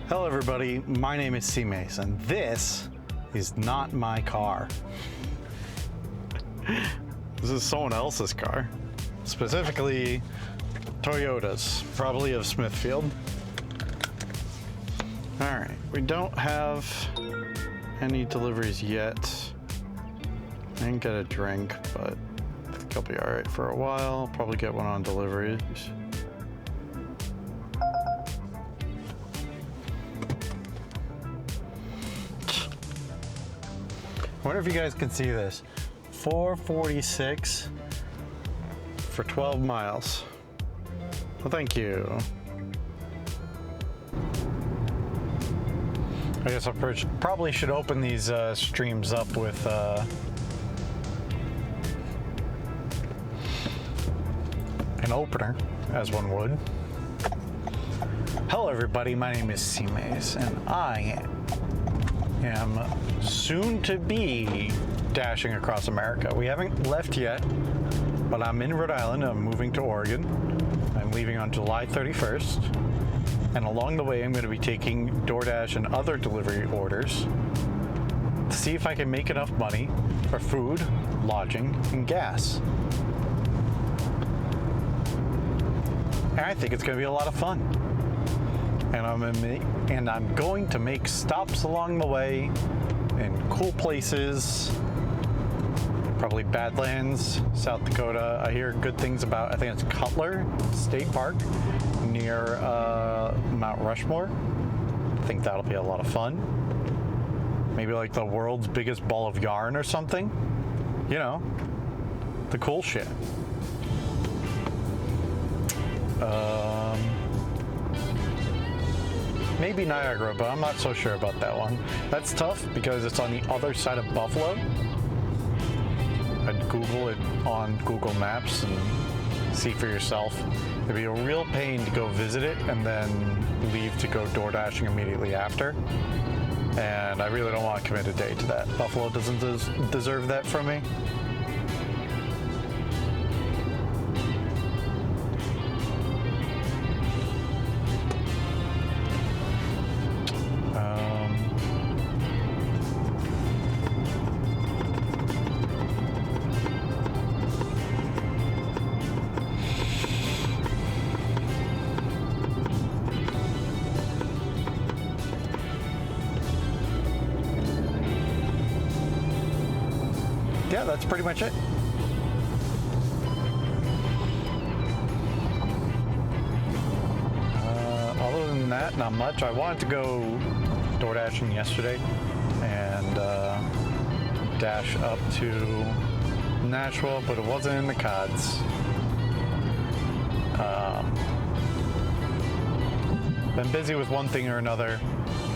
Hello everybody, my name is C-Mace and this is not my car. This is someone else's car. Specifically, Toyota's, probably of Smithfield. Alright, we don't have any deliveries yet. I didn't get a drink, but I think I'll be alright for a while. Probably get one on deliveries. I wonder if you guys can see this. 446 for 12 miles. Well, thank you. I guess I probably should open these streams up with an opener, as one would. Hello everybody, my name is C-Mace and I am soon to be dashing across America. We haven't left yet, but I'm in Rhode Island. I'm moving to Oregon. I'm leaving on July 31st. And along the way, I'm going to be taking DoorDash and other delivery orders to see if I can make enough money for food, lodging, and gas. And I think it's going to be a lot of fun. And I'm going to make stops along the way in cool places, probably Badlands, South Dakota. I hear good things about, I think it's Cutler State Park near Mount Rushmore. I think that'll be a lot of fun. Maybe like the world's biggest ball of yarn or something. You know, the cool shit. Maybe Niagara, but I'm not so sure about that one. That's tough because it's on the other side of Buffalo. I'd Google it on Google Maps and see for yourself. It'd be a real pain to go visit it and then leave to go door dashing immediately after. And I really don't want to commit a day to that. Buffalo doesn't deserve that from me. Yeah, that's pretty much it. Other than that, not much. I wanted to go door dashing yesterday and dash up to Nashville, but it wasn't in the cards. Been busy with one thing or another.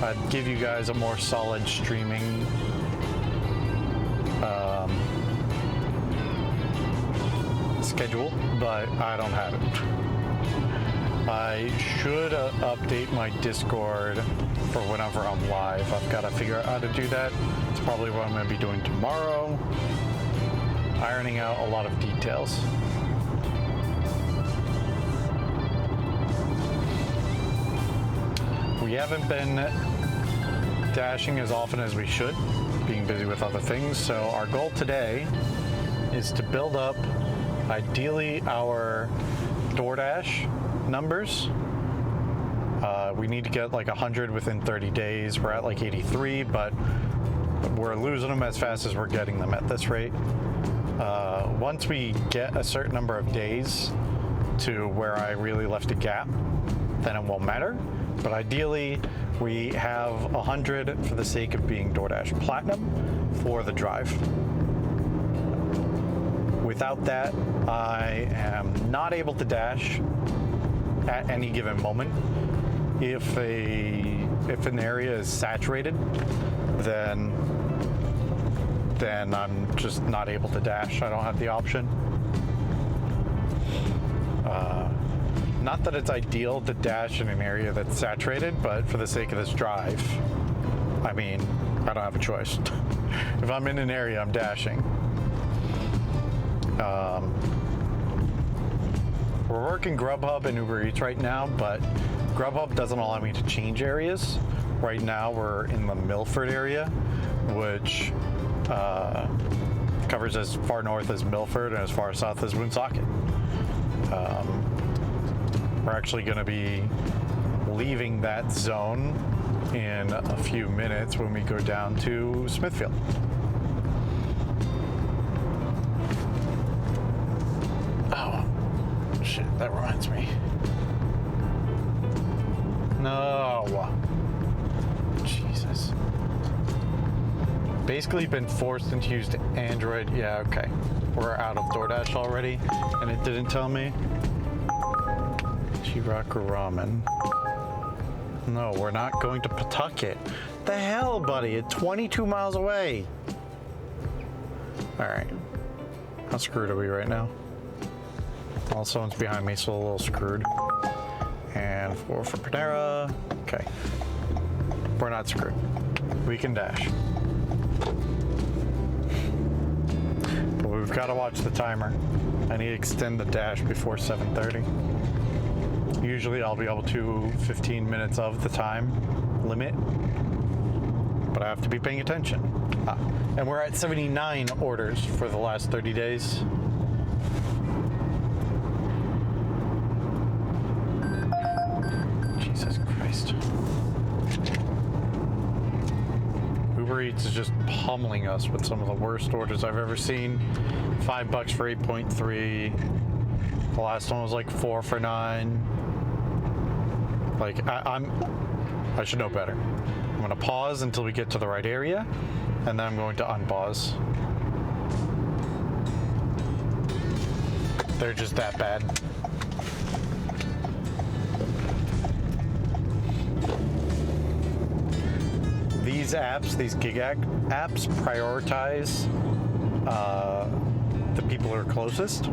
I'd give you guys a more solid streaming schedule, but I don't have it. I should update my Discord for whenever I'm live. I've got to figure out how to do that. It's probably what I'm going to be doing tomorrow. Ironing out a lot of details. We haven't been dashing as often as we should, being busy with other things. So our goal today is to build up ideally our DoorDash numbers. We need to get like 100 within 30 days. We're at like 83, but we're losing them as fast as we're getting them at this rate. Once we get a certain number of days to where I really left a gap, then it won't matter. But ideally, we have 100 for the sake of being DoorDash Platinum for the drive. Without that, I am not able to dash at any given moment. If an area is saturated, then I'm just not able to dash. I don't have the option. Not that it's ideal to dash in an area that's saturated, but for the sake of this drive, I mean, I don't have a choice. If I'm in an area, I'm dashing. We're working Grubhub and Uber Eats right now, but Grubhub doesn't allow me to change areas. Right now we're in the Milford area, which covers as far north as Milford and as far south as Woonsocket. We're actually going to be leaving that zone in a few minutes when we go down to Smithfield. Oh, shit, that reminds me. No. Jesus. Basically been forced into use Android. Yeah, okay. We're out of DoorDash already, and it didn't tell me. Chiraku Ramen. No, we're not going to Pawtucket. The hell, buddy? It's 22 miles away. All right. How screwed are we right now? Well, someone's behind me, so a little screwed. And 4 for Panera. Okay. We're not screwed. We can dash. But we've got to watch the timer. I need to extend the dash before 7:30. Usually I'll be able to 15 minutes of the time limit, but I have to be paying attention. And we're at 79 orders for the last 30 days. Jesus Christ. Uber Eats is just pummeling us with some of the worst orders I've ever seen. $5 for 8.3. The last one was like 4 for 9. Like, I should know better. I'm gonna pause until we get to the right area, and then I'm going to unpause. They're just that bad. These apps, these gig apps, prioritize the people who are closest.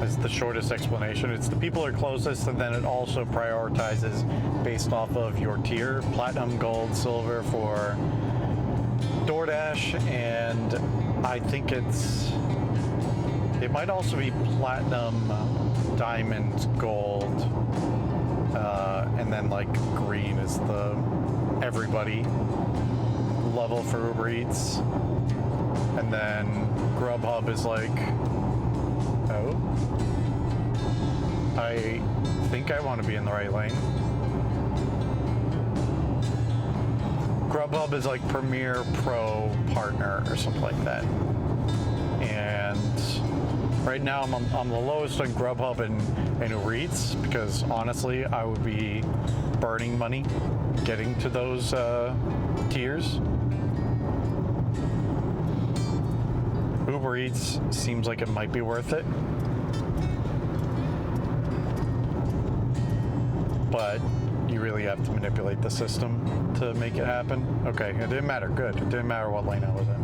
It's the shortest explanation. It's the people who are closest, and then it also prioritizes based off of your tier, platinum, gold, silver for DoorDash, and I think it might also be platinum, diamond, gold, and then like green is the everybody level for Uber Eats, and then Grubhub is like, oh, I think I want to be in the right lane. Grubhub is like Premier Pro Partner or something like that. And right now I'm the lowest on Grubhub and Uber Eats because honestly I would be burning money getting to those tiers. Uber Eats seems like it might be worth it. But you really have to manipulate the system to make it happen. Okay, it didn't matter. Good. It didn't matter what lane I was in.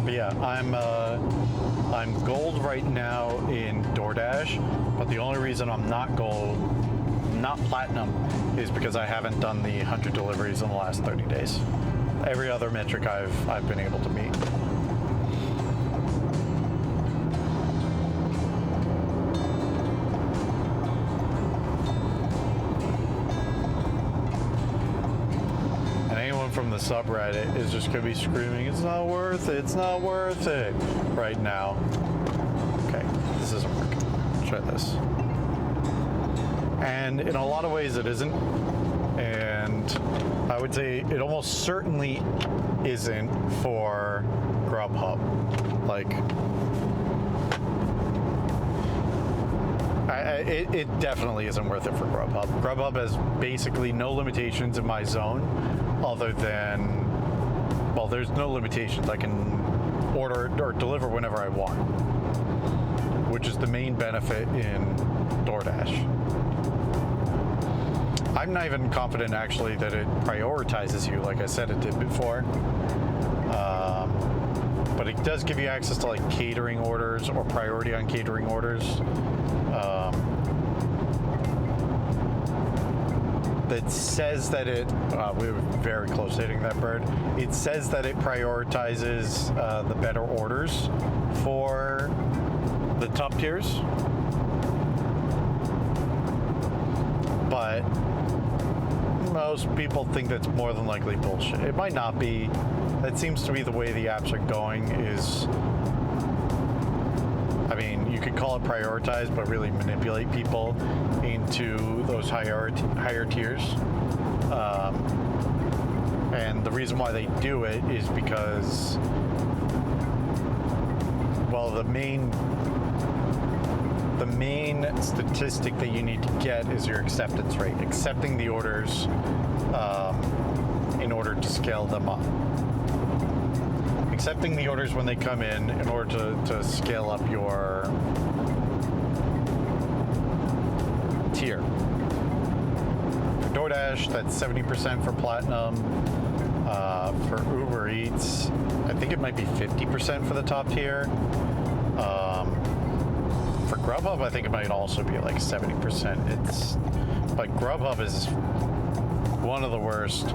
But yeah, I'm gold right now in DoorDash, but the only reason I'm not gold, not platinum, is because I haven't done the 100 deliveries in the last 30 days. Every other metric I've been able to meet. And anyone from the subreddit is just gonna be screaming, "It's not worth it, it's not worth it," right now. Okay, this isn't working. Try this. And in a lot of ways it isn't. And I would say it almost certainly isn't for Grubhub. Like, it definitely isn't worth it for Grubhub. Grubhub has basically no limitations in my zone other than, well, there's no limitations. I can order or deliver whenever I want, which is the main benefit in DoorDash. I'm not even confident actually that it prioritizes you like I said it did before. But it does give you access to like catering orders or priority on catering orders. that says that we were very close to hitting that bird. It says that it prioritizes the better orders for the top tiers. But most people think that's more than likely bullshit. It might not be. That seems to be the way the apps are going is, I mean, you could call it prioritized, but really manipulate people into those higher tiers. And the reason why they do it is because, well, the main statistic that you need to get is your acceptance rate, accepting the orders in order to scale them up. Accepting the orders when they come in order to scale up your tier. For DoorDash, that's 70% for Platinum. For Uber Eats, I think it might be 50% for the top tier. For Grubhub, I think it might also be like 70%. But Grubhub is one of the worst.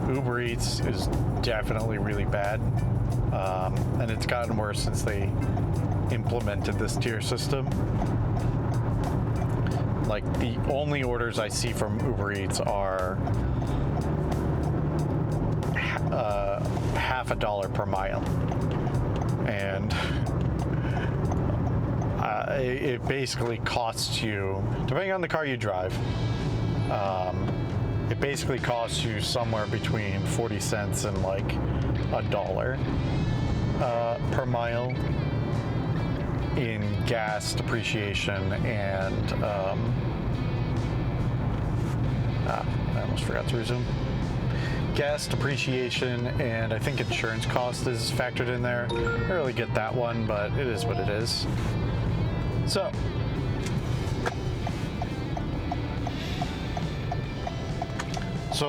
Uber Eats is definitely really bad. And it's gotten worse since they implemented this tier system. Like, the only orders I see from Uber Eats are half a dollar per mile. And it basically costs you, depending on the car you drive, it basically costs you somewhere between 40 cents and like $1 per mile in gas, depreciation, and I almost forgot to resume. Gas, depreciation, and I think insurance cost is factored in there. I don't really get that one, but it is what it is. So,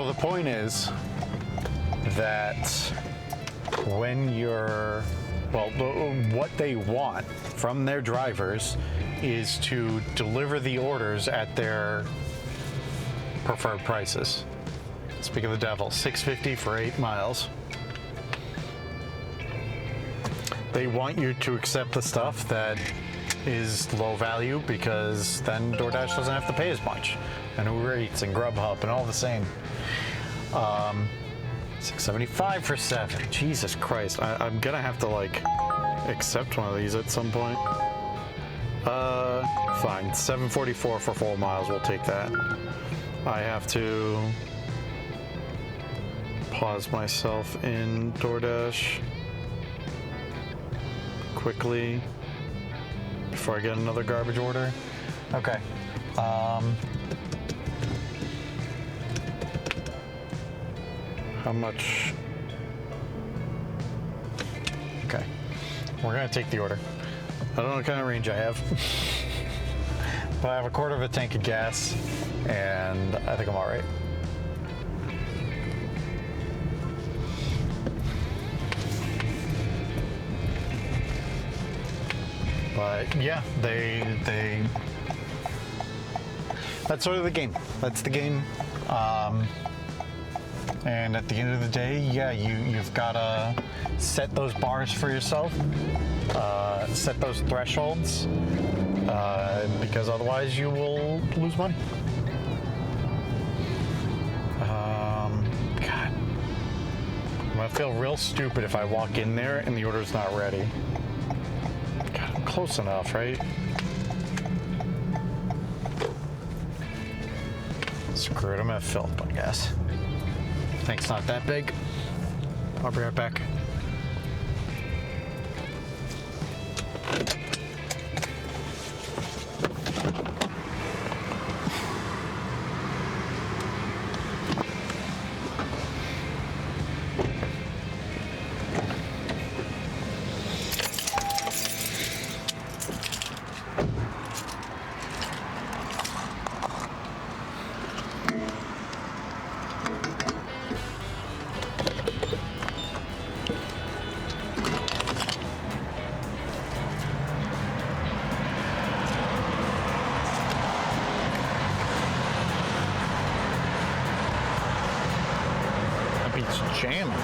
the point is that when you're, well, what they want from their drivers is to deliver the orders at their preferred prices. Speak of the devil, $6.50 for 8 miles. They want you to accept the stuff that is low value because then DoorDash doesn't have to pay as much. And Uber Eats and Grubhub and all the same. $6.75 for 7. Jesus Christ. I'm gonna have to like accept one of these at some point. Fine. $7.44 for 4 miles. We'll take that. I have to pause myself in DoorDash quickly before I get another garbage order. Okay. How much? Okay. We're gonna take the order. I don't know what kind of range I have. But I have a quarter of a tank of gas, and I think I'm all right. But yeah, they that's sort of the game. That's the game. And at the end of the day, yeah, you've got to set those bars for yourself, set those thresholds, because otherwise you will lose money. God, I'm gonna feel real stupid if I walk in there and the order's not ready. God, I'm close enough, right? Screw it, I'm gonna fill up, I guess. Tank's not that big. I'll be right back. just jamming.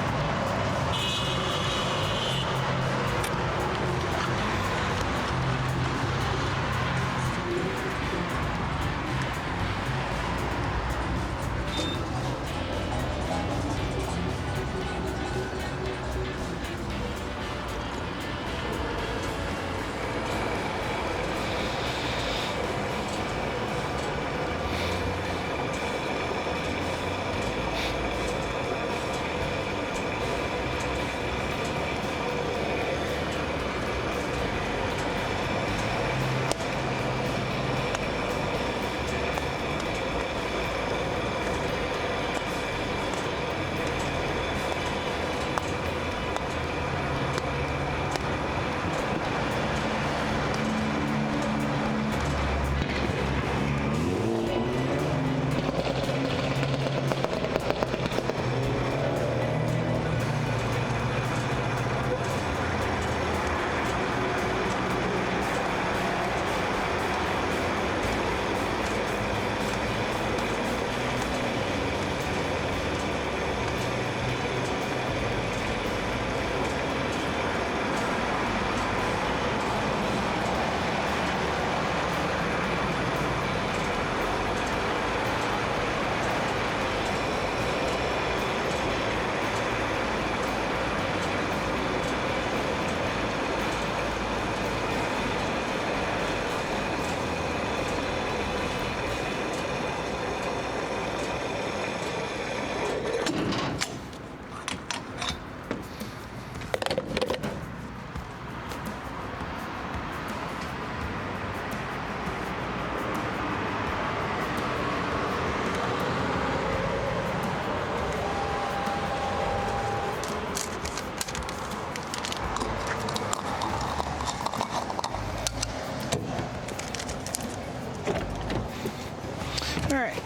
Alright,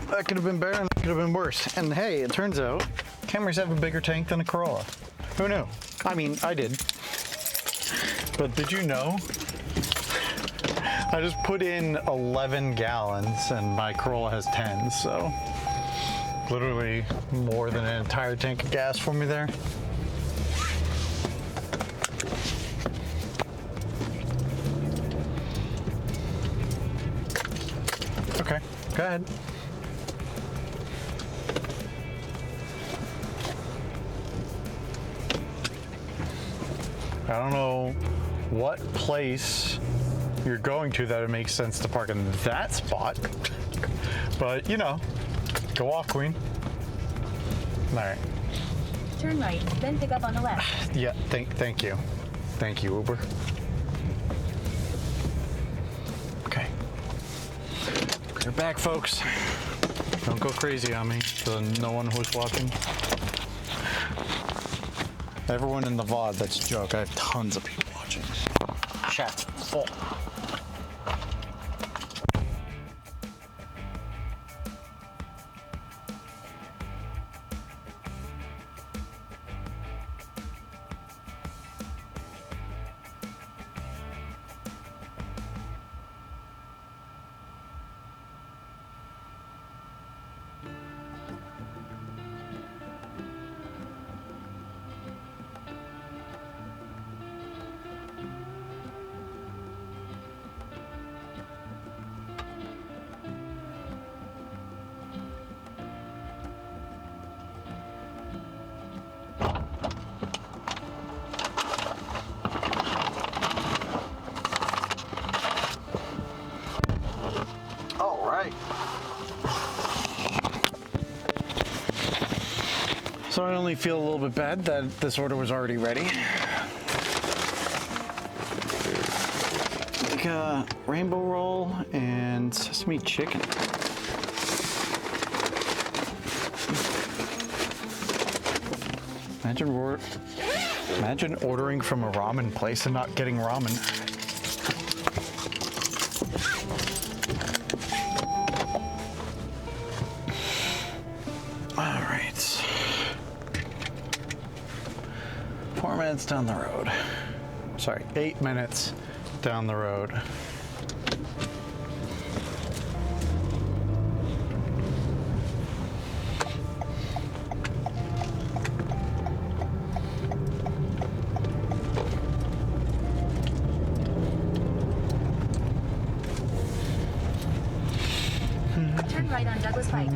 that could have been better and that could have been worse. And hey, it turns out Camrys have a bigger tank than a Corolla. Who knew? I mean, I did. But did you know? I just put in 11 gallons and my Corolla has 10, so literally more than an entire tank of gas for me there. Okay, go ahead. I don't know what place you're going to that it makes sense to park in that spot, but you know, go off, Queen. All right. Turn right, then pick up on the left. Yeah, thank you. Thank you, Uber. Okay. You're back, folks. Don't go crazy on me, to no one who's watching. Everyone in the VOD, that's a joke. I have tons of people watching. Chat's full. So I only feel a little bit bad that this order was already ready. Like a rainbow roll and sesame chicken. Imagine ordering from a ramen place and not getting ramen. All right. 4 minutes down the road. Sorry, 8 minutes down the road. pipe.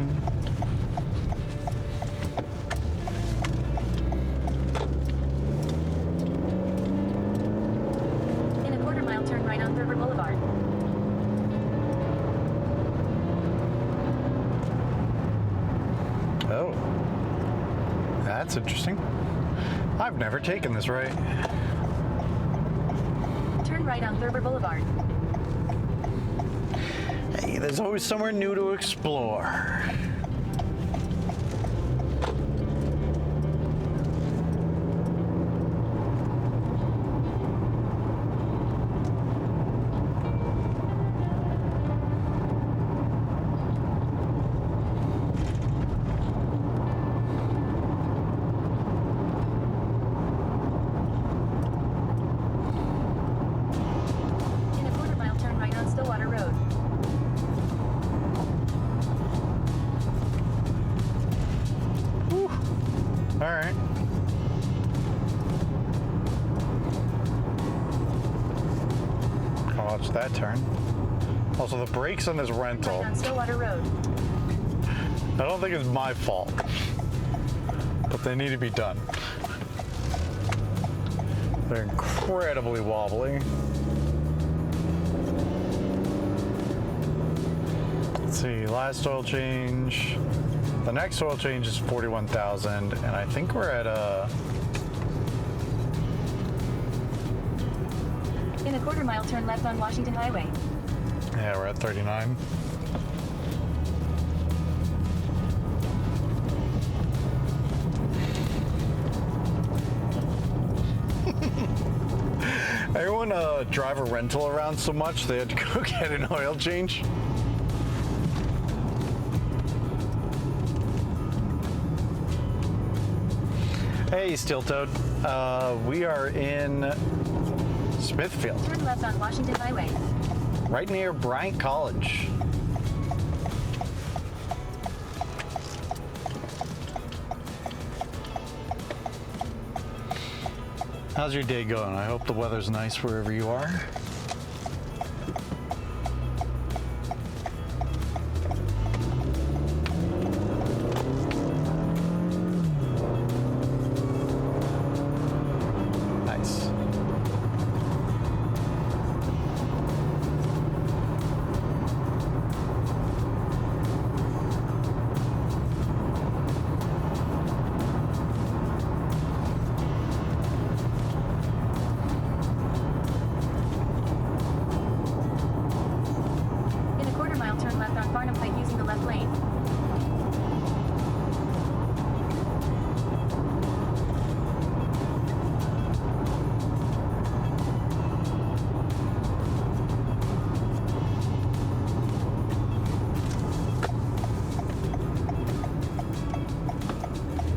In a quarter mile, turn right on Burrowville Boulevard. Oh. That's interesting. I've never taken this right. Turn right on Burrowville Boulevard. Hey, there's always somewhere new to explore. In a quarter mile, turn right on Stillwater Road. All right. I'll watch that turn. Also, the brakes on this rental, Right on Stillwater Road. I don't think it's my fault, but they need to be done. They're incredibly wobbly. Let's see, last oil change. The next oil change is 41,000, and I think we're at In a quarter mile, turn left on Washington Highway. yeah, we're at 39. Everyone drive a rental around so much they had to go get an oil change. Hey, Steel Toad. We are in Smithfield, Turn left on Washington Highway. right near Bryant College. How's your day going? I hope the weather's nice wherever you are. Nice. In a quarter mile, turn left on Farnham Pike using the left lane.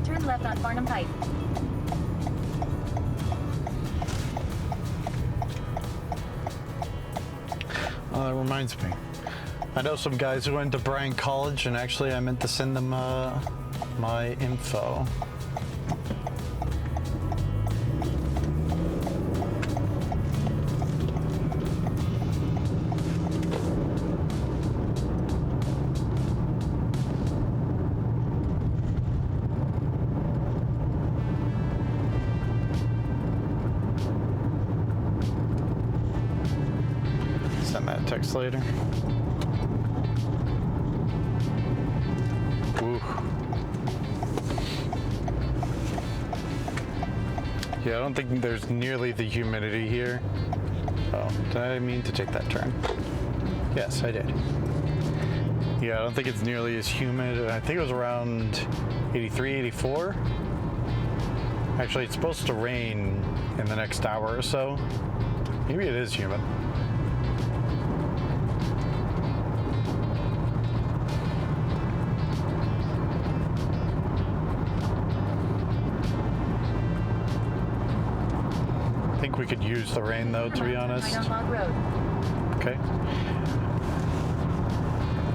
Turn left on Farnham Pike. That reminds me. I know some guys who went to Bryant College, and actually I meant to send them my info. Send that text later. Ooh. Yeah, I don't think there's nearly the humidity here. Oh, did I mean to take that turn? Yes, I did. Yeah, I don't think it's nearly as humid. I think it was around 83, 84. Actually, it's supposed to rain in the next hour or so. Maybe it is humid. I think we could use the rain though, to be honest. Right on Log Road. Okay.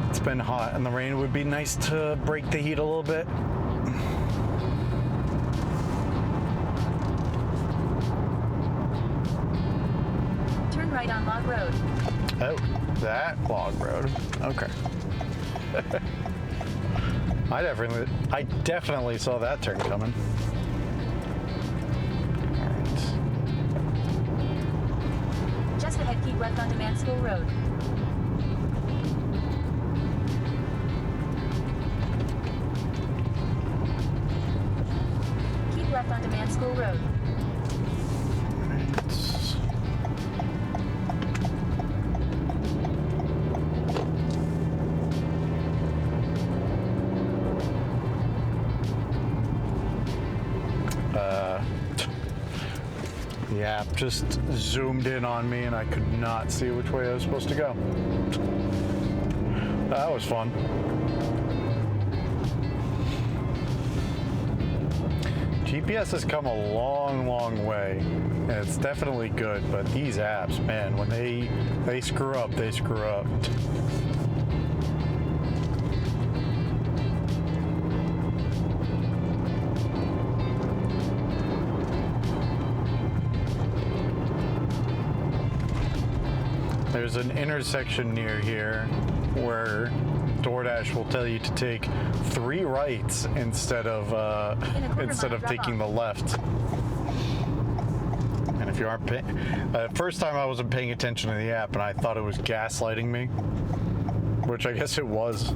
It's been hot and the rain would be nice to break the heat a little bit. Turn right on Log Road. Oh, that log road. Okay. I definitely saw that turn coming. Just ahead, keep left onto Man School Road. Keep left onto Man School Road. The app just zoomed in on me and I could not see which way I was supposed to go. That was fun. GPS has come a long, long way, and it's definitely good, but these apps, man, when they screw up, they screw up. There's an intersection near here where DoorDash will tell you to take 3 rights instead of taking the left. And if you aren't paying, first time I wasn't paying attention to the app and I thought it was gaslighting me, which I guess it was. All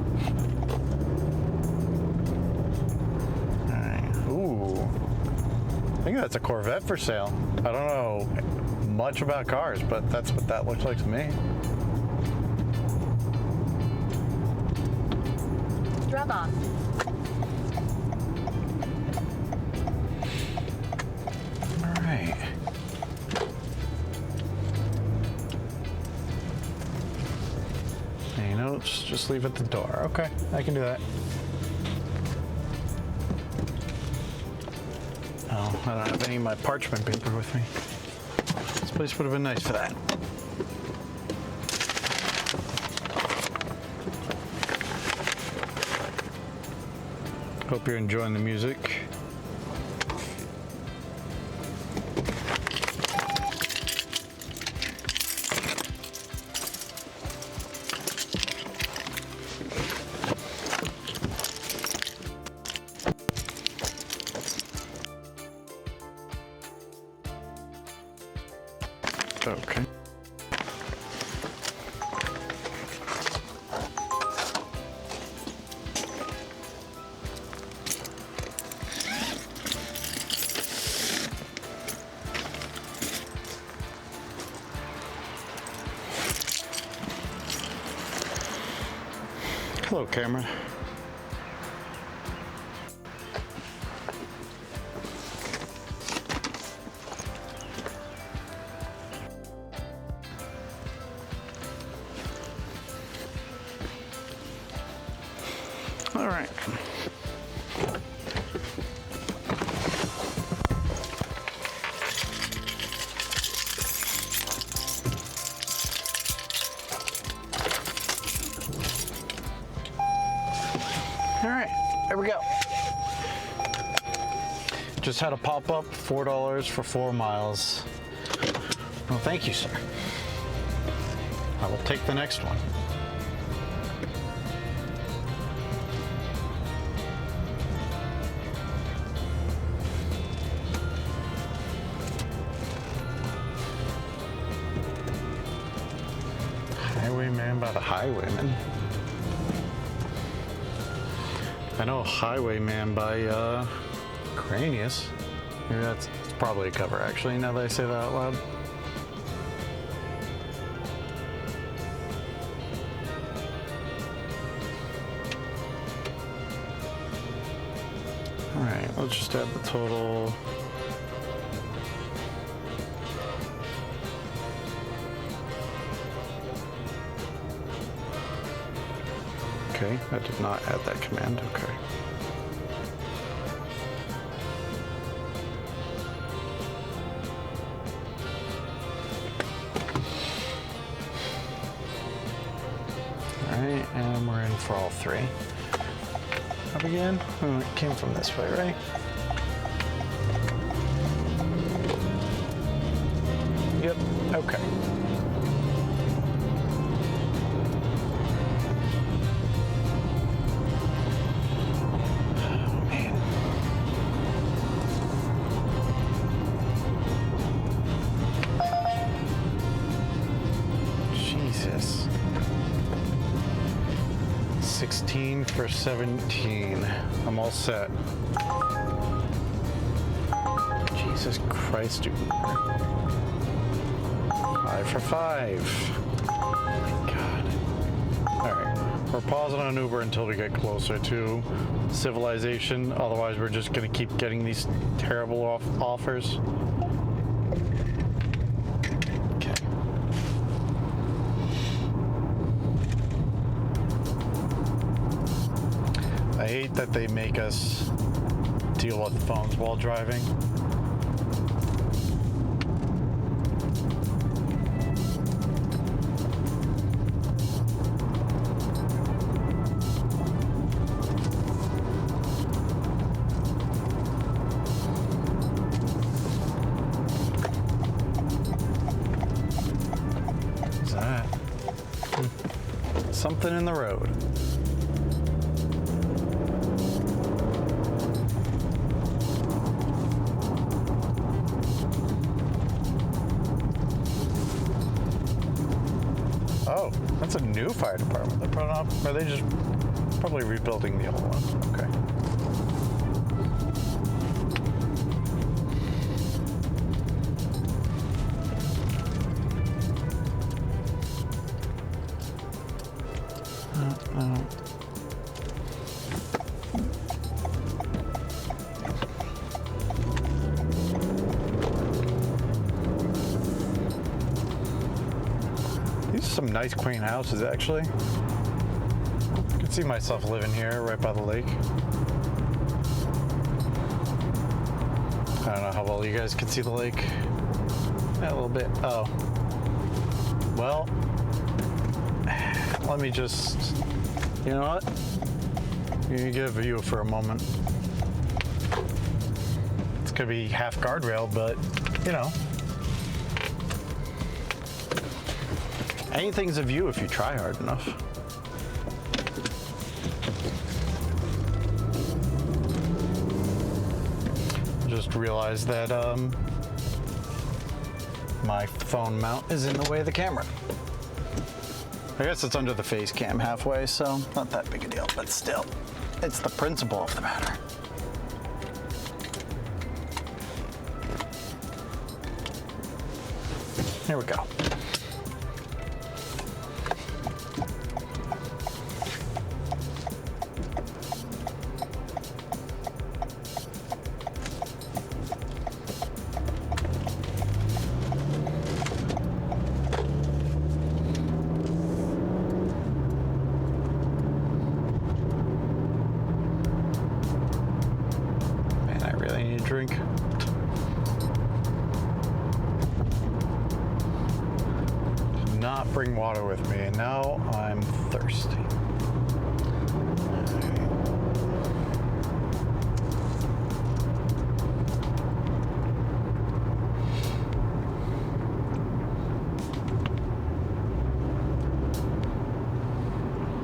right. Ooh, I think that's a Corvette for sale. I don't know much about cars, but that's what that looks like to me. Drop off. All right. Any notes? Just leave at the door. Okay, I can do that. Oh, I don't have any of my parchment paper with me. This place would have been nice for that. Hope you're enjoying the music. Okay. Hello, camera. All right. All right, there we go. Just had a pop-up, $4 for 4 miles. Well, thank you, sir. I will take the next one. Highwayman by the Highwayman. I know Highwayman by Cranius. Maybe it's probably a cover, actually, now that I say that out loud. Alright, let's just add the total. Okay, I did not add that command, okay. Alright, and we're in for all 3. Up again? Oh, it came from this way, right? Yep, okay. 15 for 17. I'm all set. Jesus Christ, dude. 5 for 5. Oh my God. Alright. We're pausing on Uber until we get closer to civilization. Otherwise, we're just going to keep getting these terrible offers. Okay. I hate that they make us deal with phones while driving. What's that? Something in the road. Oh, that's a new fire department. They brought up, or are they just probably rebuilding the old one? Okay. These are some nice, quaint houses, actually. I can see myself living here, right by the lake. I don't know how well you guys can see the lake. Yeah, a little bit. Oh. Well, let me just, you know what? You can get a view for a moment. It's gonna be half guardrail, but, you know. Anything's a view if you try hard enough. Just realized that my phone mount is in the way of the camera. I guess it's under the face cam halfway, so not that big a deal, but still, it's the principle of the matter. Here we go. Drink. Did not bring water with me, and now I'm thirsty.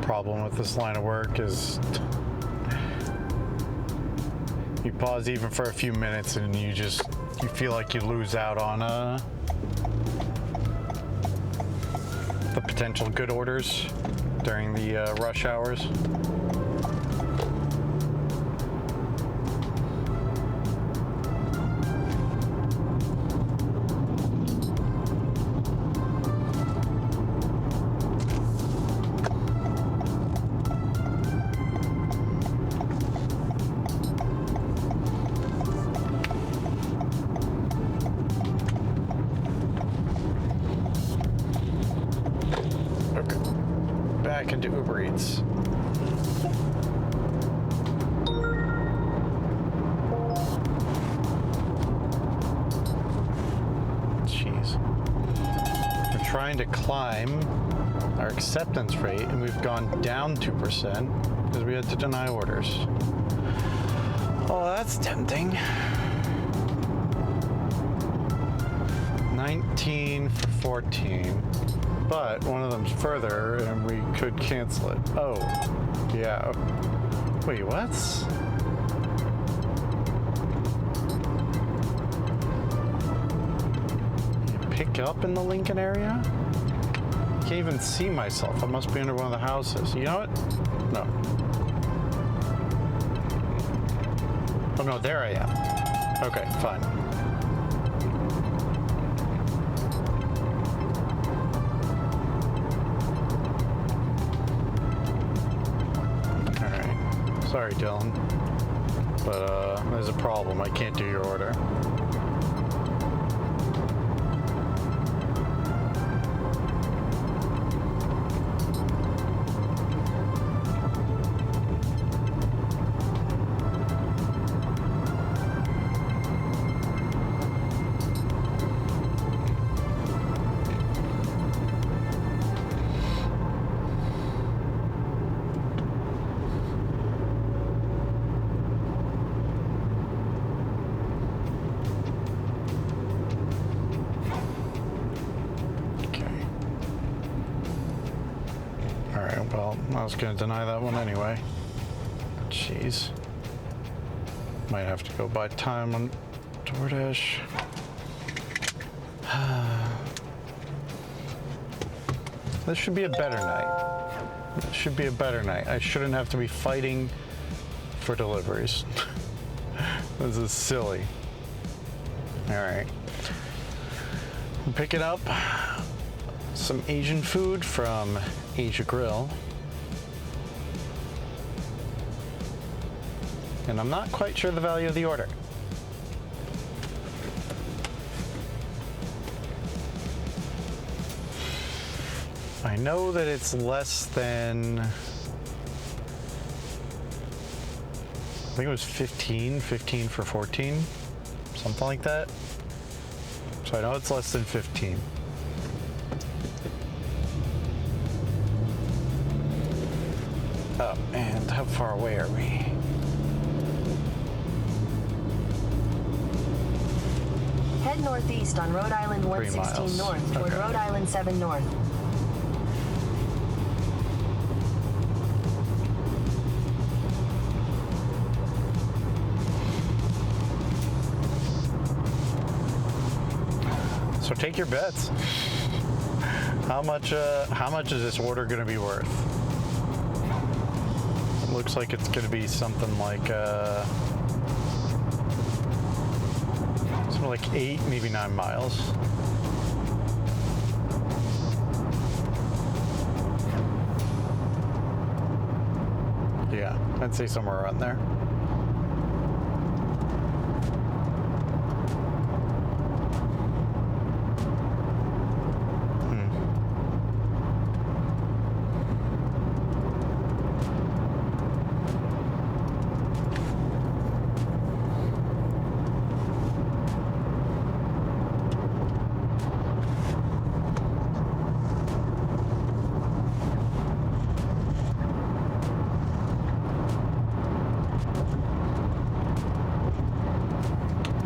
Problem with this line of work is you pause even for a few minutes and you feel like you lose out on the potential good orders during the rush hours. Back into Uber Eats. Jeez. We're trying to climb our acceptance rate, and we've gone down 2% because we had to deny orders. Oh, that's tempting. 19 for 14. But one of them's further, and we could cancel it. Oh, yeah. Wait, what? You pick up in the Lincoln area? Can't even see myself. I must be under one of the houses. You know what? No. Oh no, there I am. Okay, fine. Alright. Sorry, Dylan. But there's a problem. I can't do your order. Well, I was going to deny that one anyway. Jeez. Might have to go buy time on DoorDash. This should be a better night. This should be a better night. I shouldn't have to be fighting for deliveries. This is silly. All right. I'm picking up some Asian food from Asia Grill. And I'm not quite sure the value of the order. I know that it's less than, I think it was 15 for 14, something like that. So I know it's less than 15. Oh, and how far away are we? Head northeast on Rhode Island 116 north toward Rhode Island 7 north. So take your bets. How much is this order going to be worth? It looks like it's going to be something like 8, maybe 9 miles. Yeah, I'd say somewhere around there.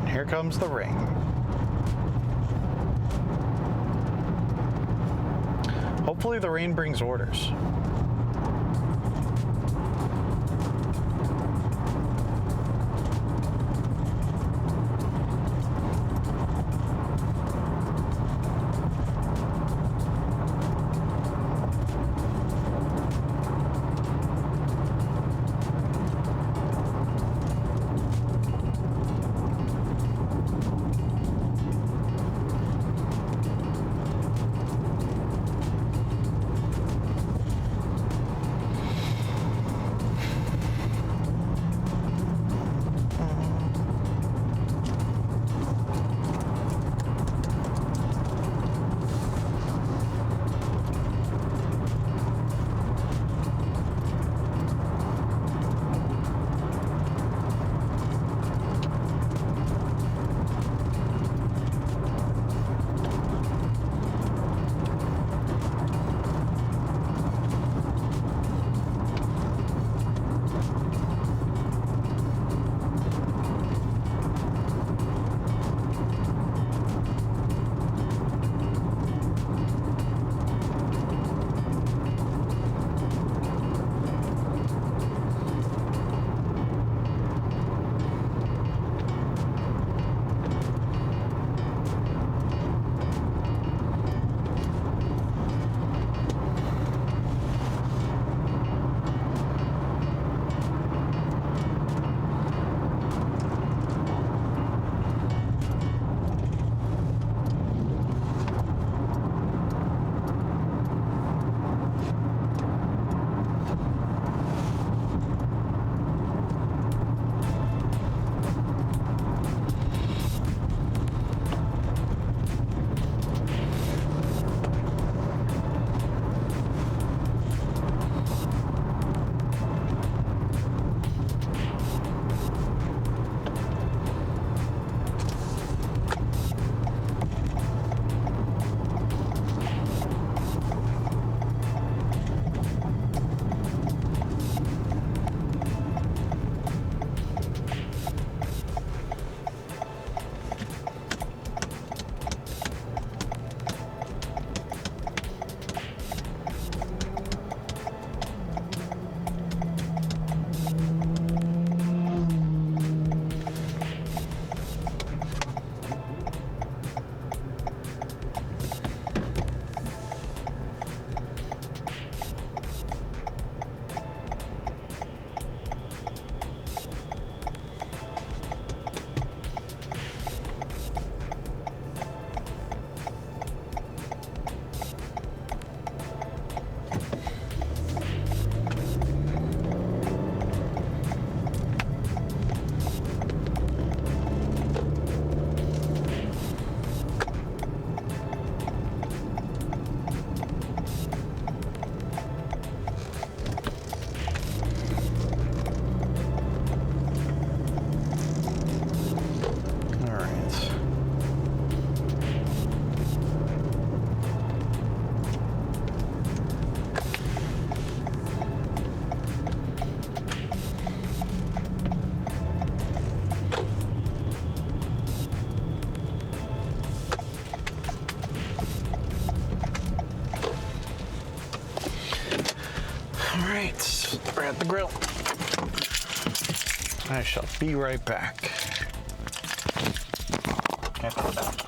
Here comes the ring. Hopefully the rain brings orders. Oops, right at the grill. I shall be right back. Can't put that.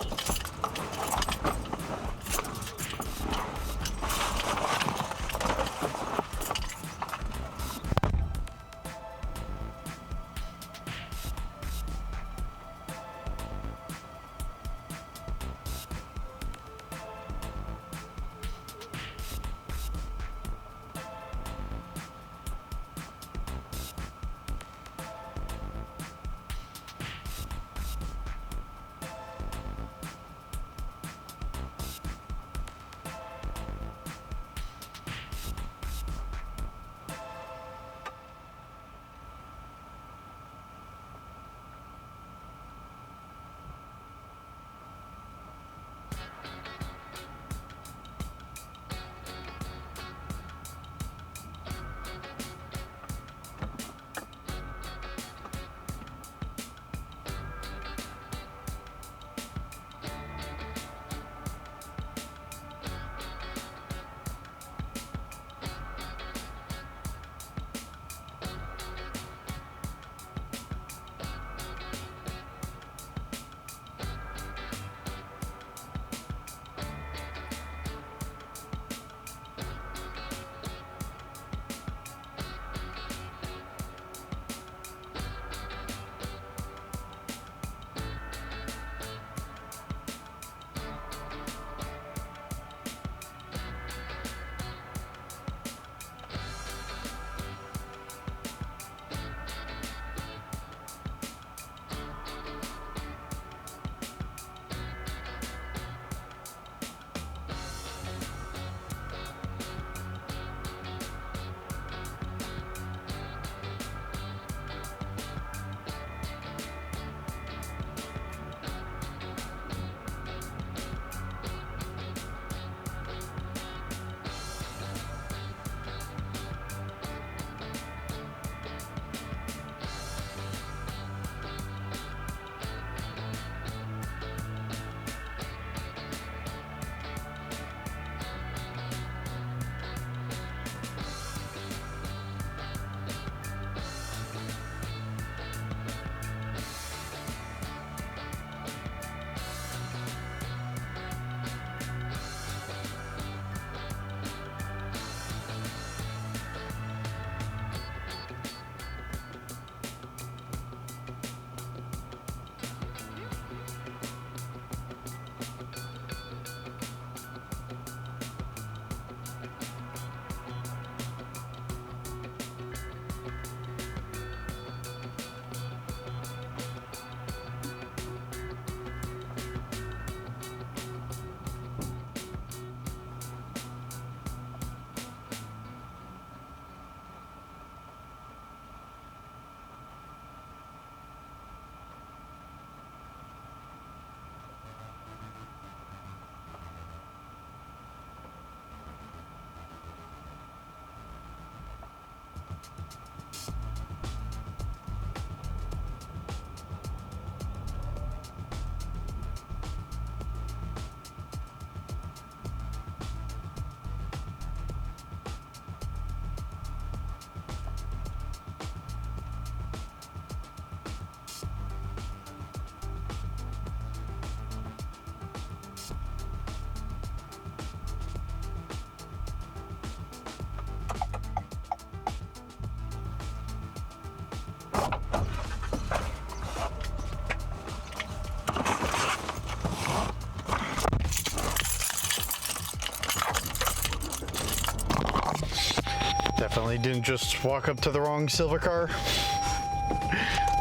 Definitely didn't just walk up to the wrong silver car.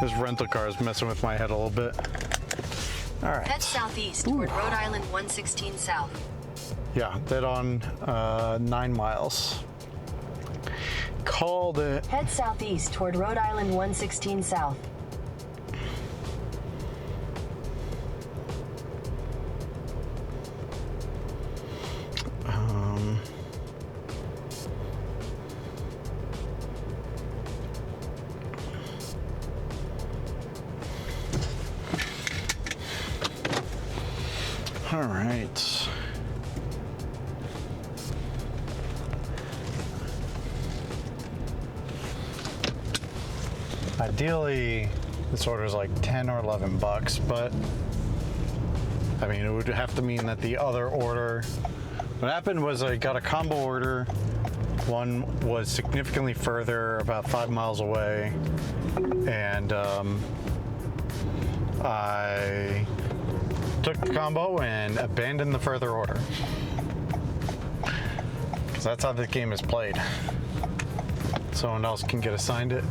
This rental car is messing with my head a little bit. All right. Head southeast toward Rhode Island 116 South. Yeah, dead on 9 miles. Called it. Head southeast toward Rhode Island 116 South. All right. Ideally, this order is like 10 or 11 bucks, but I mean, it would have to mean that the other order, what happened was I got a combo order. One was significantly further, about 5 miles away, and I took the combo and abandoned the further order. Because that's how the game is played. Someone else can get assigned it.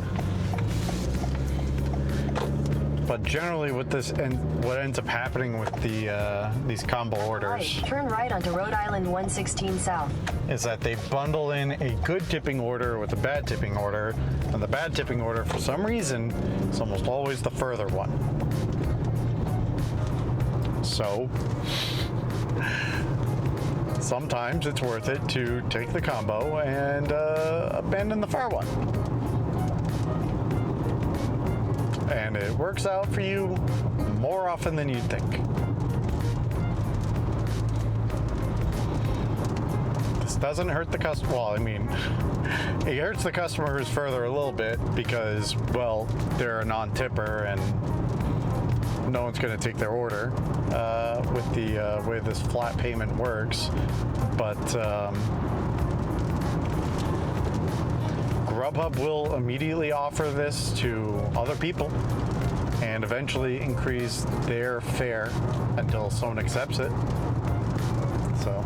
But generally, what ends up happening with these combo orders, turn right onto Rhode Island 116 South, is that they bundle in a good tipping order with a bad tipping order, and the bad tipping order, for some reason, is almost always the further one. So sometimes it's worth it to take the combo and abandon the far one. And it works out for you more often than you'd think. This doesn't hurt the customer. Well, I mean, it hurts the customer who's further a little bit because, well, they're a non-tipper and no one's going to take their order with the way this flat payment works. But Grubhub will immediately offer this to other people and eventually increase their fare until someone accepts it. So,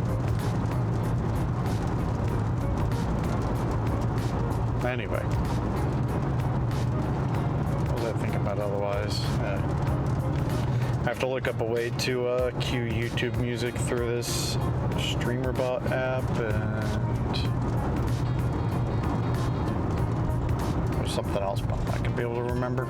anyway, what was I thinking about otherwise? I have to look up a way to cue YouTube music through this StreamerBot app, and there's something else, but I'm not gonna be able to remember.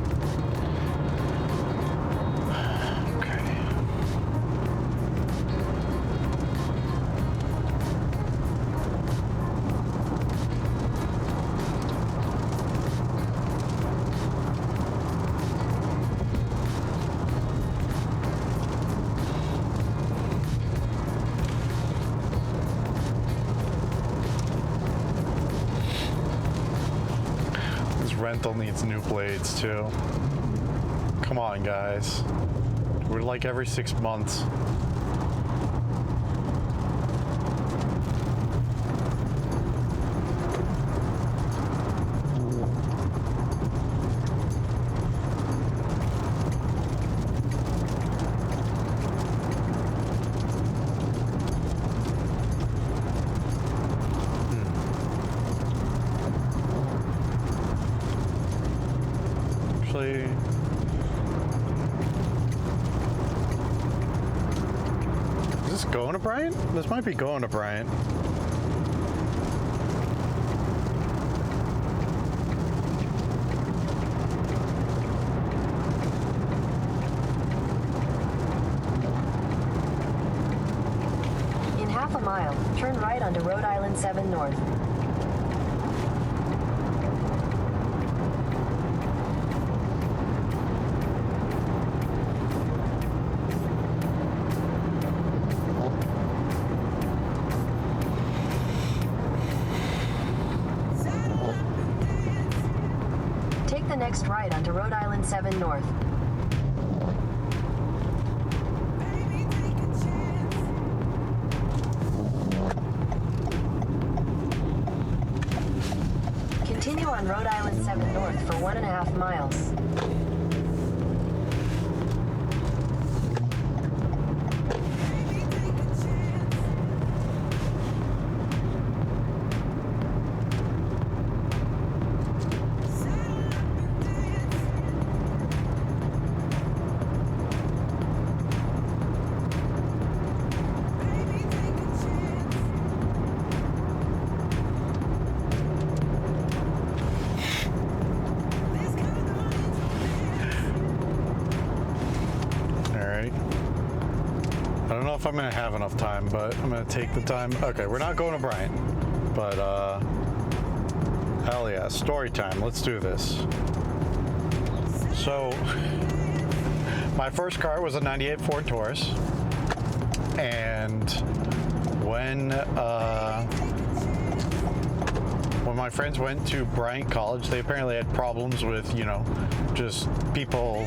Rental needs new blades too. Come on, guys. We're like every 6 months. Is this going to Bryant? This might be going to Bryant. in half a mile, turn right onto Rhode Island 7 North. Take the next right onto Rhode Island 7 North. Continue on Rhode Island 7 North for 1.5 miles. I don't know if I'm gonna have enough time, but I'm gonna take the time. Okay, we're not going to Bryant, but hell yeah, story time. Let's do this. So, my first car was a '98 Ford Taurus, and when when my friends went to Bryant College, they apparently had problems with, you know, just people,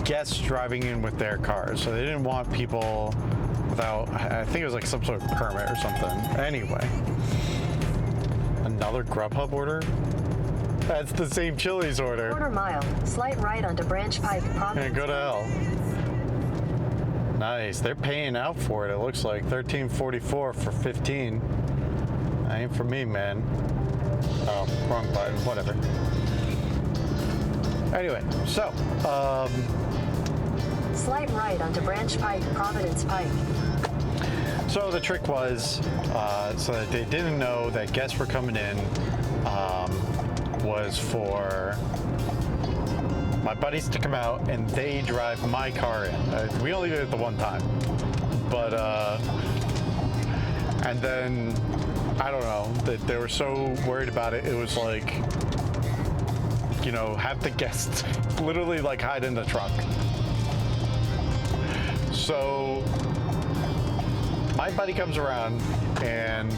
guests driving in with their cars. So they didn't want people without, I think it was like some sort of permit or something. Anyway, another Grubhub order? That's the same Chili's order. Quarter mile, slight right onto Branch Pike, Providence. And go to hell. Nice. They're paying out for it. It looks like $13.44 for 15. That ain't for me, man. Oh, wrong button. Whatever. Anyway, so slight right onto Branch Pike, Providence Pike. So the trick was, so that they didn't know that guests were coming in, was for my buddies to come out and they drive my car in. We only did it the one time, but and then I don't know, that they were so worried about it. It was like, you know, have the guests literally like hide in the trunk. So my buddy comes around and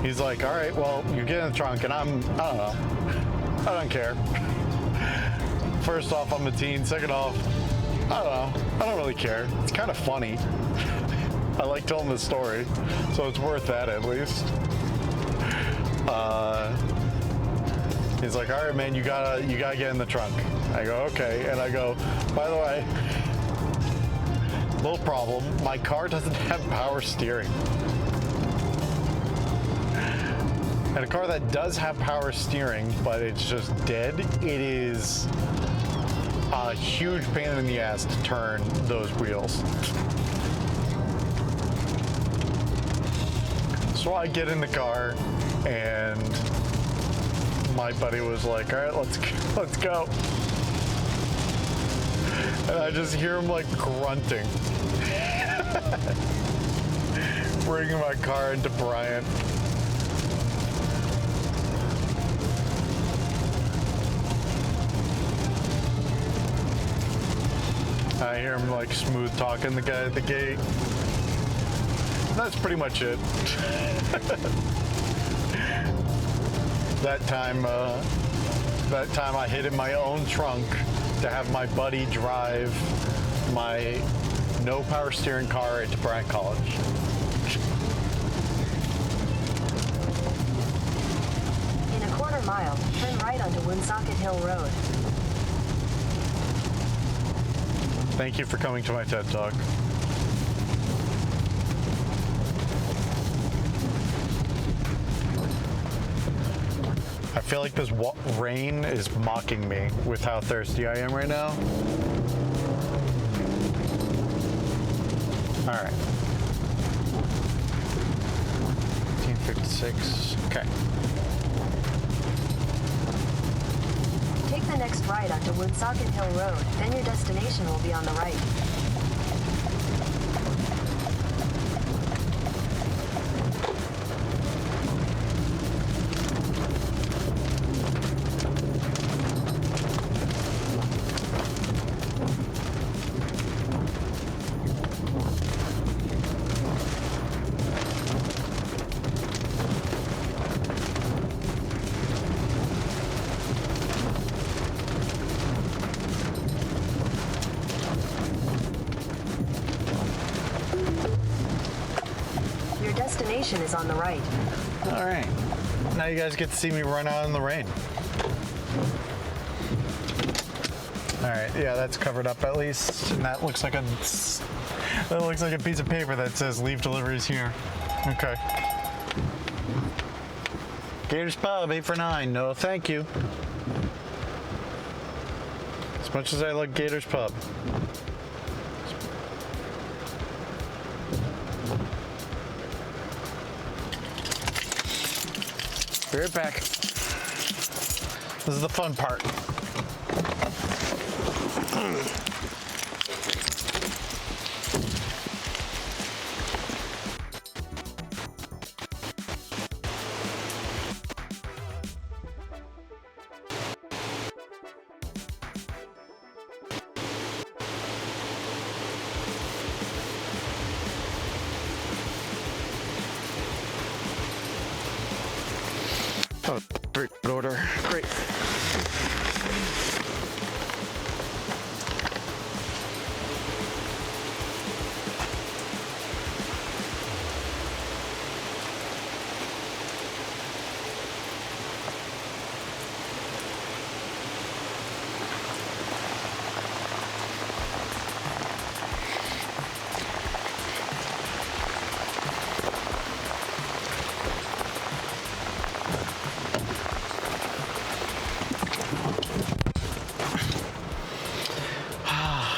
he's like, all right, well, you get in the trunk, and I don't know, I don't care. First off, I'm a teen. Second off, I don't know, I don't really care. It's kind of funny. I like telling the story, so it's worth that at least. He's like, all right, man, you gotta get in the trunk. I go, okay, and I go, by the way, little problem, my car doesn't have power steering. And a car that does have power steering, but it's just dead, it is a huge pain in the ass to turn those wheels. So I get in the car, and my buddy was like, all right, let's go. And I just hear him like grunting. Bringing my car into Bryant. I hear him like smooth talking the guy at the gate. That's pretty much it. That time I hid in my own trunk to have my buddy drive my no power steering car into Bryant College. In a quarter mile, turn right onto Woonsocket Hill Road. Thank you for coming to my TED Talk. I feel like this rain is mocking me with how thirsty I am right now. All right. 1856. Okay. Take the next right onto Woonsocket Hill Road, then your destination will be on the right. Destination is on the right. All right. Now you guys get to see me run out in the rain. All right. Yeah, that's covered up at least, and that looks like a piece of paper that says "Leave deliveries here." Okay. Gators Pub, 8 for 9. No, thank you. As much as I like Gators Pub. Be right back. This is the fun part. Oh, great order. Great.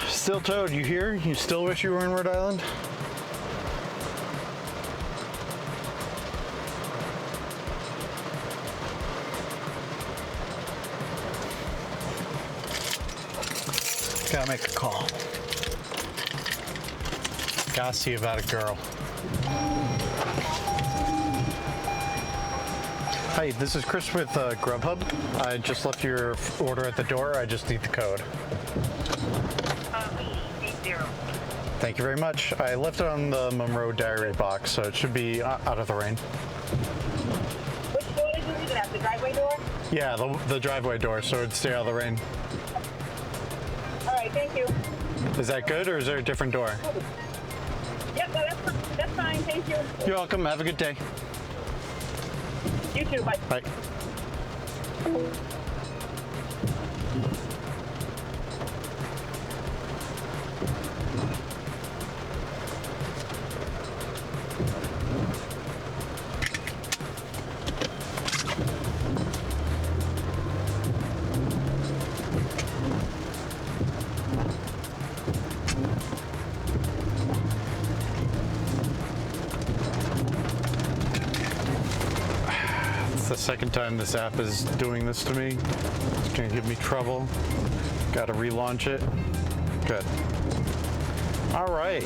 Still Toad, you here? You still wish you were in Rhode Island? Gotta make a call. Gotta see about a girl. Hi, this is Chris with Grubhub. I just left your order at the door. I just need the code. Thank you very much. I left it on the Monroe Diary box, so it should be out of the rain. Which door did you leave it at? The driveway door? Yeah, the driveway door, so it'd stay out of the rain. All right, thank you. Is that good, or is there a different door? Yep, no, that's fine. Thank you. You're welcome. Have a good day. You too. Bye. Bye. The second time this app is doing this to me. It's gonna give me trouble. Gotta relaunch it. Good. All right.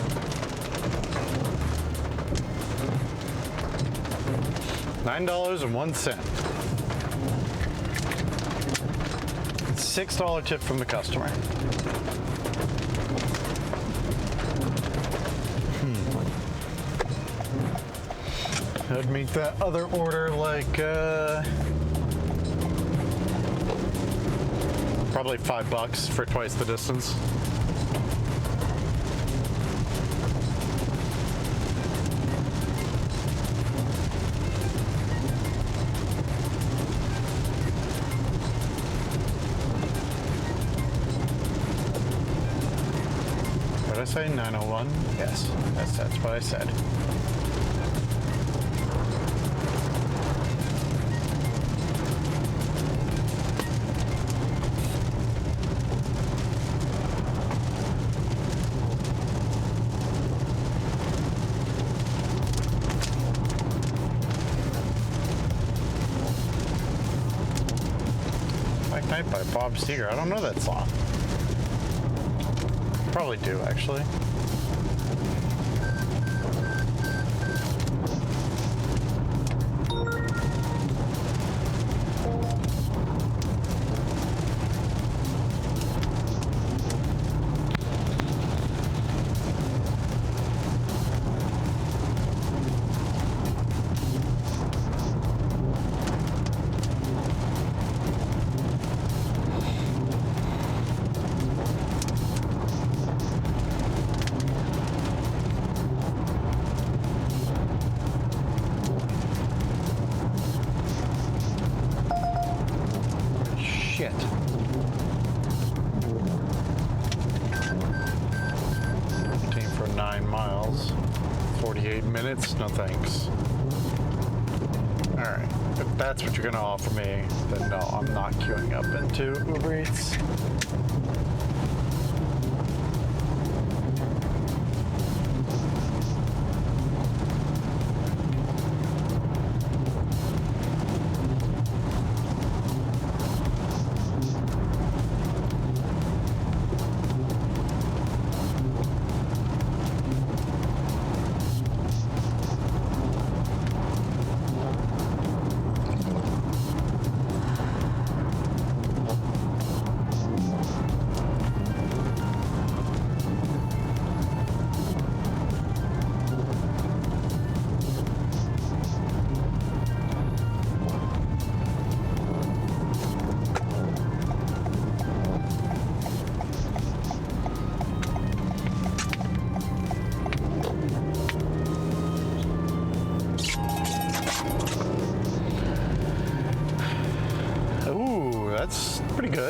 $9.01. $6 tip from the customer. I'd make that other order like probably $5 for twice the distance. What did I say? 901? Yes, that's what I said. Night by Bob Seger. I don't know that song. Probably do, actually. Shit. Team for 9 miles. 48 minutes? No thanks. Alright. If that's what you're gonna offer me, then no, I'm not queuing up into Uber Eats.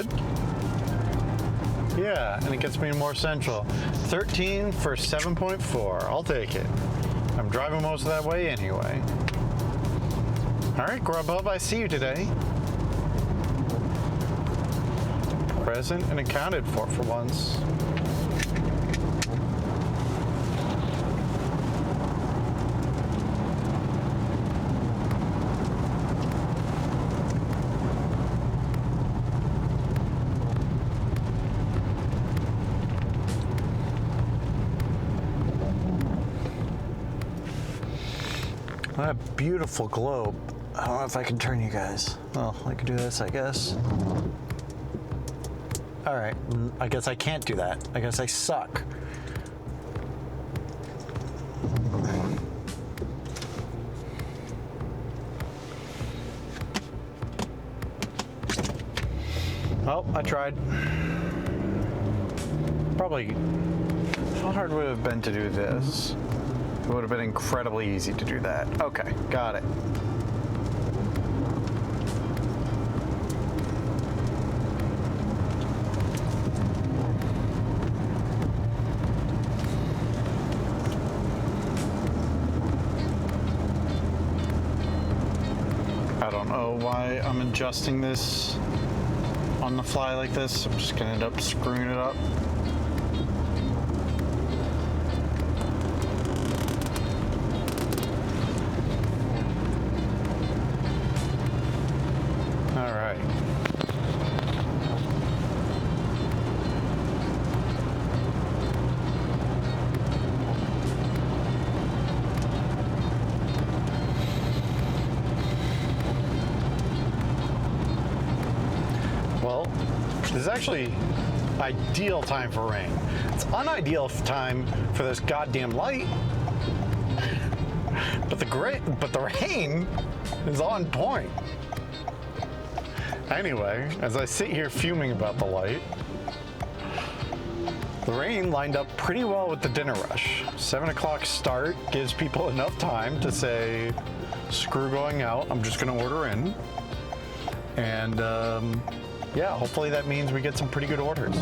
good. Yeah, and it gets me more central. 13 for 7.4. I'll take it. I'm driving most of that way anyway. All right, Grubhub, I see you today. Present and accounted for once. What a beautiful globe. I don't know if I can turn you guys. Well, I could do this, I guess. All right, I guess I can't do that. I guess I suck. Oh, I tried. Probably, how hard would it have been to do this? It would have been incredibly easy to do that. Okay, got it. I don't know why I'm adjusting this on the fly like this. I'm just gonna end up screwing it up. All right. Well, this is actually ideal time for rain. It's unideal time for this goddamn light. But the rain is on point. Anyway, as I sit here fuming about the light, the rain lined up pretty well with the dinner rush. 7 o'clock start gives people enough time to say, screw going out, I'm just gonna order in. And yeah, hopefully that means we get some pretty good orders.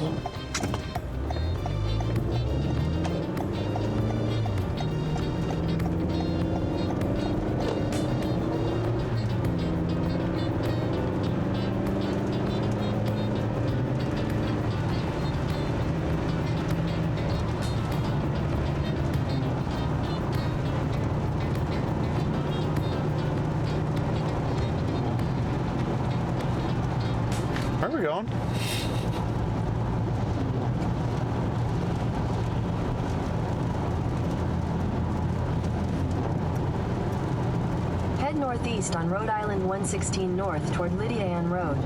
Where are we going? Head northeast on Rhode Island 116 North toward Lydia Ann Road.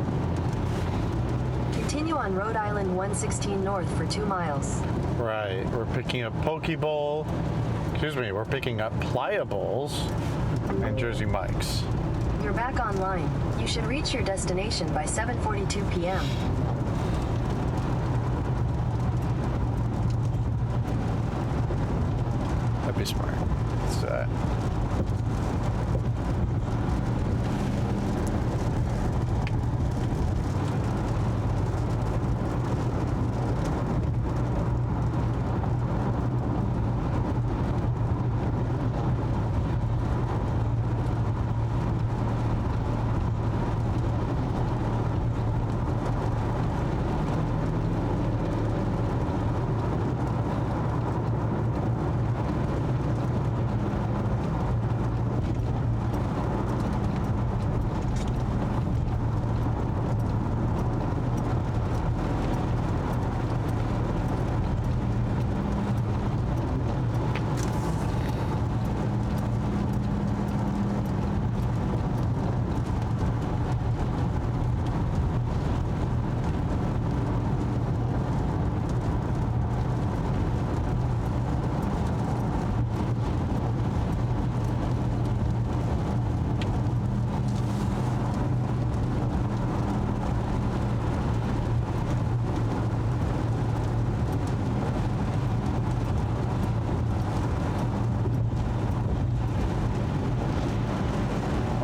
Continue on Rhode Island 116 North for 2 miles. Right, we're picking up Poke Bowl. Excuse me, we're picking up Pliables and Jersey Mike's. You're back online. You should reach your destination by 7:42 p.m. That'd be smart. Let's do that.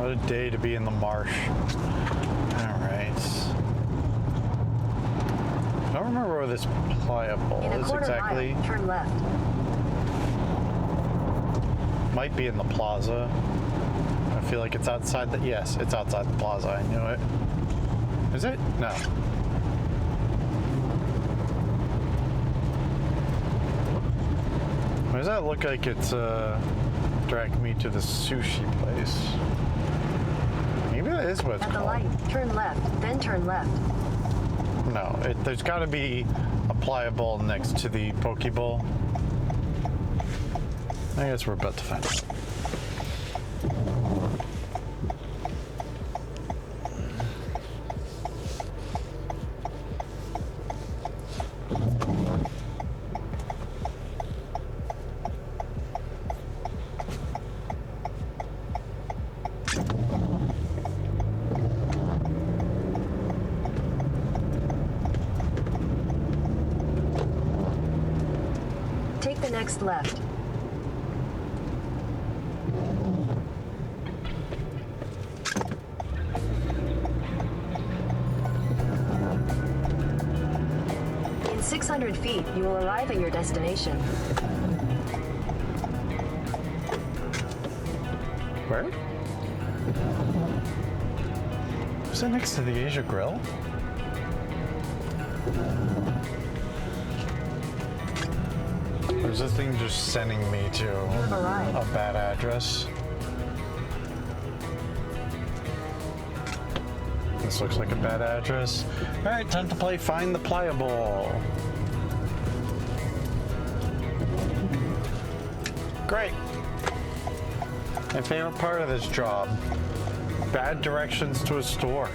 What a day to be in the marsh. All right. remember where this pliable In a is quarter exactly. mile, turn left. Might be in the plaza. I feel like it's outside the. Yes, it's outside the plaza. I knew it. Is it? No. Why does that look like it's dragging me to the sushi place? Maybe that is what it's At the called. light, turn left, then turn left. No, there's got to be a pliable next to the Pokeball. I guess we're about to find out. Take the next left. In 600 feet, you will arrive at your destination. Where? Is that next to the Asia Grill? Or is this thing just sending me to have arrived. a bad address? This looks like a bad address. All right, time to play Find the Pliable. Great. My favorite part of this job, bad directions to a store.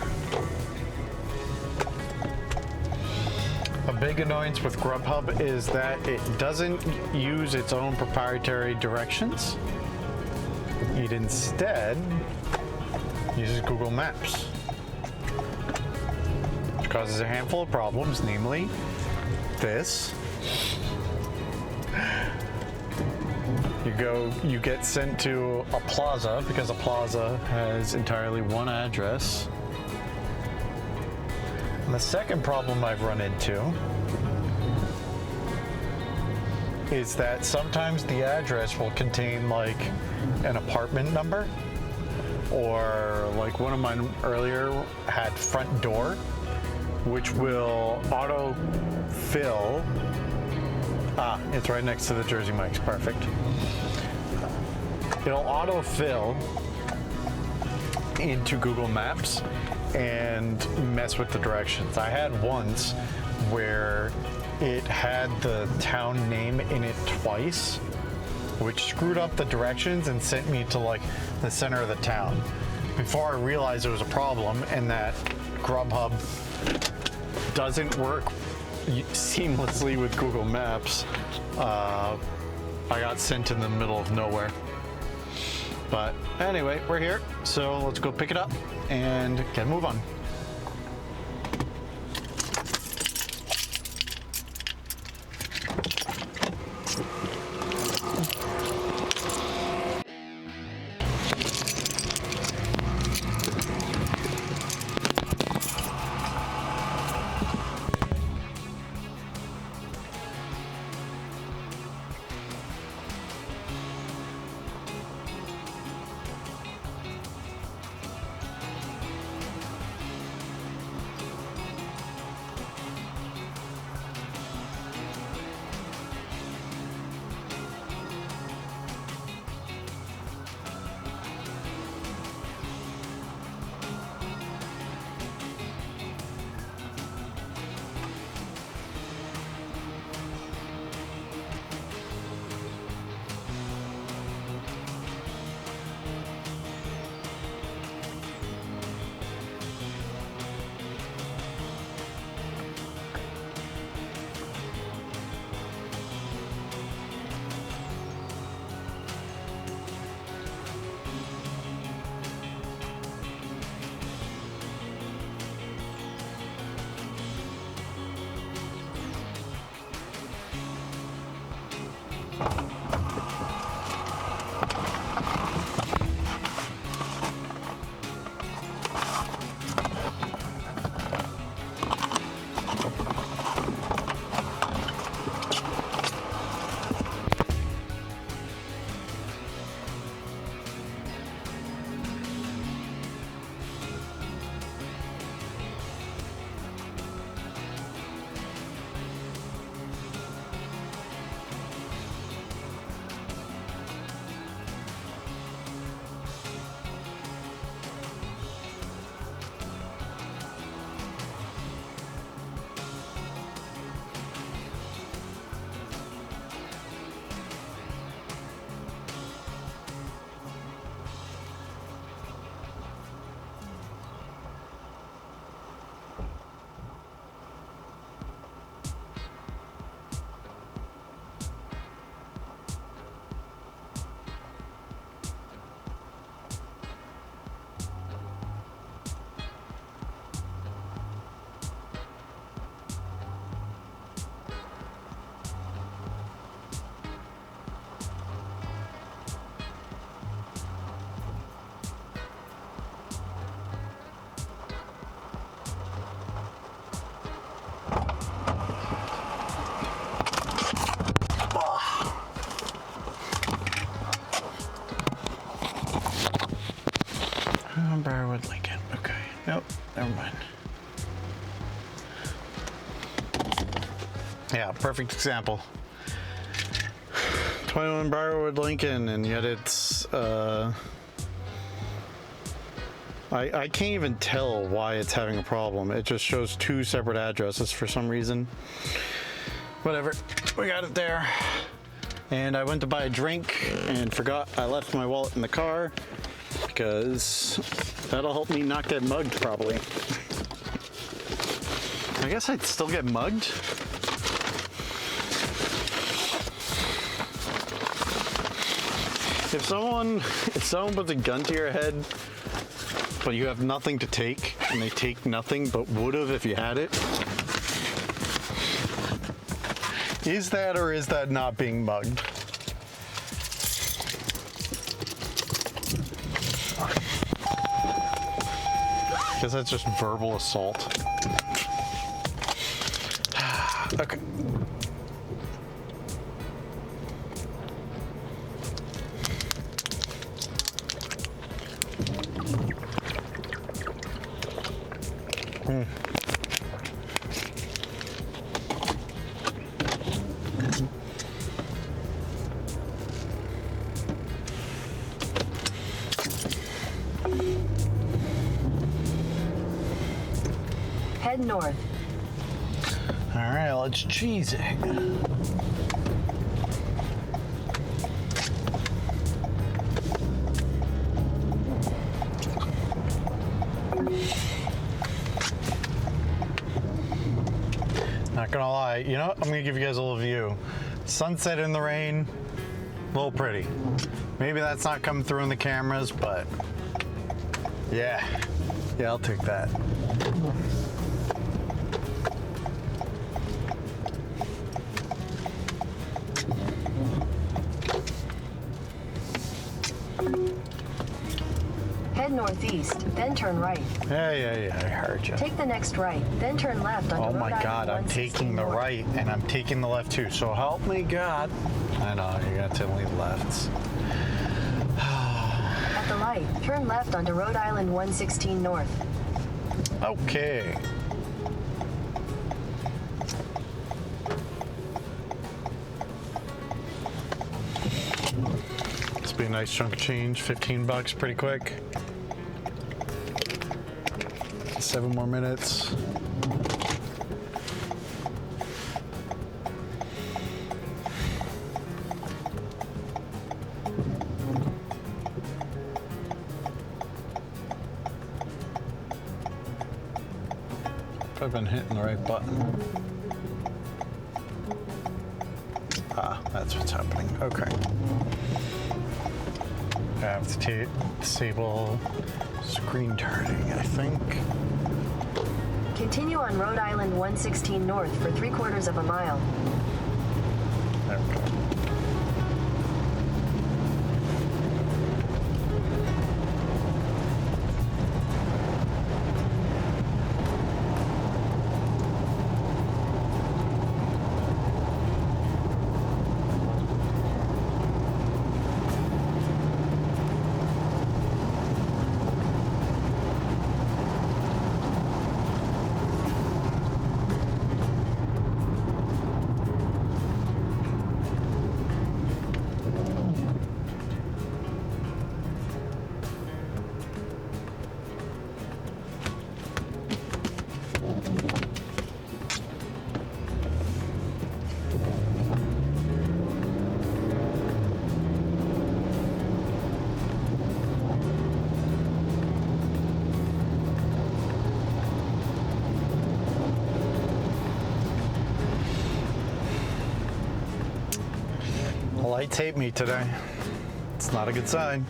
A big annoyance with Grubhub is that it doesn't use its own proprietary directions. It instead uses Google Maps, which causes a handful of problems, namely this. You get sent to a plaza because a plaza has entirely one address. And the second problem I've run into is that sometimes the address will contain like an apartment number, or like one of mine earlier had front door, which will auto-fill. Ah, it's right next to the Jersey Mike's, perfect. It'll auto-fill into Google Maps and mess with the directions. I had once where it had the town name in it twice, which screwed up the directions and sent me to like the center of the town. Before I realized it was a problem and that Grubhub doesn't work seamlessly with Google Maps, I got sent in the middle of nowhere. But anyway, we're here, so let's go pick it up and get a move on. perfect example. 21 Briarwood, Lincoln, and yet it's I can't even tell why it's having a problem. It just shows two separate addresses for some reason. Whatever, we got it there. And I went to buy a drink and forgot I left my wallet in the car because that'll help me not get mugged probably. I guess I'd still get mugged. If someone puts a gun to your head, but you have nothing to take, and they take nothing but would've if you had it, is that or is that not being mugged? I guess that's just verbal assault. Okay. Head north. All right, let's cheese it. Not gonna lie, you know what? I'm gonna give you guys a little view. Sunset in the rain, a little pretty. Maybe that's not coming through in the cameras, but yeah, I'll take that. Head northeast, then turn right. Yeah, I heard you. Take the next right, then turn left onto Oh Rhode my Island God, I'm 116 taking the north. right and I'm taking the left too. So help me God. I know, you got to leave lefts. At the light, turn left onto Rhode Island 116 north. Okay. This will be a nice chunk of change, 15 bucks, pretty quick. 7 more minutes. I've been hitting the right button. Ah, that's what's happening. Okay. I have to disable screen turning, I think. Continue on Rhode Island 116 north for 3/4 of a mile. There we go. The lights hate me today. It's not a good sign.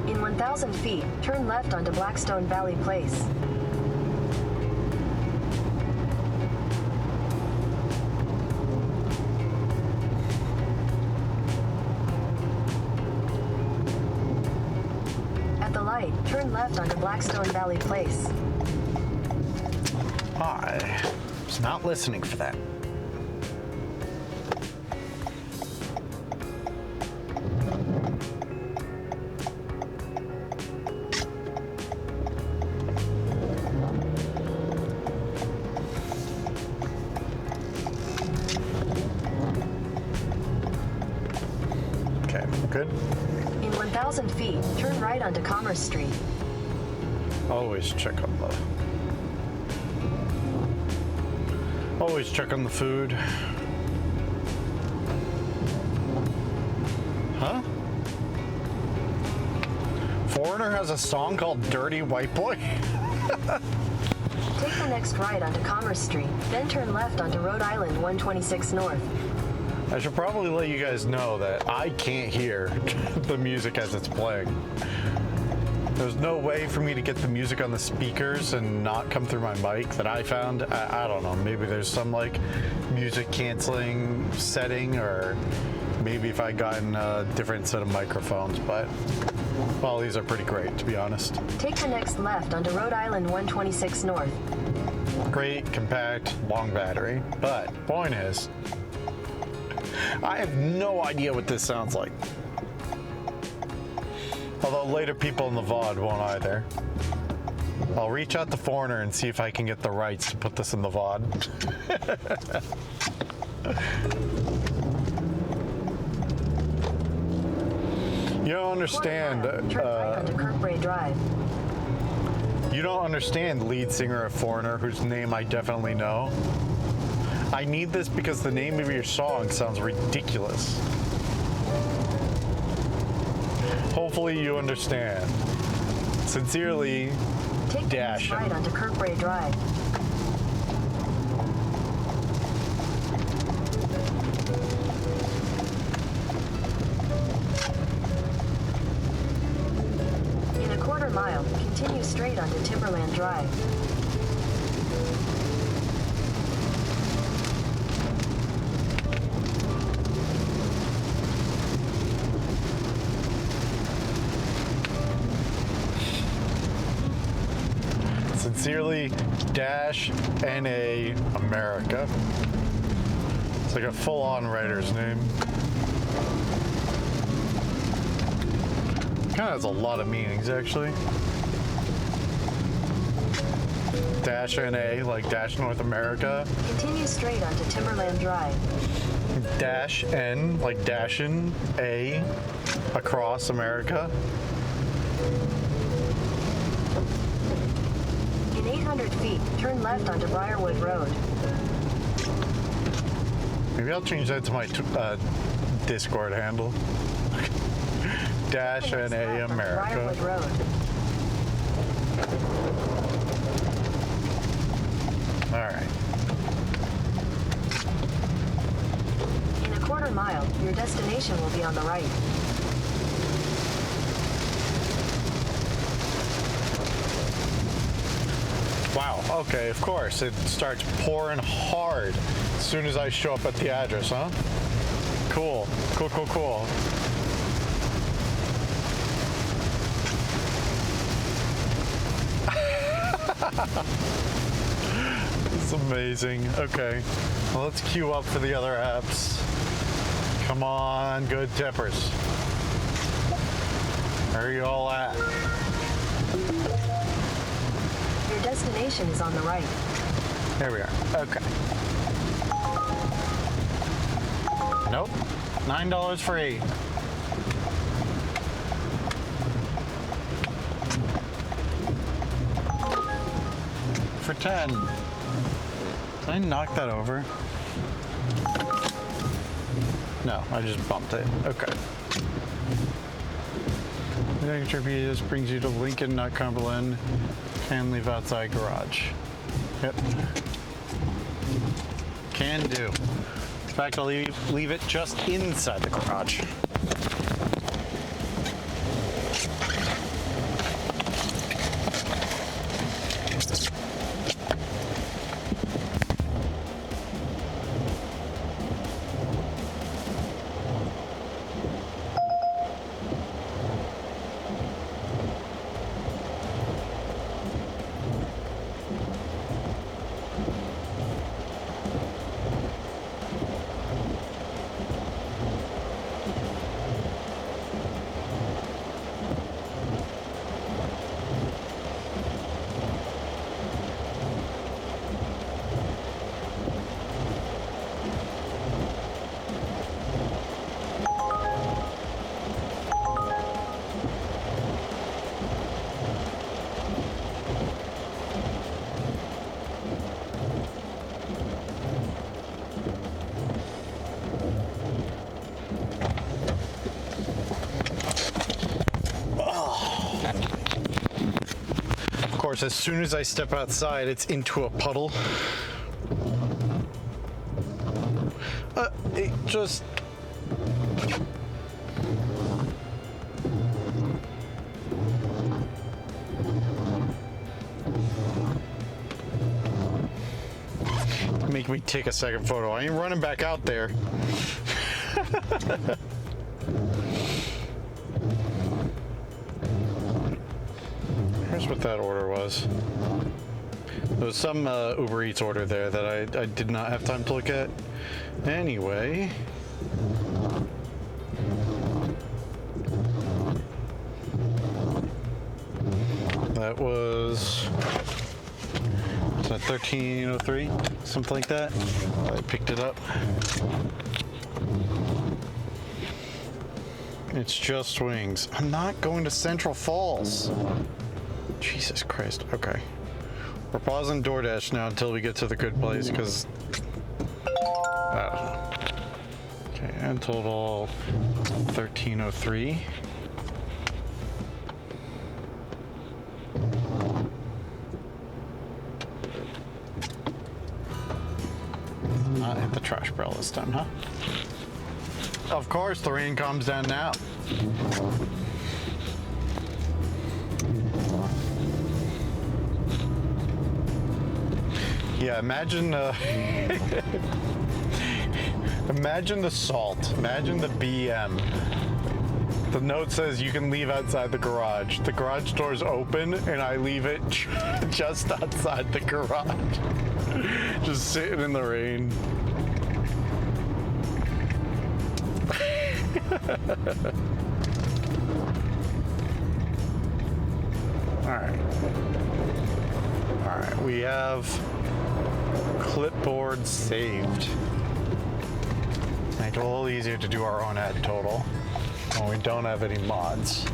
In 1,000 feet, turn left onto Blackstone Valley Place. At the light, turn left onto Blackstone Valley Place. Hi. Not listening for that. Okay, good. In 1,000 feet, turn right onto Commerce Street. Always check on the food. Huh? Foreigner has a song called Dirty White Boy? Take the next right onto Commerce Street, then turn left onto Rhode Island 126 North. I should probably let you guys know that I can't hear the music as it's playing. There's no way for me to get the music on the speakers and not come through my mic that I found. I don't know, maybe there's some like music canceling setting, or maybe if I gotten a different set of microphones, but well, these are pretty great, to be honest. Take the next left onto Rhode Island 126 North. Great, compact, long battery, but point is, I have no idea what this sounds like. Although later people in the VOD won't either. I'll reach out to Foreigner and see if I can get the rights to put this in the VOD. You don't understand. Turn right onto Kirkbrae Drive. You don't understand lead singer of Foreigner, whose name I definitely know. I need this because the name of your song sounds ridiculous. Hopefully you understand. Sincerely, Take the Dash. next right onto Kirkbrae Drive. In a quarter mile, continue straight onto Timberland Drive. Sincerely, Dash NA America. It's like a full-on writer's name. Kind of has a lot of meanings, actually. Dash NA, like Dash North America. Continue straight onto Timberland Drive. Dash N, like Dashin A, across America. In 800 feet, turn left onto Briarwood Road. Maybe I'll change that to my Discord handle. Dash Next NA left onto America. Briarwood Road. Alright. In a quarter mile, your destination will be on the right. Wow, okay, of course. It starts pouring hard as soon as I show up at the address, huh? Cool. Cool, cool, cool. This is amazing. Okay, well, let's queue up for the other apps. Come on, good tippers. Where are you all at? Your destination is on the right. There we are. Okay. Nope. $9 for 8. For 10. Did I knock that over? No, I just bumped it. Okay. The next GPS brings you to Lincoln, not Cumberland. Can leave outside garage. Yep. Can do. In fact, I'll leave it just inside the garage. course, as soon as I step outside, it's into a puddle. It just... Make me take a second photo. I ain't running back out there. Here's what that order was. There was some Uber Eats order there that I did not have time to look at. Anyway. That was... Is that 1303? Something like that. I picked it up. It's just wings. I'm not going to Central Falls. Jesus Christ. Okay. We're pausing DoorDash now until we get to the good place, because... I don't know. Okay, and total 1303. Not hit the trash barrel this time, huh? Of course, the rain comes down now. Yeah, imagine imagine the salt. Imagine the BM. The note says you can leave outside the garage. The garage door's open, and I leave it just outside the garage. Just sitting in the rain. Alright, we have clipboard saved. Make it a little easier to do our own ad total when we don't have any mods.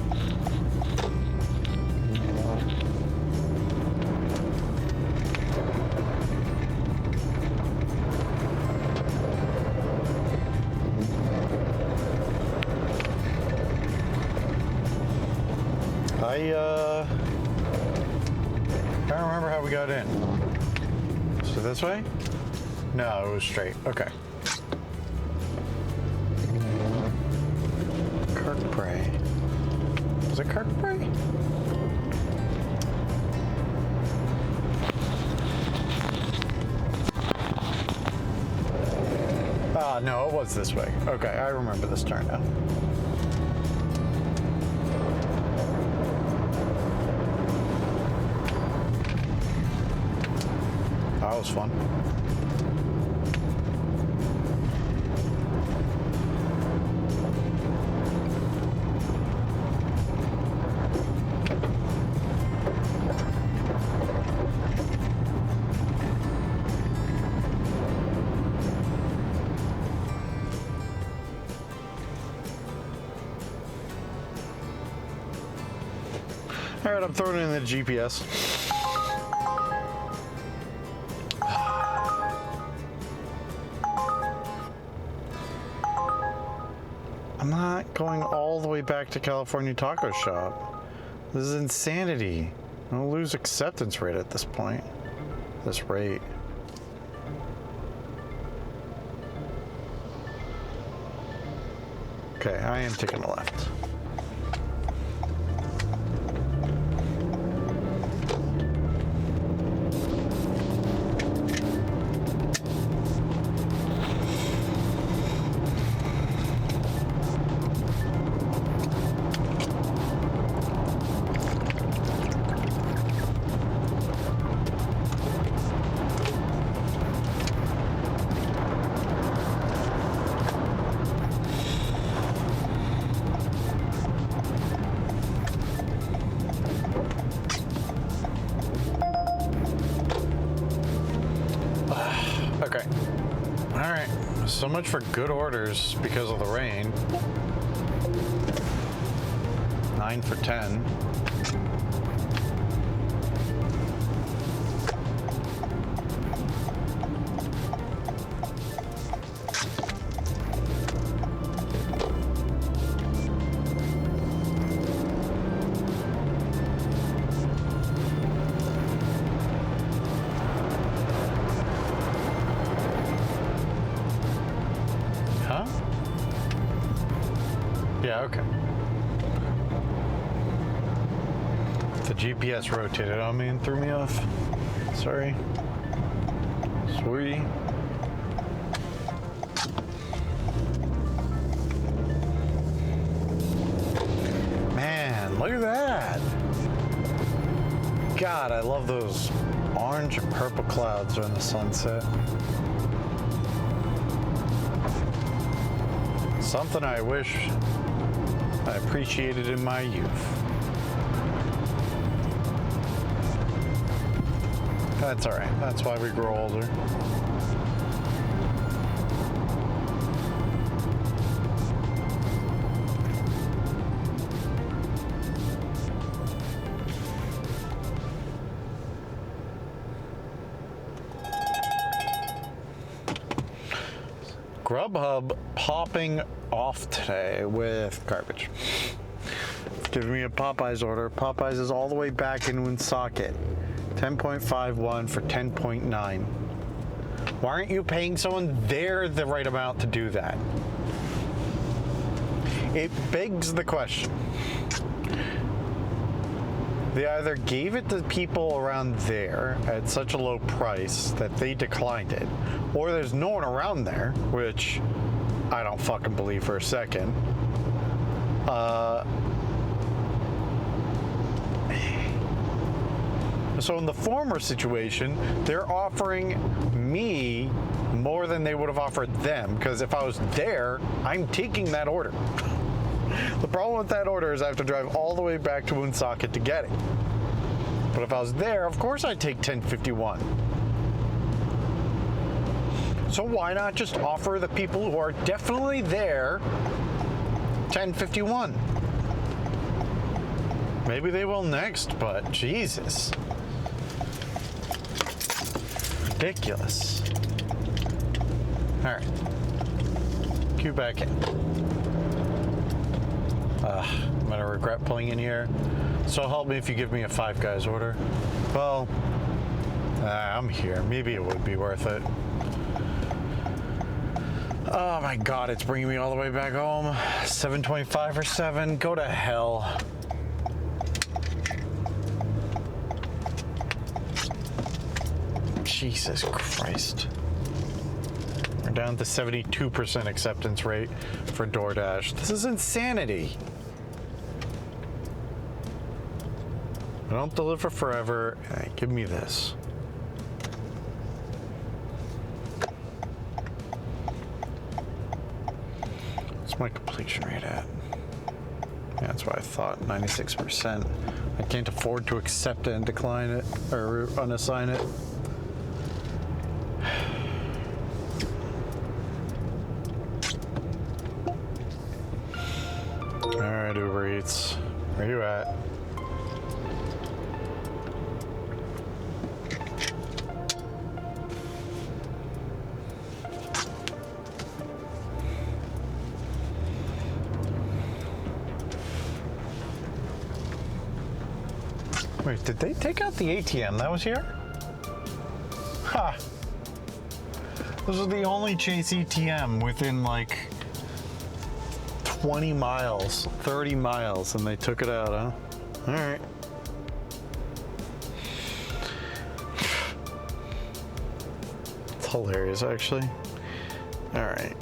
I don't remember how we got in. So this way? No, it was straight. Okay. Kirkbray. Was it Kirkbray? Ah, no, it was this way. Okay, I remember this turn now. That was fun. All right, I'm throwing it in the GPS. I'm not going all the way back to California Taco Shop. This is insanity. I'm gonna lose acceptance rate at this point. This rate. Okay, I am taking a left. Okay. All right. So much for good orders because of the rain. 9 for 10. Yeah, okay. The GPS rotated on me and threw me off. Sorry. Sorry. Man, look at that. God, I love those orange and purple clouds during the sunset. Something I wish I appreciated in my youth. That's all right. That's why we grow older. Grubhub popping off today with garbage. Give me a Popeyes order. Popeyes is all the way back in Woonsocket. 10.51 for 10.9. Why aren't you paying someone there the right amount to do that? It begs the question. They either gave it to people around there at such a low price that they declined it, or there's no one around there, which I don't fucking believe for a second. So in the former situation, they're offering me more than they would have offered them, because if I was there, I'm taking that order. The problem with that order is I have to drive all the way back to Woonsocket to get it. But if I was there, of course I'd take 1051. So why not just offer the people who are definitely there 1051? Maybe they will next, but Jesus. Ridiculous. All right. Cue back in. I'm gonna regret pulling in here. So help me if you give me a Five Guys order. Well, I'm here. Maybe it would be worth it. Oh my God, it's bringing me all the way back home. 7:25 for 7. Go to hell. Jesus Christ. We're down to 72% acceptance rate for DoorDash. This is insanity. I don't deliver forever. Hey, give me this. What's my completion rate at? Yeah, that's what I thought, 96%. I can't afford to accept it and decline it, or unassign it. All right, Uber Eats, where you at? Wait, did they take out the ATM that was here? Ha! This was the only Chase ATM within like 20 miles, 30 miles, and they took it out, huh? All right. It's hilarious, actually. All right.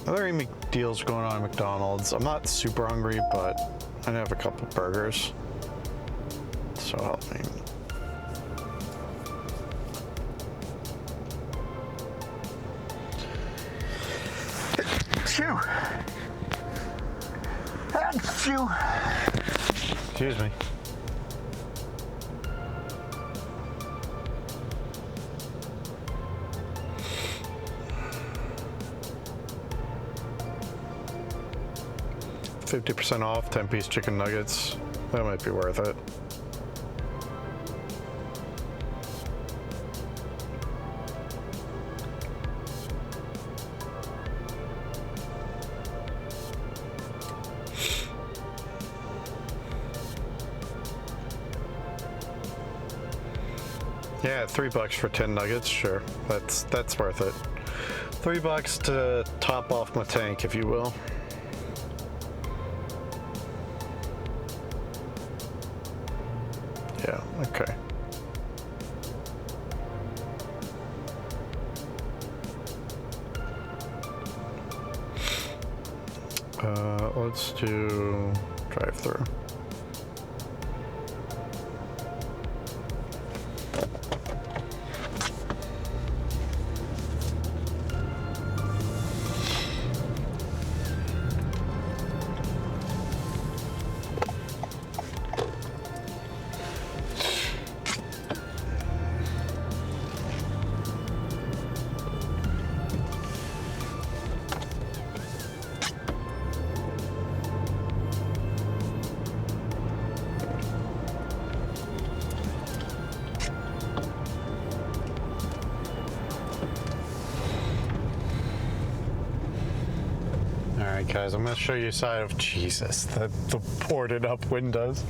Are there any deals going on at McDonald's? I'm not super hungry, but I have a couple burgers. So help me. Achoo! Achoo! Excuse me. $50% off 10-piece chicken nuggets. That might be worth it. Yeah, $3 for 10 nuggets, sure. That's worth it. $3 to top off my tank, if you will. Okay. Let's do drive-through. Alright guys, I'm going to show you a side of Jesus, the boarded up windows.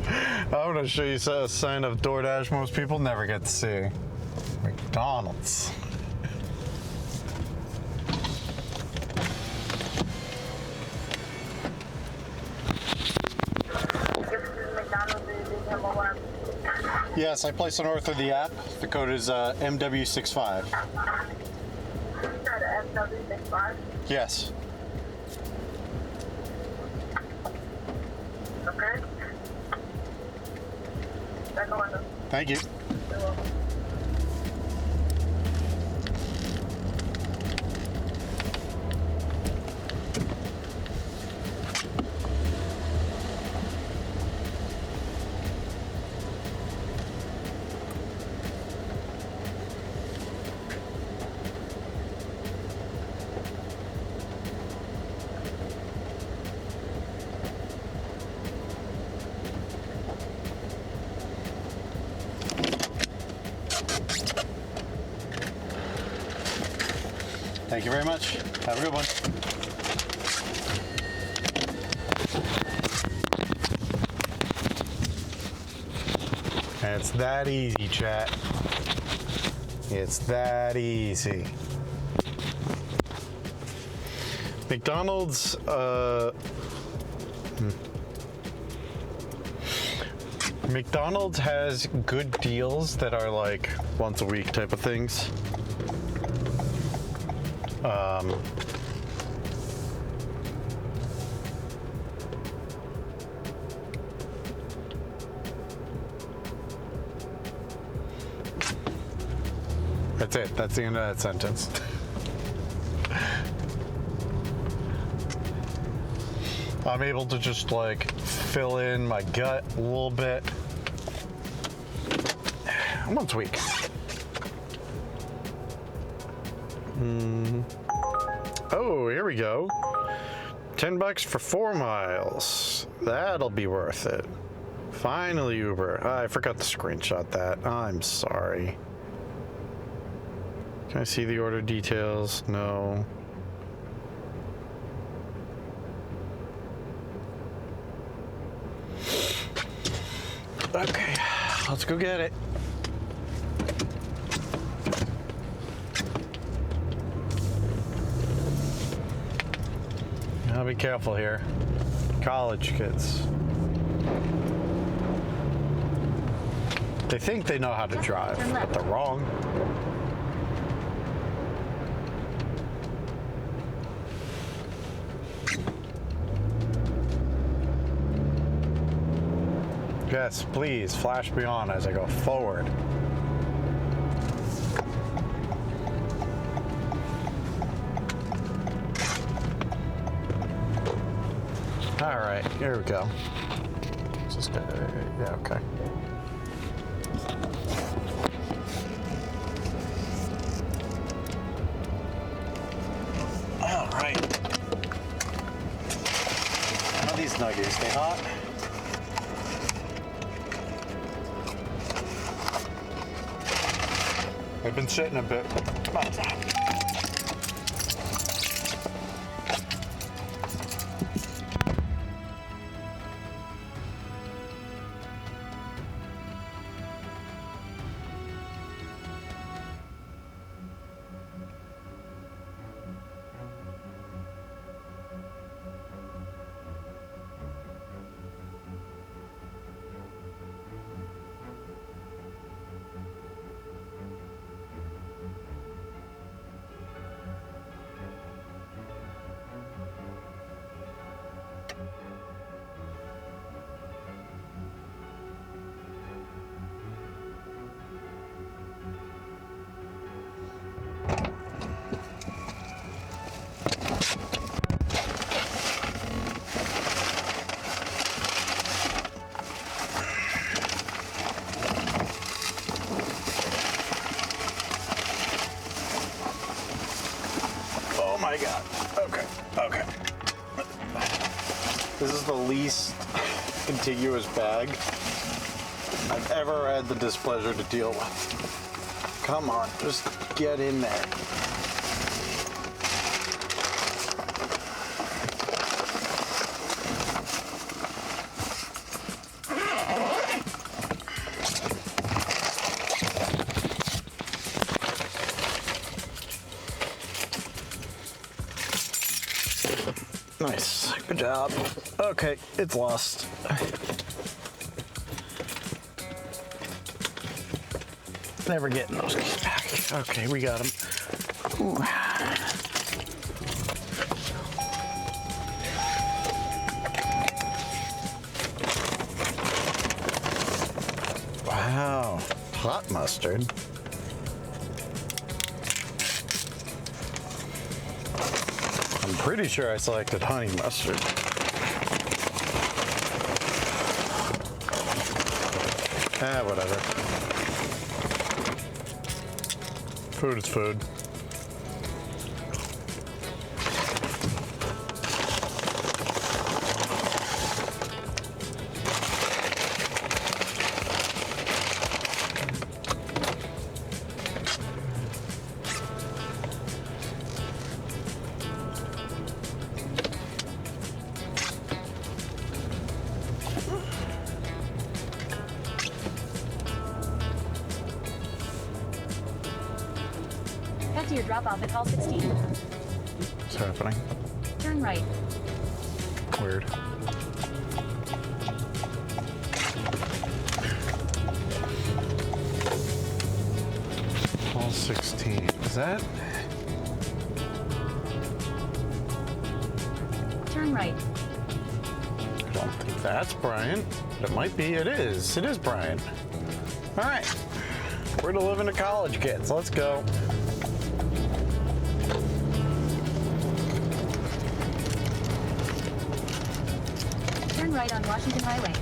I'm going to show you a sign of DoorDash most people never get to see. McDonald's. Yes, I placed an order through the app. The code is MW65. MW65? Yes. Okay. Second window. Thank you. You're welcome. Thank you very much. Have a good one. And it's that easy, chat. It's that easy. McDonald's, McDonald's has good deals that are like once a week type of things. That's it. That's the end of that sentence. I'm able to just like fill in my gut a little bit once a week. Oh, here we go. $10 for 4 miles. That'll be worth it. Finally, Uber. I forgot to screenshot that. I'm sorry. Can I see the order details? No. Okay, let's go get it. Now be careful here. College kids. They think they know how to drive, but they're wrong. Yes, please flash me on as I go forward. All right, here we go. Just gonna, yeah, okay. All right. How are these nuggets? They hot? They've been sitting a bit. Come on. Okay. This is the least contiguous bag I've ever had the displeasure to deal with. Come on, just get in there. Nice, good job. Okay, it's lost. Never getting those keys back. Okay, we got them. Ooh. Wow, hot mustard. I'm pretty sure I selected honey mustard. Whatever. Food is food. Head to your drop-off at Hall 16. What's happening? Turn right. Weird. Hall 16. Is that? Turn right. I don't think that's Brian. But it might be. It is. It is Brian. All right. We're to live in a college, kids. Let's go. Turn right on Washington Highway.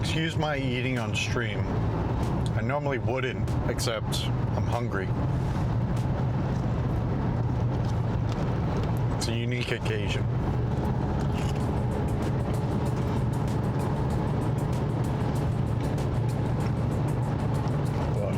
Excuse my eating on stream. I normally wouldn't, except I'm hungry. It's a unique occasion. What?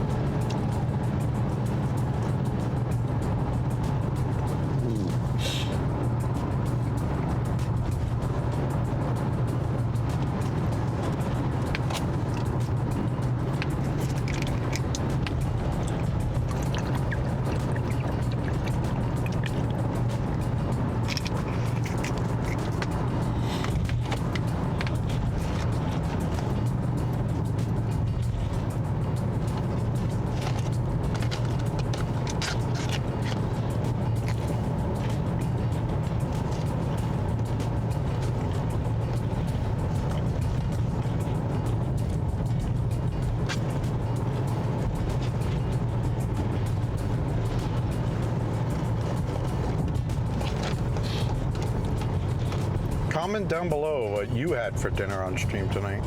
Comment down below what you had for dinner on stream tonight.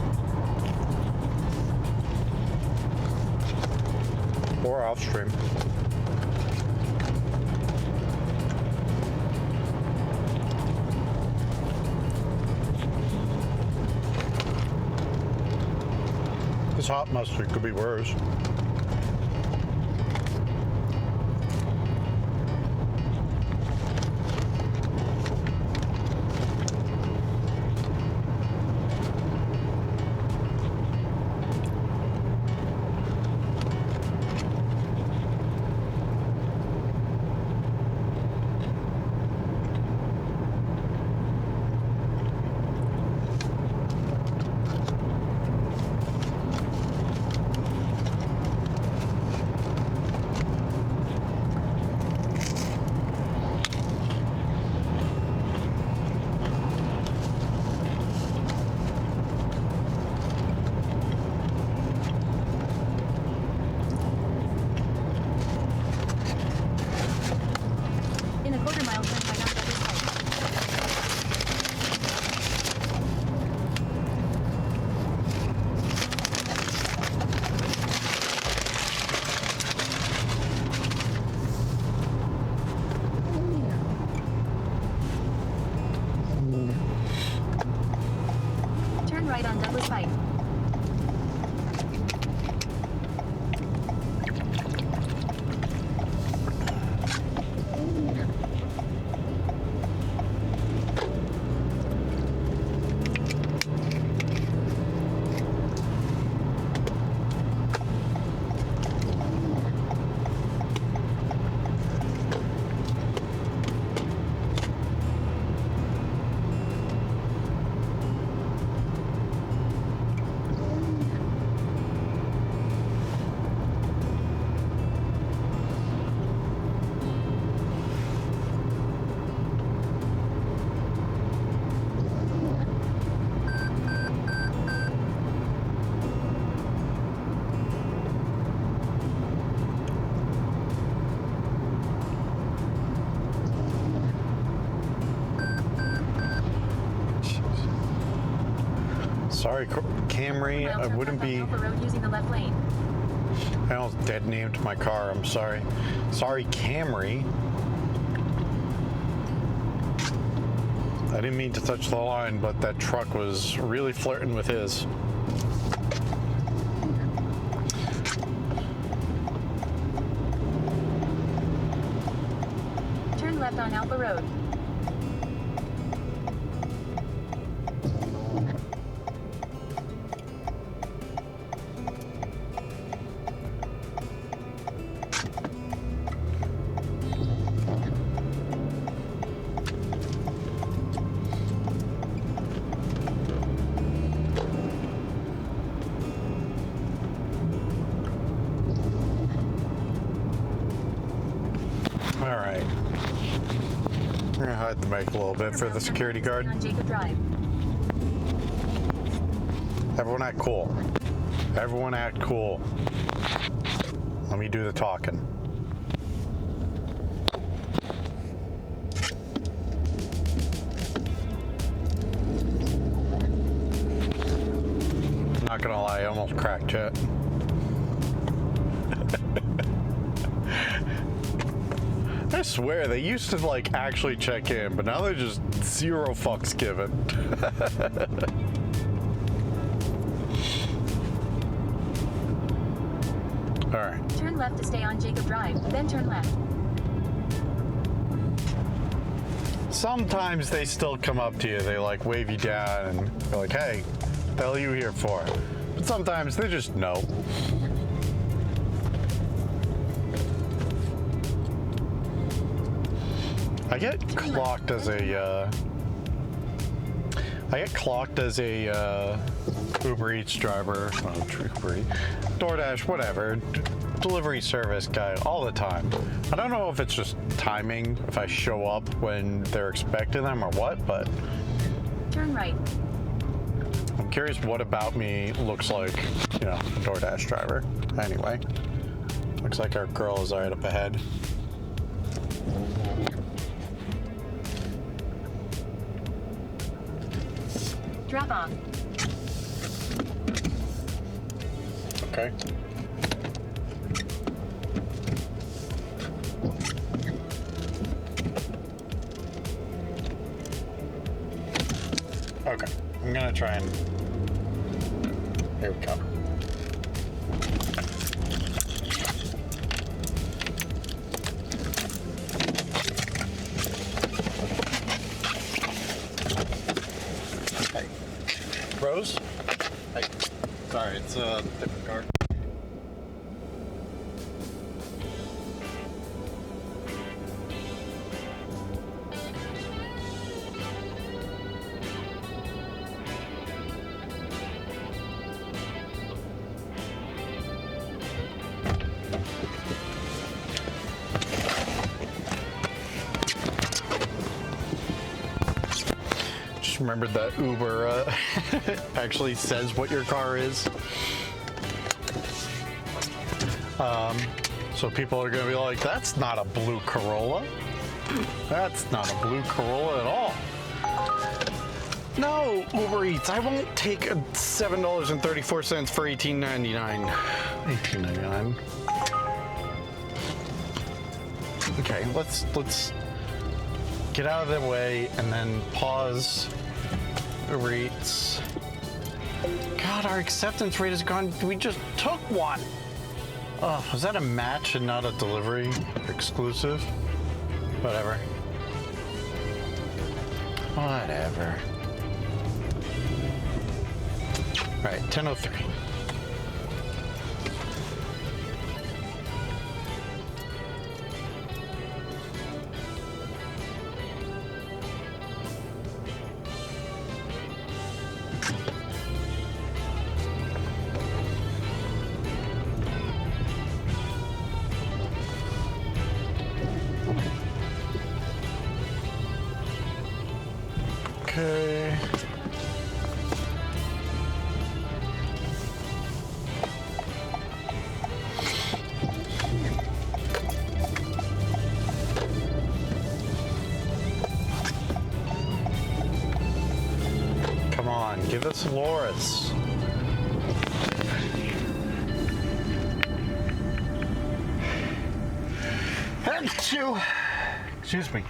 Or off stream. This hot mustard could be worse. Sorry, Camry. I wouldn't be. Alpha Road using the left lane. I almost dead named my car. I'm sorry. Sorry, Camry. I didn't mean to touch the line, but that truck was really flirting with his. Turn left on Alpha Road. All right. I'm gonna hide the mic a little bit for the security guard. On Jacob Drive. Everyone act cool. Everyone act cool. Let me do the talking. I'm not gonna lie, I almost cracked it. I swear, they used to like actually check in, but now they're just zero fucks given. All right. Turn left to stay on Jacob Drive, then turn left. Sometimes they still come up to you, they like wave you down and they're like, hey, what the hell are you here for? But sometimes they just know. I get clocked as a Uber Eats driver, Uber Eats, DoorDash, whatever, delivery service guy all the time. I don't know if it's just timing, if I show up when they're expecting them or what, but Turn right. I'm curious what about me looks like, you know, a DoorDash driver. Anyway, looks like our girl is right up ahead. Drop off. Okay. Okay, I'm gonna try and, here we go. Hey, Rose? Hey, sorry, it's a different car. Remembered that Uber actually says what your car is. So people are going to be like, that's not a blue Corolla. That's not a blue Corolla at all. No, Uber Eats, I won't take $7.34 for $18.99. $18.99. Okay, let's get out of the way and then pause. Uber Eats. God, our acceptance rate has gone. We just took one. Oh, was that a match and not a delivery exclusive? Whatever. Whatever. All right, 10:03. Okay. Give us Laura's. Excuse me.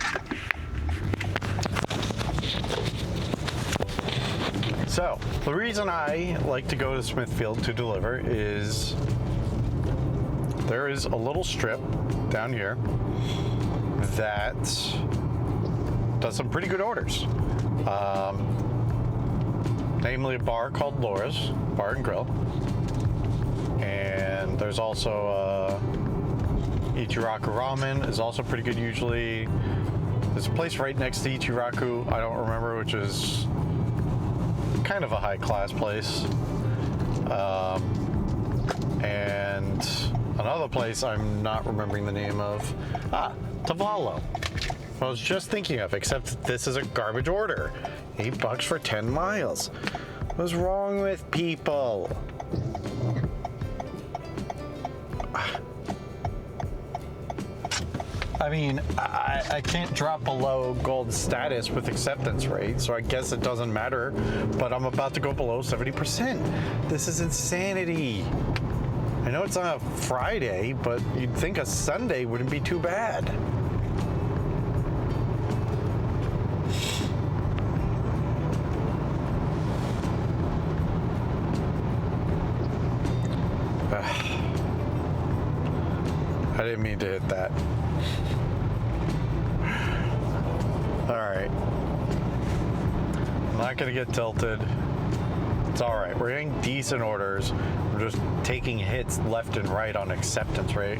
So, the reason I like to go to Smithfield to deliver is there is a little strip down here that does some pretty good orders. Namely a bar called Laura's Bar and Grill. And there's also Ichiraku Ramen is also pretty good usually. There's a place right next to Ichiraku, I don't remember, which is kind of a high class place. And another place I'm not remembering the name of. Tavallo. I was just thinking of, except this is a garbage order. $8 for 10 miles. What's wrong with people? I mean, I can't drop below gold status with acceptance rate, so I guess it doesn't matter, but I'm about to go below 70%. This is insanity. I know it's on a Friday, but you'd think a Sunday wouldn't be too bad. I didn't mean to hit that. Alright. I'm not gonna get tilted. It's alright. We're getting decent orders. We're just taking hits left and right on acceptance rate.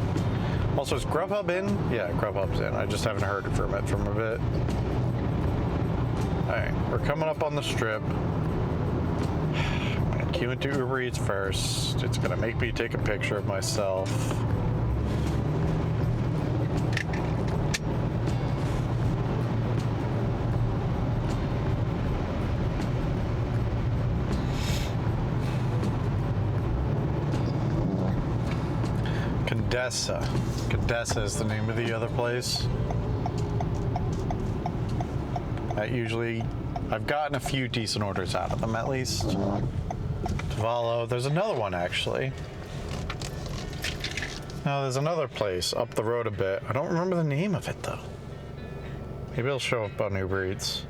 Also, is Grubhub in? Yeah, Grubhub's in. I just haven't heard from it from a bit. Alright, we're coming up on the strip. I'm gonna queue into Uber Eats first. It's gonna make me take a picture of myself. Condessa is the name of the other place. That usually, I've gotten a few decent orders out of them at least. Tavallo, there's another one actually. No, there's another place up the road a bit. I don't remember the name of it though. Maybe it'll show up on Uber Eats.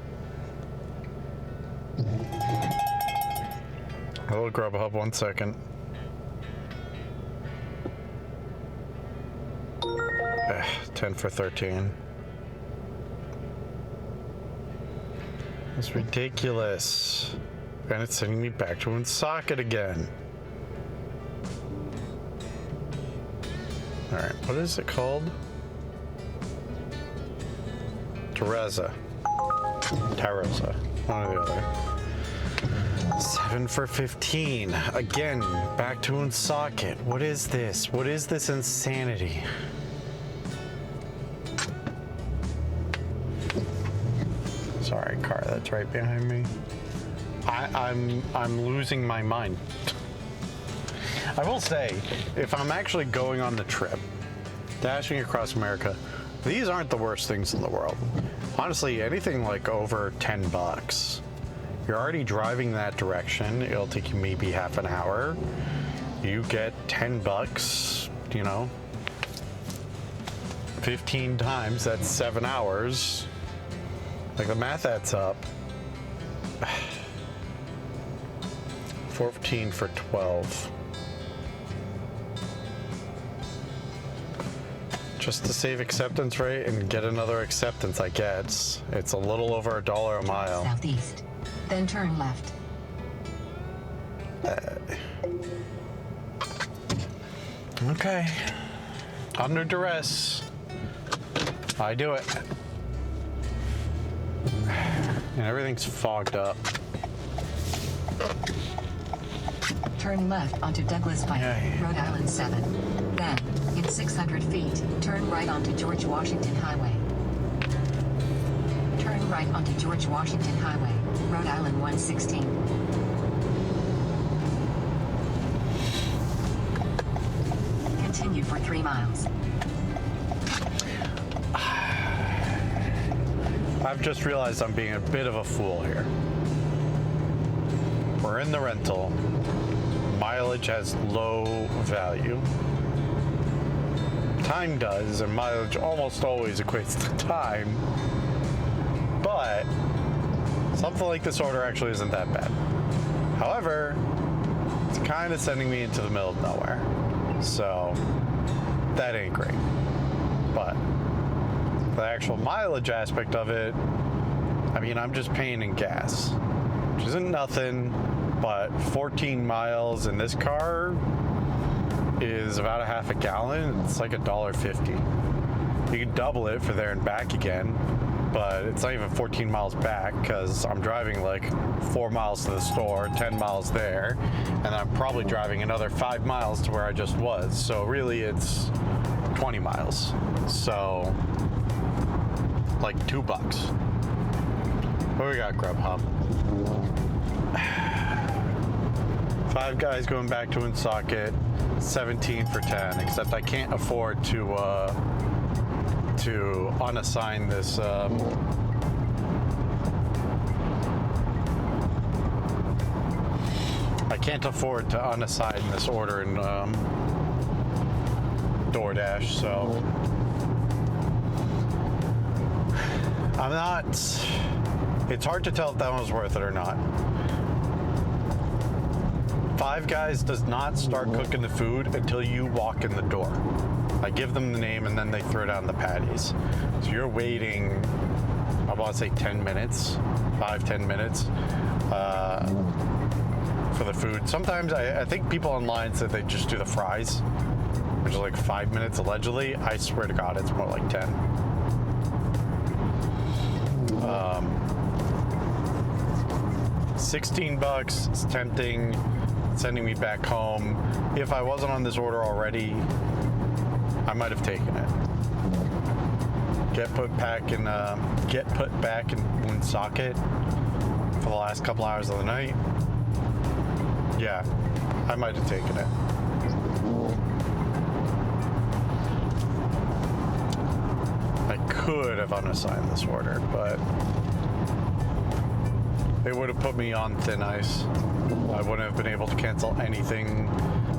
Hello Grubhub, 1 second. 10 for 13. That's ridiculous. And it's sending me back to Woonsocket again. Alright, what is it called? Teresa, one or the other. 7 for 15. Again, back to Woonsocket. What is this? What is this insanity? Sorry, car that's right behind me. I'm losing my mind. I will say, if I'm actually going on the trip, dashing across America, these aren't the worst things in the world. Honestly, anything like over $10, you're already driving that direction. It'll take you maybe half an hour. You get $10, you know, 15 times, that's 7 hours. Like the math adds up. 14 for 12. Just to save acceptance rate and get another acceptance, I guess. It's a little over $1 a mile. Southeast, then turn left. Okay. Under duress. I do it. And everything's fogged up. Turn left onto Douglas Pike, Rhode Island 7. Then, in 600 feet, turn right onto George Washington Highway. Turn right onto George Washington Highway, Rhode Island 116. Continue for 3 miles. I've just realized I'm being a bit of a fool here. We're in the rental. Mileage has low value. Time does, and mileage almost always equates to time. But something like this order actually isn't that bad. However, it's kind of sending me into the middle of nowhere. So that ain't great. But the actual mileage aspect of it, I mean, I'm just paying in gas, which isn't nothing, but 14 miles in this car is about a half a gallon. It's like $1.50. You can double it for there and back again, but it's not even 14 miles back because I'm driving like 4 miles to the store, 10 miles there, and I'm probably driving another 5 miles to where I just was. So really it's 20 miles. So like $2. What we got, Grubhub? Five Guys going back to Woonsocket, 17 for 10, except I can't afford to unassign this I can't afford to unassign this order in DoorDash, so I'm not, it's hard to tell if that one was worth it or not. Five Guys does not start cooking the food until you walk in the door. I give them the name and then they throw down the patties. So you're waiting, I want to say 10 minutes, 5-10 minutes for the food. Sometimes I think people online said they just do the fries, which is like 5 minutes allegedly. I swear to God, it's more like 10. 16 bucks, it's tempting, sending me back home. If I wasn't on this order already, I might have taken it. Get put back in Woonsocket for the last couple hours of the night. Yeah, I might have taken it. I could have unassigned this order, but it would have put me on thin ice. I wouldn't have been able to cancel anything.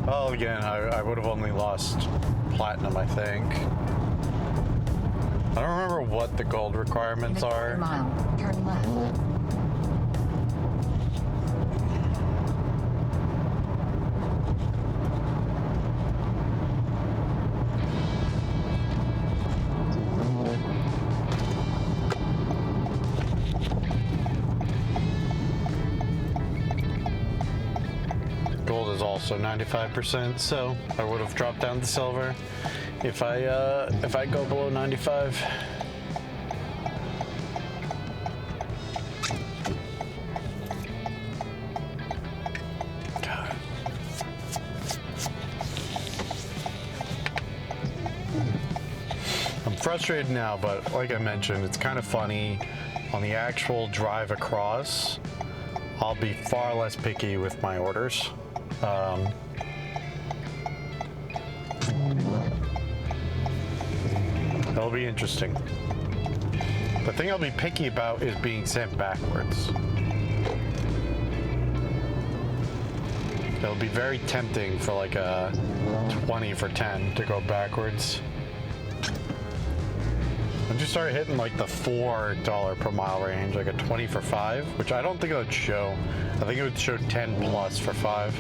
Well, again, I would have only lost platinum, I think. I don't remember what the gold requirements are. Mile, turn left. Gold is also 95%, so I would have dropped down to silver if I go below 95. God. I'm frustrated now, but like I mentioned, it's kind of funny. On the actual drive across, I'll be far less picky with my orders. That'll be interesting. The thing I'll be picky about is being sent backwards. It'll be very tempting for like a 20 for 10 to go backwards. Once you start hitting like the $4 per mile range, like a 20 for 5, which I don't think it would show. I think it would show 10 plus for 5.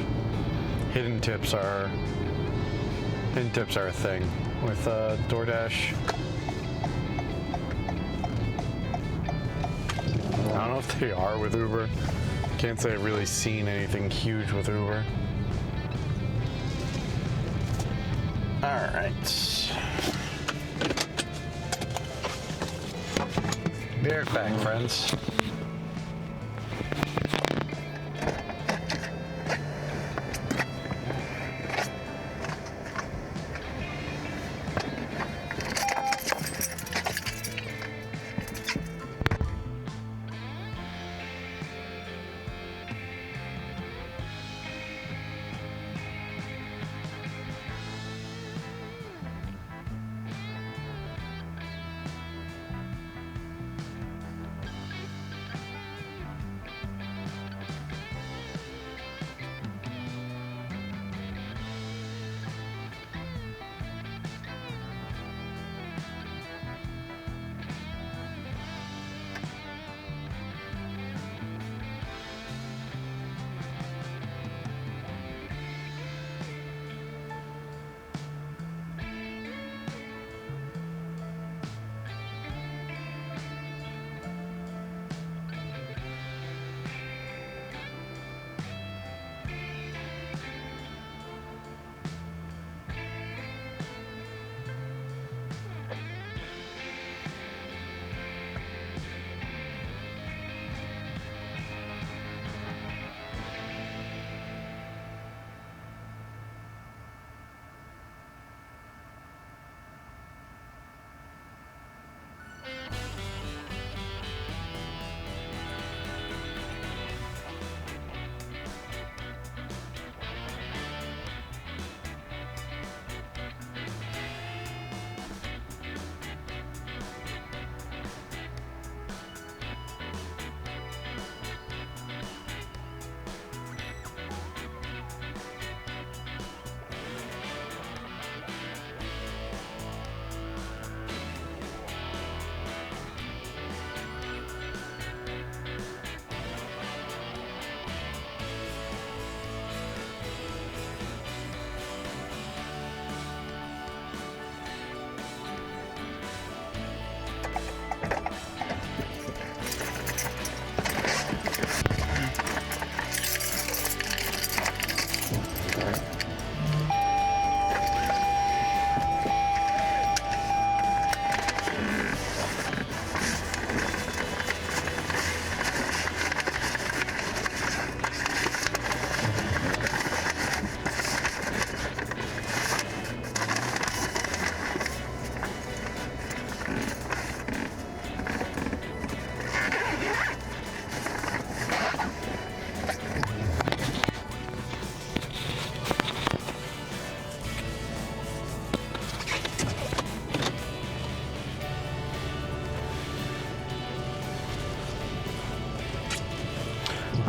Hidden tips are a thing with DoorDash. I don't know if they are with Uber. Can't say I've really seen anything huge with Uber. All right. Be right back, friends.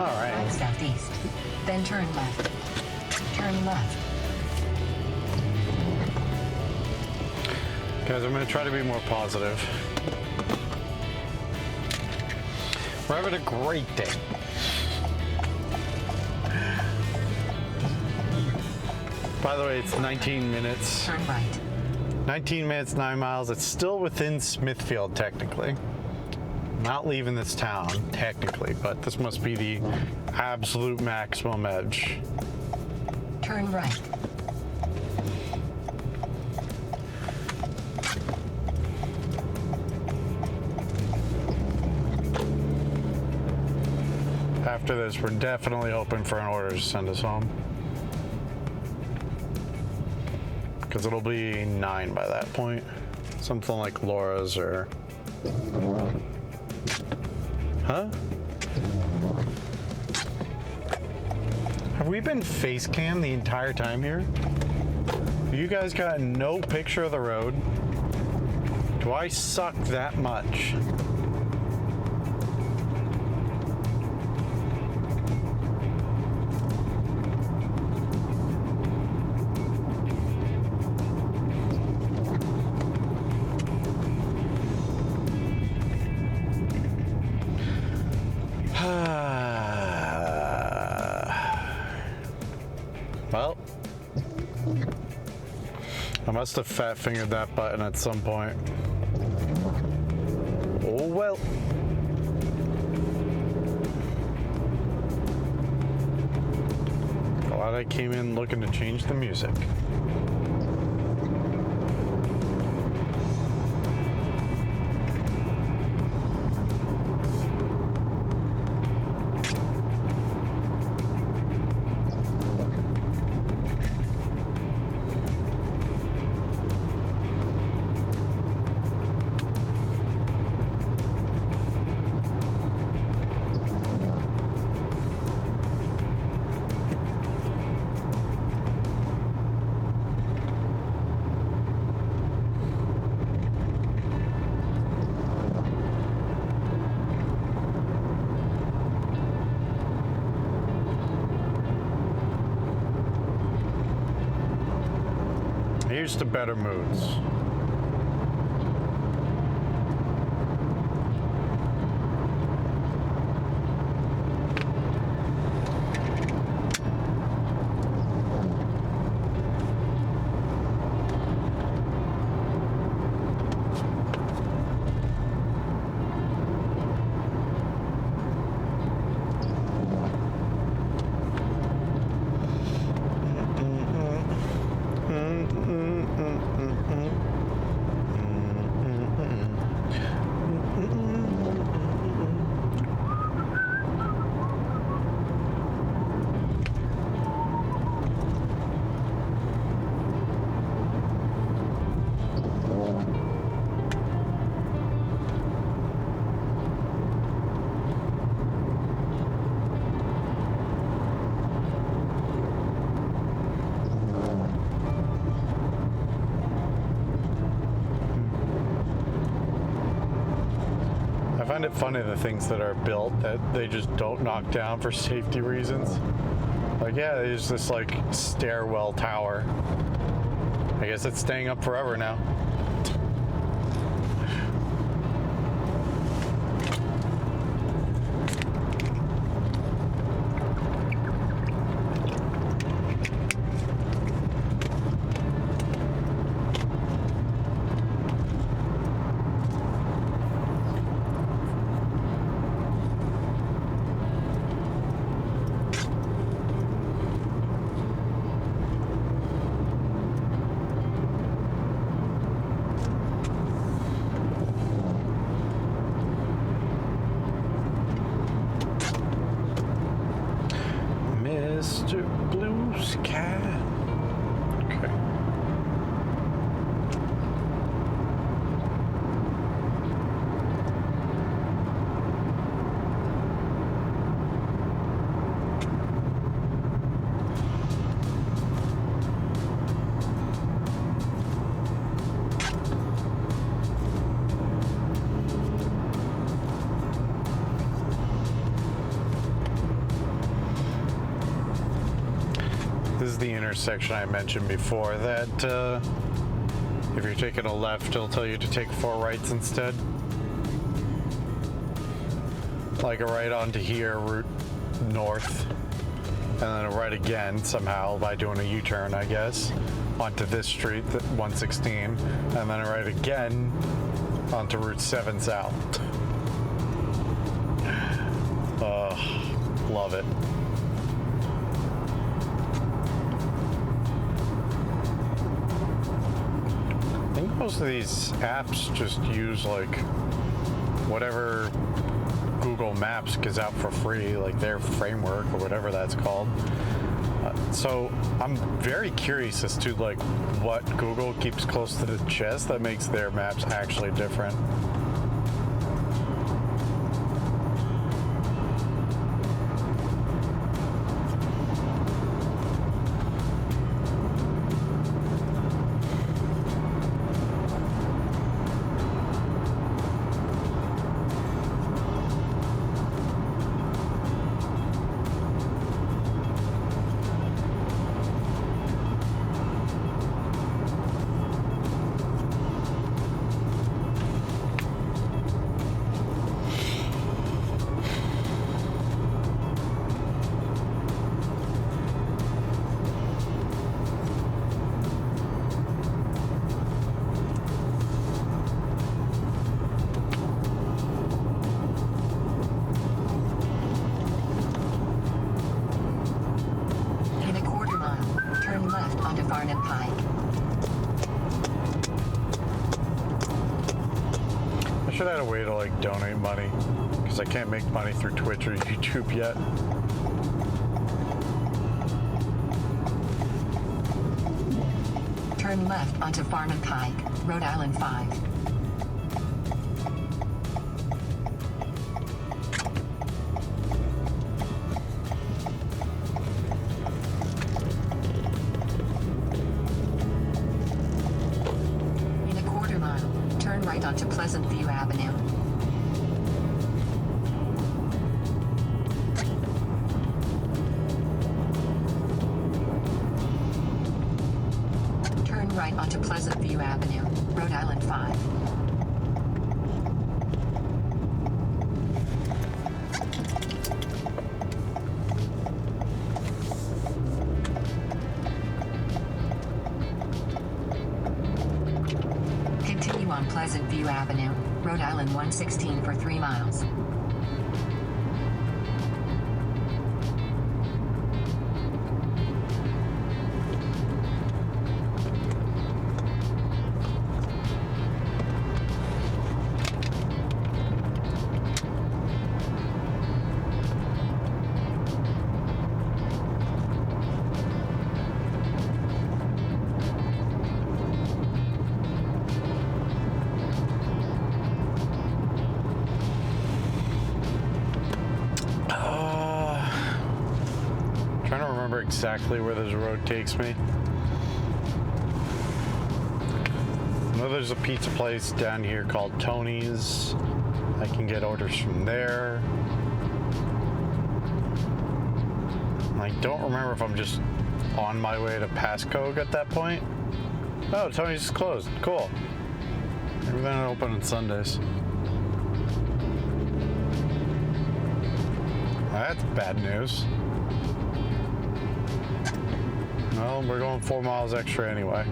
All right. Drive southeast. Then turn left. Turn left. Guys, I'm going to try to be more positive. We're having a great day. By the way, it's 19 minutes. Turn right. 19 minutes, 9 miles. It's still within Smithfield, technically. Not leaving this town, technically, but this must be the absolute maximum edge. Turn right. After this, we're definitely hoping for an order to send us home. Because it'll be 9 by that point. Something like Laura's or... Huh? Have we been face cam the entire time here? You guys got no picture of the road? Do I suck that much? Well, I must have fat fingered that button at some point. Oh well. Glad I came in looking to change the music. Here's to better moods. I find it funny the things that are built that they just don't knock down for safety reasons. Like, yeah, there's this like stairwell tower. I guess it's staying up forever now. the intersection I mentioned before that if you're taking a left, it'll tell you to take 4 rights instead. Like a right onto here, route north, and then a right again somehow by doing a U-turn, I guess, onto this street, 116, and then a right again onto Route 7 south. Love it. I think most of these apps just use like whatever Google Maps gives out for free, like their framework or whatever that's called. So I'm very curious as to like what Google keeps close to the chest that makes their maps actually different. I should add a way to like donate money because I can't make money through Twitch or YouTube yet. Turn left onto Farnham Pike, Rhode Island 5. In a quarter mile, turn right onto Pleasant View Avenue. Turn right onto Pleasant View Avenue, Rhode Island 5. Continue on Pleasant View Avenue, Rhode Island 116 for 3 miles. Trying to remember exactly where this road takes me. I know there's a pizza place down here called Tony's. I can get orders from there. I don't remember if I'm just on my way to Pasco at that point. Oh, Tony's is closed. Cool. Maybe they're not open on Sundays. That's bad news. Well, we're going 4 miles extra anyway.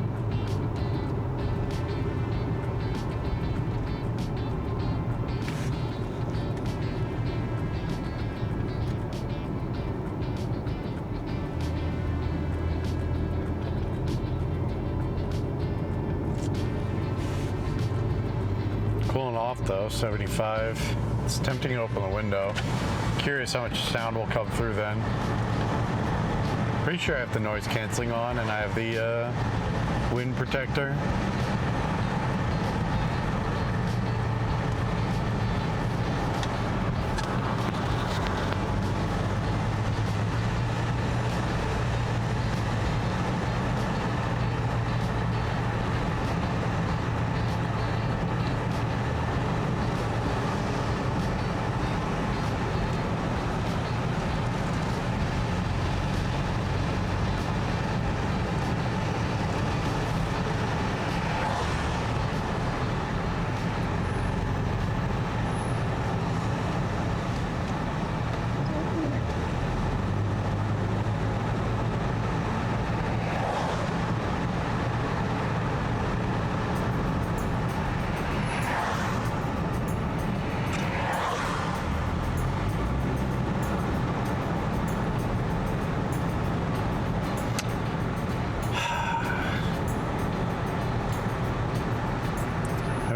Cooling off though, 75. It's tempting to open the window. Curious how much sound will come through then. Pretty sure I have the noise canceling on and I have the wind protector.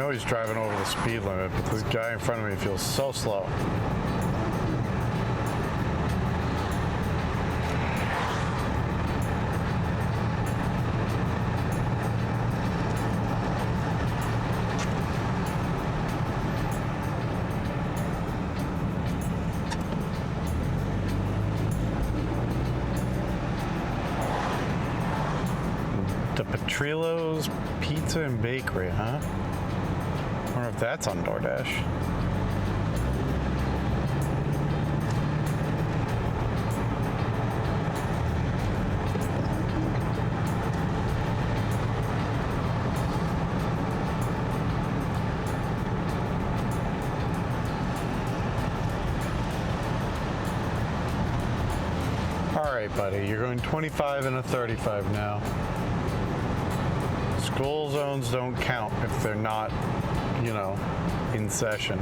know he's driving over the speed limit, but this guy in front of me feels so slow. The Petrillo's Pizza and Bakery, huh? I wonder if that's on DoorDash. All right, buddy, you're going 25 and a 35 now. School zones don't count if they're not, you know, in session.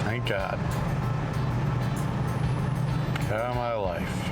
Thank God. Get out of my life.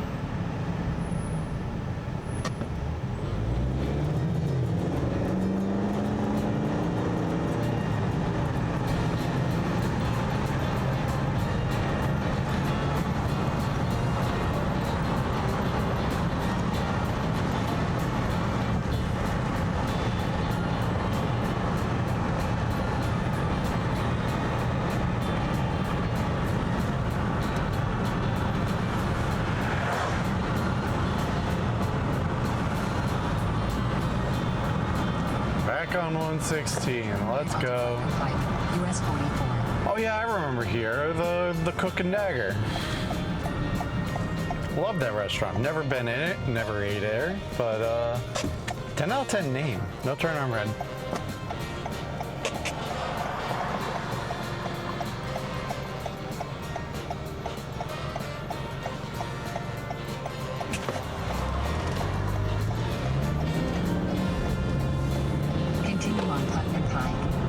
Back on 116. Let's go. US 44. Oh yeah, I remember here the Cook and Dagger. Love that restaurant. Never been in it. Never ate there. But 10 out of 10 name. No turn on red.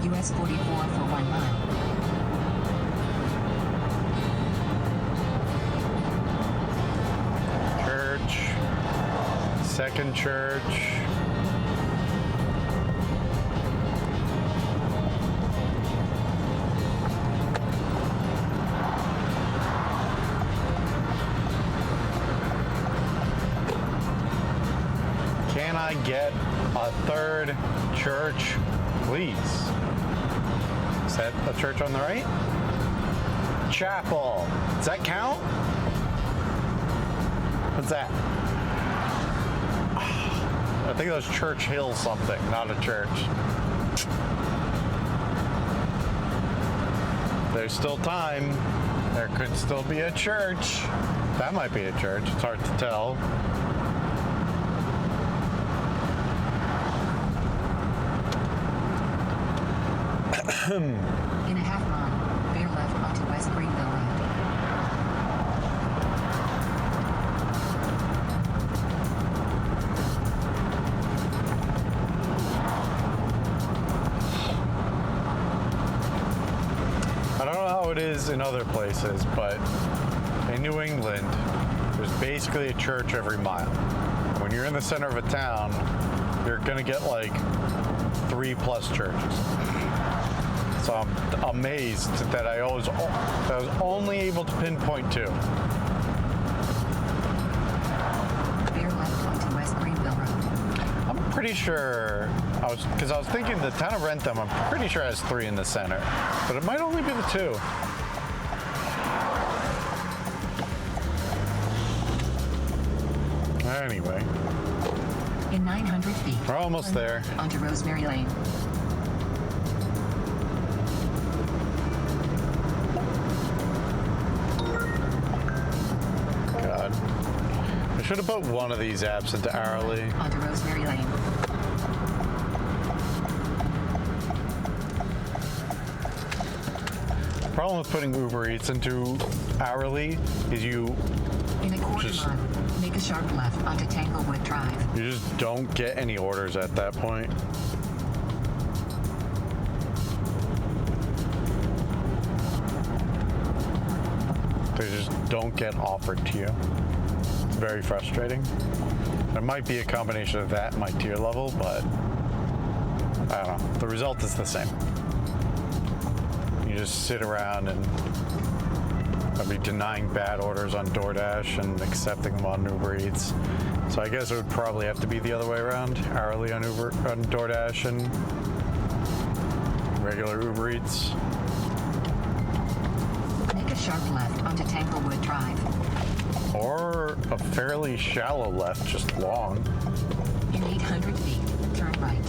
US 44 for 1 mile. Church. Second church. Can I get a third church, please? Is that a church on the right? Chapel. Does that count? What's that? I think that was Church Hill something, not a church. There's still time. There could still be a church. That might be a church. It's hard to tell. In a half mile, bear left onto West Greenville Road. I don't know how it is in other places, but in New England, there's basically a church every mile. When you're in the center of a town, you're gonna get like 3+ churches. So I'm amazed that I was only able to pinpoint 2. Bear left onto West Greenville Road. I'm pretty sure because I was thinking the town of Rentham, I'm pretty sure has 3 in the center, but it might only be the 2. Anyway. In 900 feet. We're almost there. Onto Rosemary Lane. Should have put one of these apps into hourly. Onto Rosemary Lane. The problem with putting Uber Eats into hourly is you In a quarter Just- mile, make a sharp left onto Tanglewood Drive. just don't get any orders at that point. They just don't get offered to you. It's very frustrating. It might be a combination of that and my tier level, but I don't know. The result is the same. You just sit around and I'd be denying bad orders on DoorDash and accepting them on Uber Eats. So I guess it would probably have to be the other way around. Hourly on DoorDash and regular Uber Eats. Make a sharp left onto Tanglewood Drive. Or a fairly shallow left, just long. In 800 feet, turn right.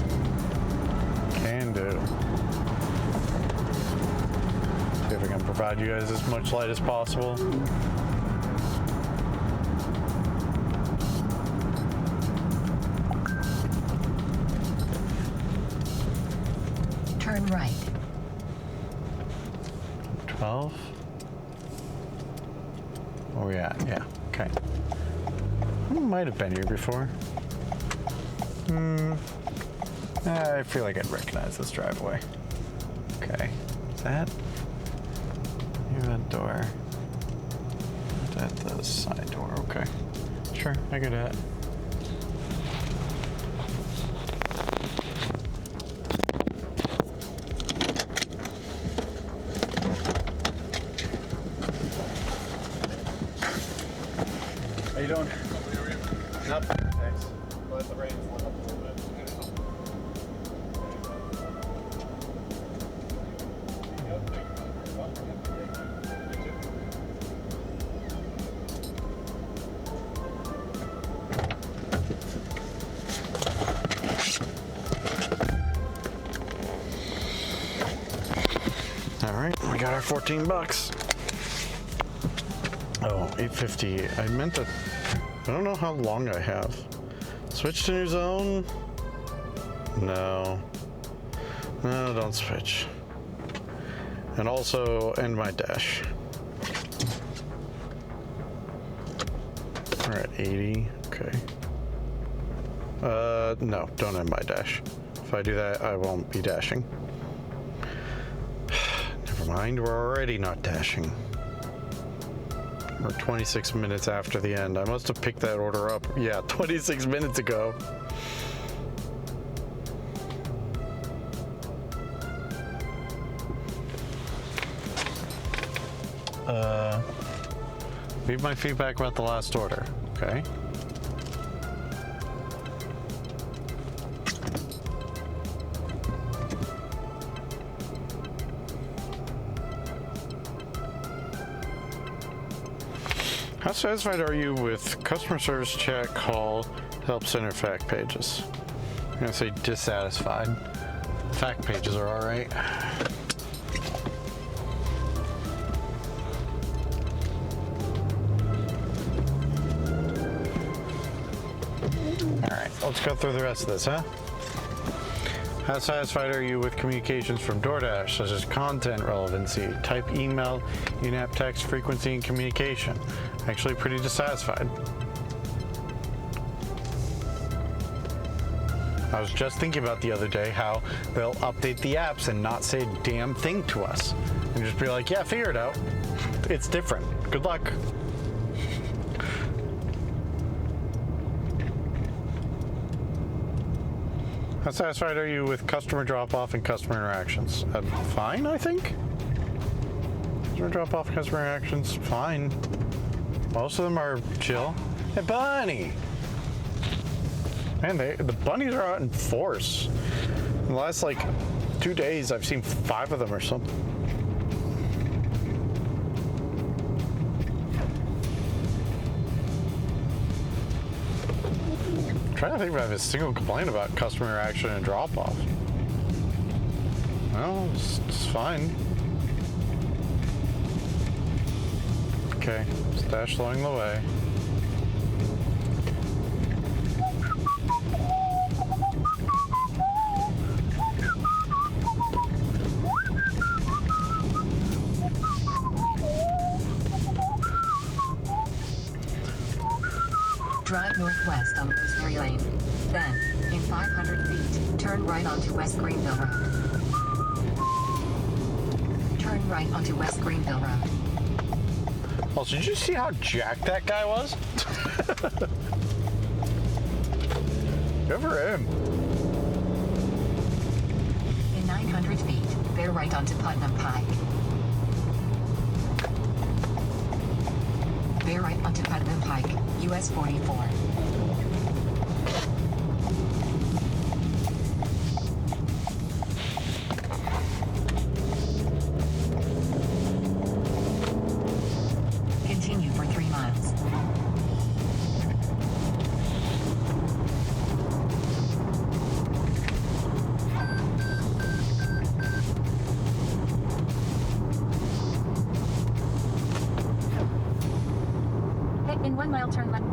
Can do. See if I can provide you guys as much light as possible. Turn right. 12. Oh yeah, yeah, okay. I might have been here before. I feel like I'd recognize this driveway. Okay, is that? Near that door. Is that the side door? Okay, sure, I get it. How you doing? Nope. Thanks. Let the rain let up a little bit. All right, we got our 14 bucks. Oh, 850. I meant to. I don't know how long I have. Switch to new zone? No. No, don't switch. And also end my dash. We're at 80. Okay. No, don't end my dash. If I do that, I won't be dashing. Never mind, we're already not dashing. We're 26 minutes after the end. I must have picked that order up, yeah, 26 minutes ago. Leave my feedback about the last order, okay? How satisfied are you with customer service chat, call, help center, fact pages? I'm gonna say dissatisfied. Fact pages are all right. All right, let's go through the rest of this, huh? How satisfied are you with communications from DoorDash, such as content relevancy, type email, in-app text, frequency, and communication? Actually pretty dissatisfied. I was just thinking about the other day how they'll update the apps and not say a damn thing to us. And just be like, yeah, figure it out. It's different. Good luck. How satisfied are you with customer drop-off and customer interactions? Fine, I think. Customer drop-off, customer interactions, fine. Most of them are chill. Hey, bunny! Man, the bunnies are out in force. In the last, 2 days, I've seen 5 of them or something. I'm trying to think if I have a single complaint about customer interaction and drop-off. No, it's fine. Okay, stash slowing the way. Drive northwest on Rosemary Lane. Then, in 500 feet, turn right onto West Greenville Road. Turn right onto West Greenville Road. Oh, so did you see how jacked that guy was? Good for him. In 900 feet, bear right onto Putnam Pike. Bear right onto Putnam Pike, US 44. Continue for 3 miles. In 1 mile, turn left.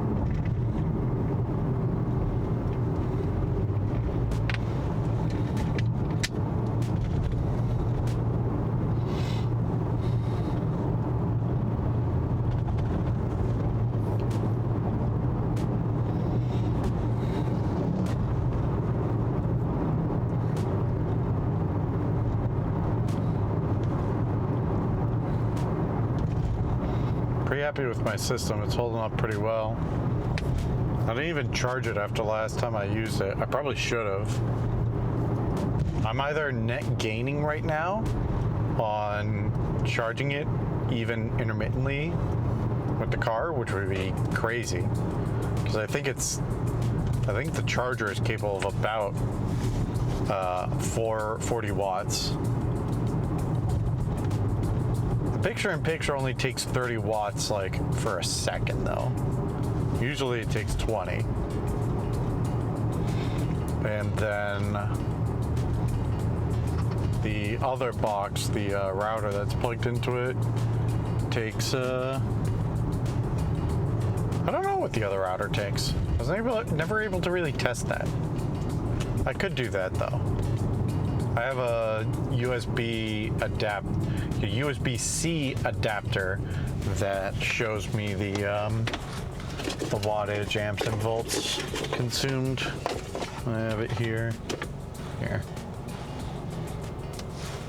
Pretty happy with my system. It's holding up pretty well. I didn't even charge it after last time I used it. I probably should have. I'm either net gaining right now on charging it even intermittently with the car, which would be crazy. Because I think the charger is capable of about 440 watts. Picture-in-picture only takes 30 watts like for a second though. Usually it takes 20. And then the other box, the router that's plugged into it, takes I don't know what the other router takes. I was never able to really test that. I could do that though. I have a USB-C adapter that shows me the wattage, amps, and volts consumed. I have it here. Here.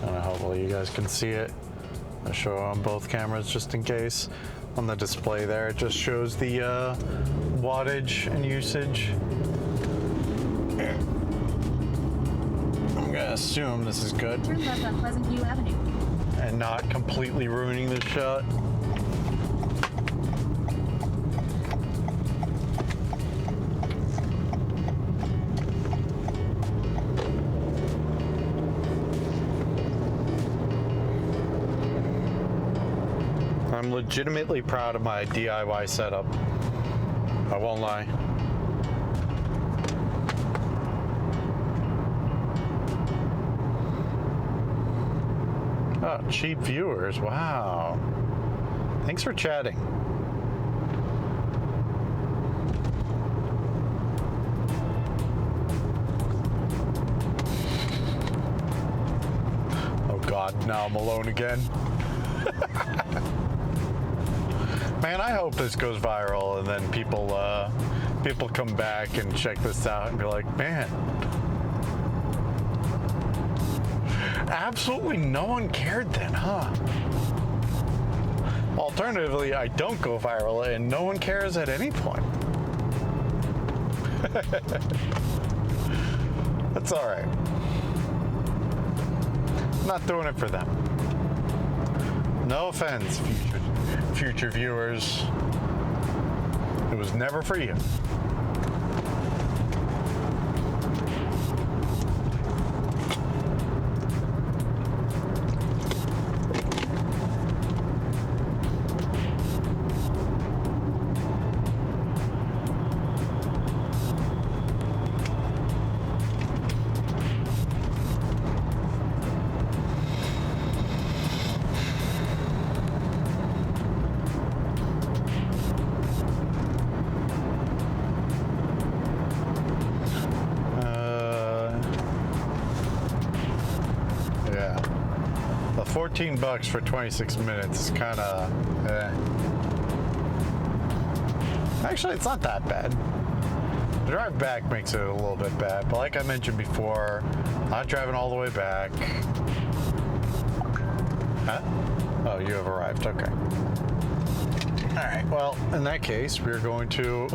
I don't know how well you guys can see it. I'll show it on both cameras just in case. On the display there, it just shows the wattage and usage. Here. I'm gonna assume this is good. Turn left on Pleasant View Avenue. And not completely ruining the shot. I'm legitimately proud of my DIY setup. I won't lie. Oh, cheap viewers. Wow. Thanks for chatting. Oh God, now I'm alone again. Man, I hope this goes viral and then people come back and check this out and be like, man, absolutely no one cared then, huh? Alternatively, I don't go viral and no one cares at any point. That's all right. I'm not doing it for them. No offense, future viewers. It was never for you. $14 for 26 minutes is kind of Actually, it's not that bad. The drive back makes it a little bit bad, but like I mentioned before, not driving all the way back. Huh? Oh, you have arrived. Okay. All right. Well, in that case, we're going to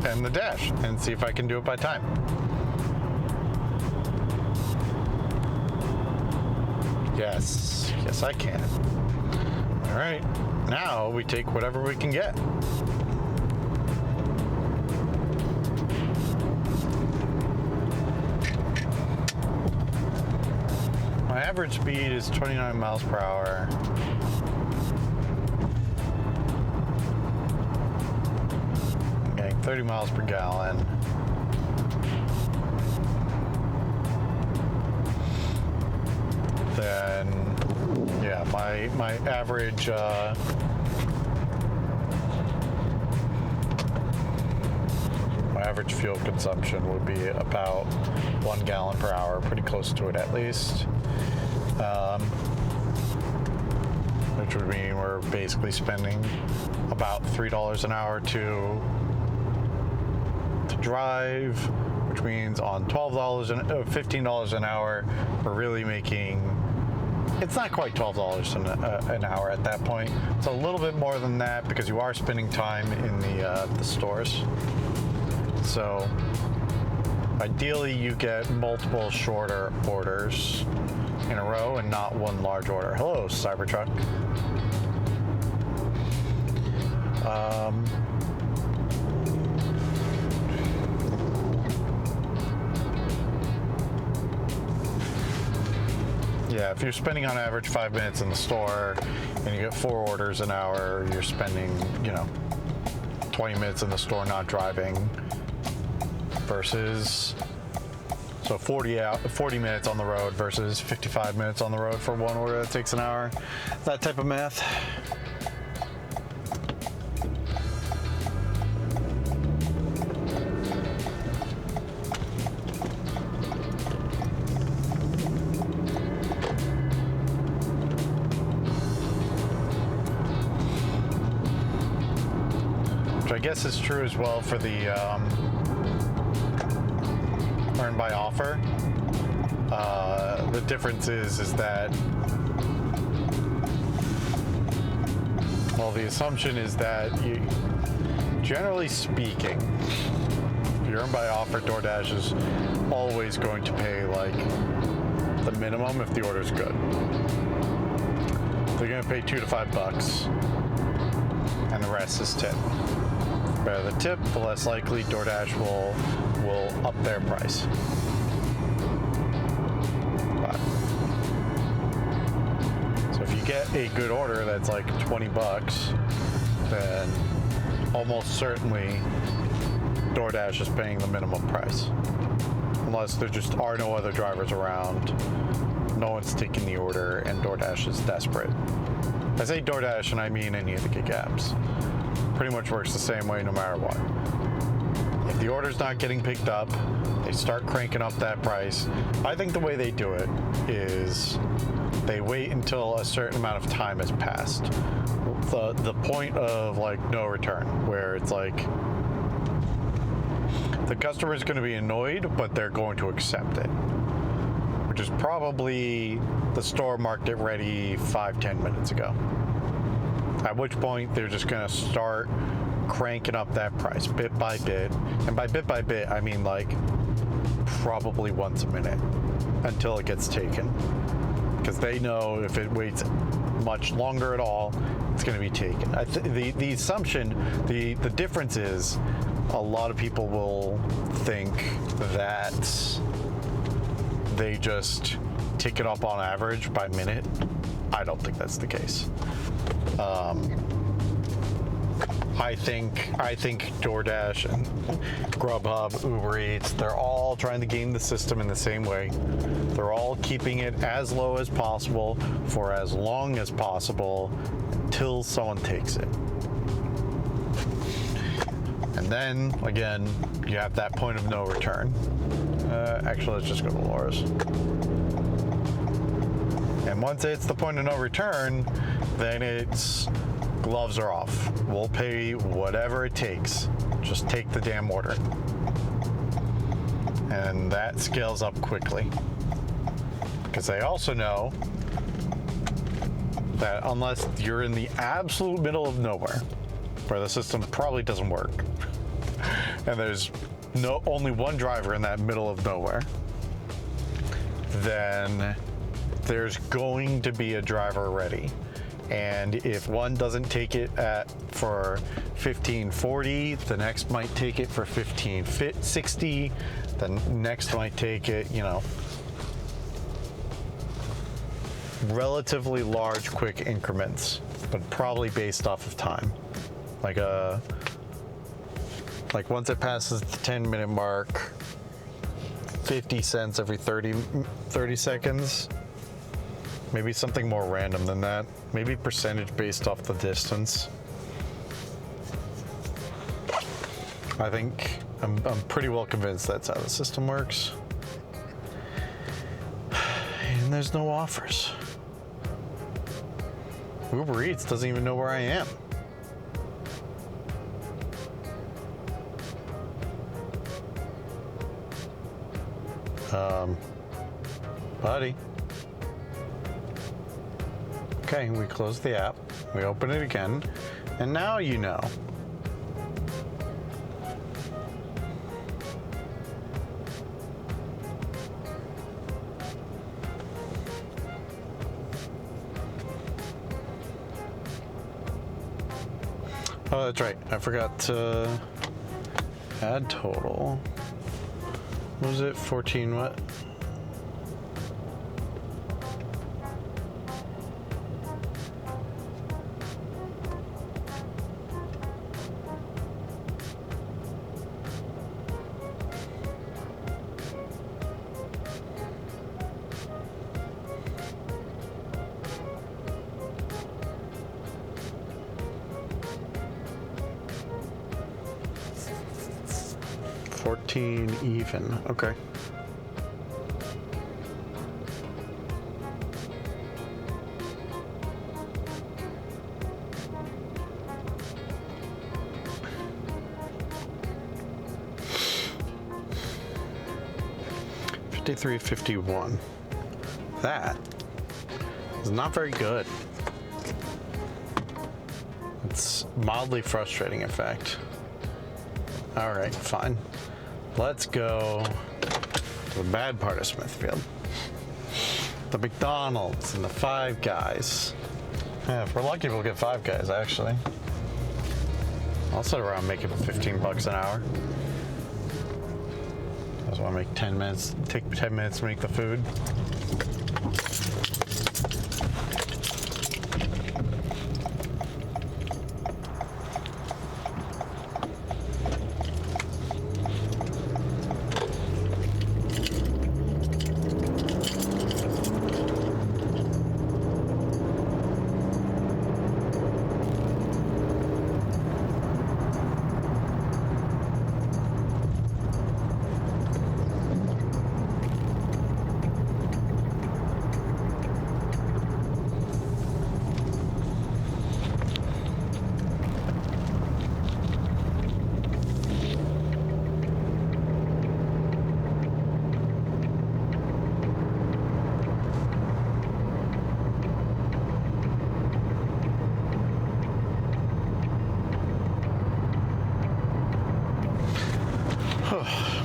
end the dash and see if I can do it by time. Yes. Yes, I can. All right. Now we take whatever we can get. My average speed is 29 miles per hour. I'm getting 30 miles per gallon. Then, yeah, my average fuel consumption would be about 1 gallon per hour, pretty close to it at least. Which would mean we're basically spending about $3 an hour to drive, which means on $15 an hour, we're really making. It's not quite $12 an hour at that point. It's a little bit more than that because you are spending time in the stores. So ideally, you get multiple shorter orders in a row and not one large order. Hello, Cybertruck. Yeah, if you're spending on average 5 minutes in the store and you get 4 orders an hour, you're spending, 20 minutes in the store not driving versus, so 40 minutes on the road versus 55 minutes on the road for one order that takes an hour. That type of math. Which I guess is true as well for the earn by offer. The difference is that, well, the assumption is that you, generally speaking, if you earn by offer, DoorDash is always going to pay like the minimum if the order's good. They're going to pay $2 to $5, and the rest is tip. The better the tip, the less likely DoorDash will up their price. So if you get a good order that's like $20, then almost certainly DoorDash is paying the minimum price. Unless there just are no other drivers around, no one's taking the order, and DoorDash is desperate. I say DoorDash and I mean any of the gig apps. Pretty much works the same way no matter what. If the order's not getting picked up, they start cranking up that price. I think the way they do it is they wait until a certain amount of time has passed. The point of like no return, where it's like the customer is going to be annoyed, but they're going to accept it, which is probably the store marked it ready 5-10 minutes ago. At which point they're just going to start cranking up that price bit by bit. And by bit, I mean like probably once a minute until it gets taken. Because they know if it waits much longer at all, it's going to be taken. The assumption, the difference is a lot of people will think that they just tick it up on average by minute. I don't think that's the case. I think DoorDash and Grubhub, Uber Eats, they're all trying to game the system in the same way. They're all keeping it as low as possible for as long as possible until someone takes it. And then, again, you have that point of no return. Actually, let's just go to Laura's. And once it's the point of no return, then it's gloves are off. We'll pay whatever it takes. Just take the damn order. And that scales up quickly. Because they also know that unless you're in the absolute middle of nowhere, where the system probably doesn't work, and there's only one driver in that middle of nowhere, then there's going to be a driver ready. And if one doesn't take it for 1540, the next might take it for 1560, the next might take it, you know, relatively large, quick increments, but probably based off of time. Like once it passes the 10-minute mark, 50 cents every 30 seconds. Maybe something more random than that. Maybe percentage based off the distance. I think I'm pretty well convinced that's how the system works. And there's no offers. Uber Eats doesn't even know where I am. Buddy. Okay, we close the app, we open it again, and now you know. Oh, that's right. I forgot to add total. What was it? 14 what? Even. Okay. $53.51. That is not very good. It's mildly frustrating, in fact. All right, fine. Let's go to the bad part of Smithfield. The McDonald's and the Five Guys. Yeah, if we're lucky, we'll get Five Guys, actually. I'll sit around making 15 bucks an hour. I just want to make 10 minutes, take 10 minutes to make the food.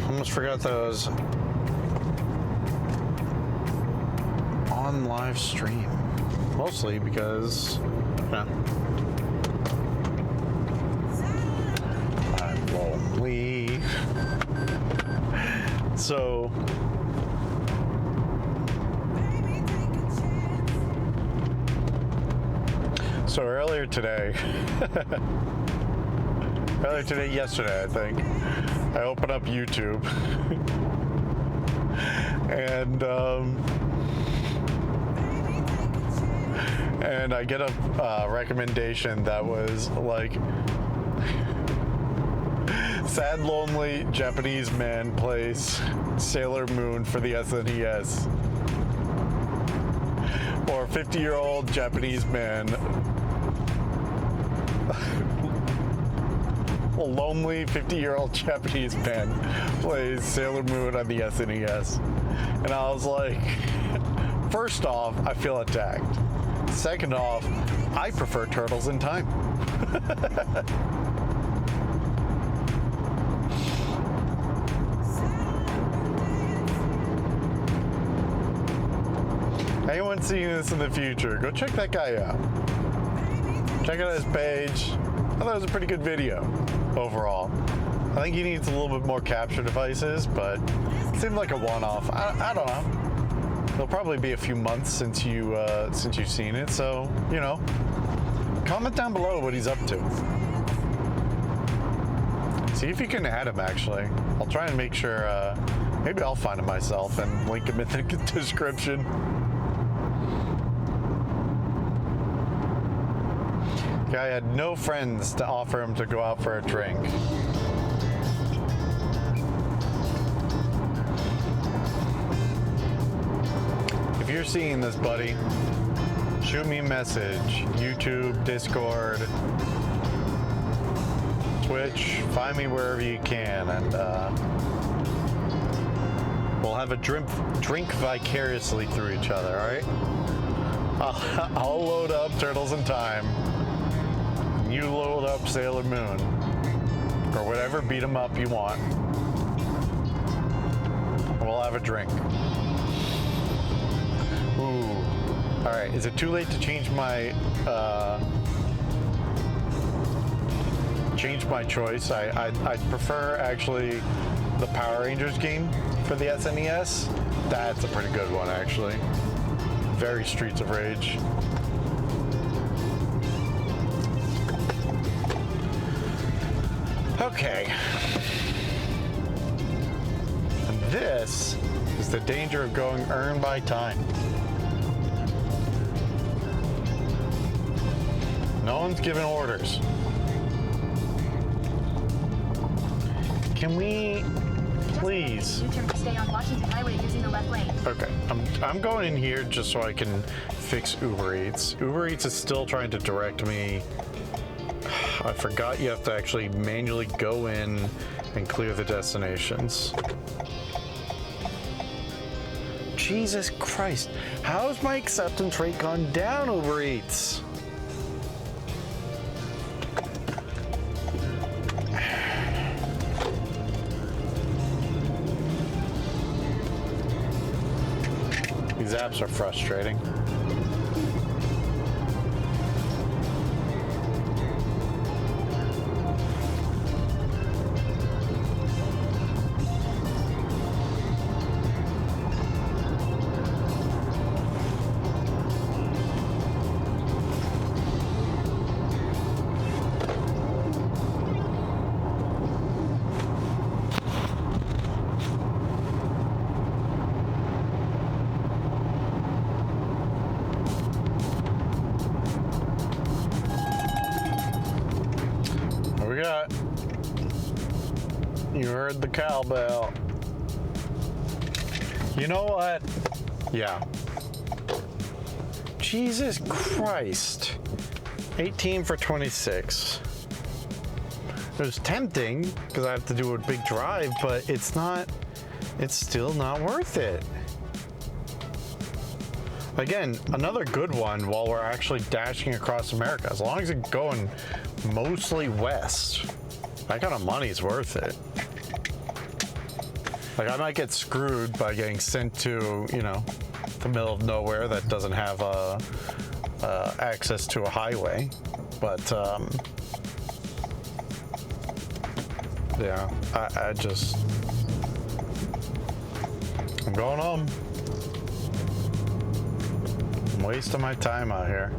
Almost forgot that I was on live stream. Mostly because, yeah, I'm lonely. So earlier today, yesterday, I think, I opened up YouTube and I get a recommendation that was like, sad, lonely Japanese man plays Sailor Moon for the SNES. Or 50-year-old Japanese man lonely 50-year-old Japanese man plays Sailor Moon on the SNES. And I was like, first off, I feel attacked. Second off, I prefer Turtles in Time. Anyone seeing this in the future, go check that guy out. Check out his page. I thought it was a pretty good video overall. I think he needs a little bit more capture devices, but it seemed like a one-off. I don't know. It'll probably be a few months since you've seen it, so you know. Comment down below what he's up to. See if you can add him. Actually, I'll try and make sure. Maybe I'll find him myself and link him in the description. Guy had no friends to offer him to go out for a drink. If you're seeing this, buddy, shoot me a message. YouTube, Discord, Twitch, find me wherever you can, and we'll have a drink vicariously through each other, all right? I'll load up Turtles in Time. You load up Sailor Moon, or whatever beat 'em up you want. We'll have a drink. Ooh. All right, is it too late to change my choice? I'd prefer actually the Power Rangers game for the SNES. That's a pretty good one, actually. Very Streets of Rage. Okay. And this is the danger of going earn by time. No one's giving orders. Can we please? U-turn to stay on Washington Highway using the left lane. Okay, I'm going in here just so I can fix Uber Eats. Uber Eats is still trying to direct me. I forgot you have to actually manually go in and clear the destinations. Jesus Christ, how's my acceptance rate gone down, Uber Eats? These apps are frustrating. You heard the cowbell. You know what? Yeah. Jesus Christ. 18 for 26. It was tempting because I have to do a big drive, but it's still not worth it. Again, another good one while we're actually dashing across America. As long as it's going mostly west, that kind of money's worth it. Like, I might get screwed by getting sent to, you know, the middle of nowhere that doesn't have access to a highway. But, yeah, I'm going home. I'm wasting my time out here.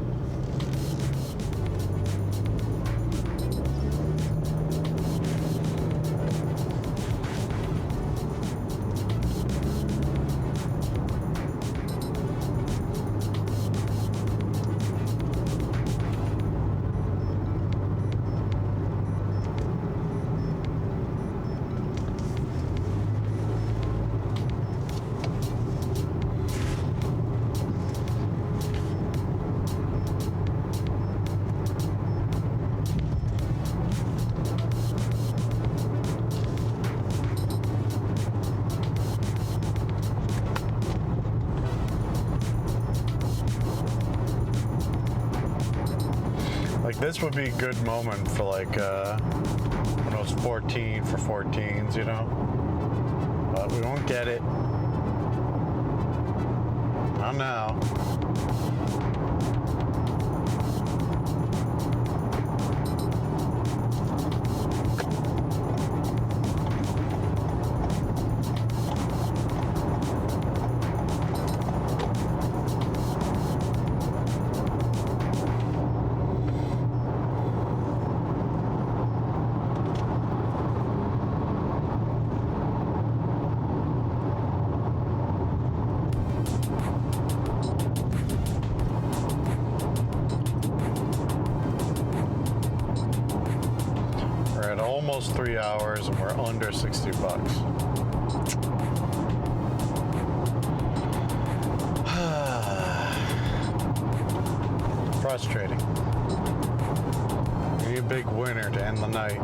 This would be a good moment for like when I was 14 for 14s, you know? But we won't get it. Not now. Almost 3 hours and we're under 60 bucks. Frustrating. We need a big winner to end the night.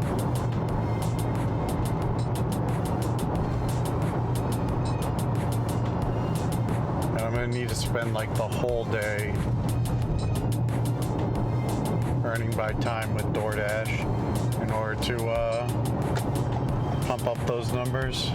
And I'm gonna need to spend like the whole day earning by time with DoorDash in order to pump up those numbers.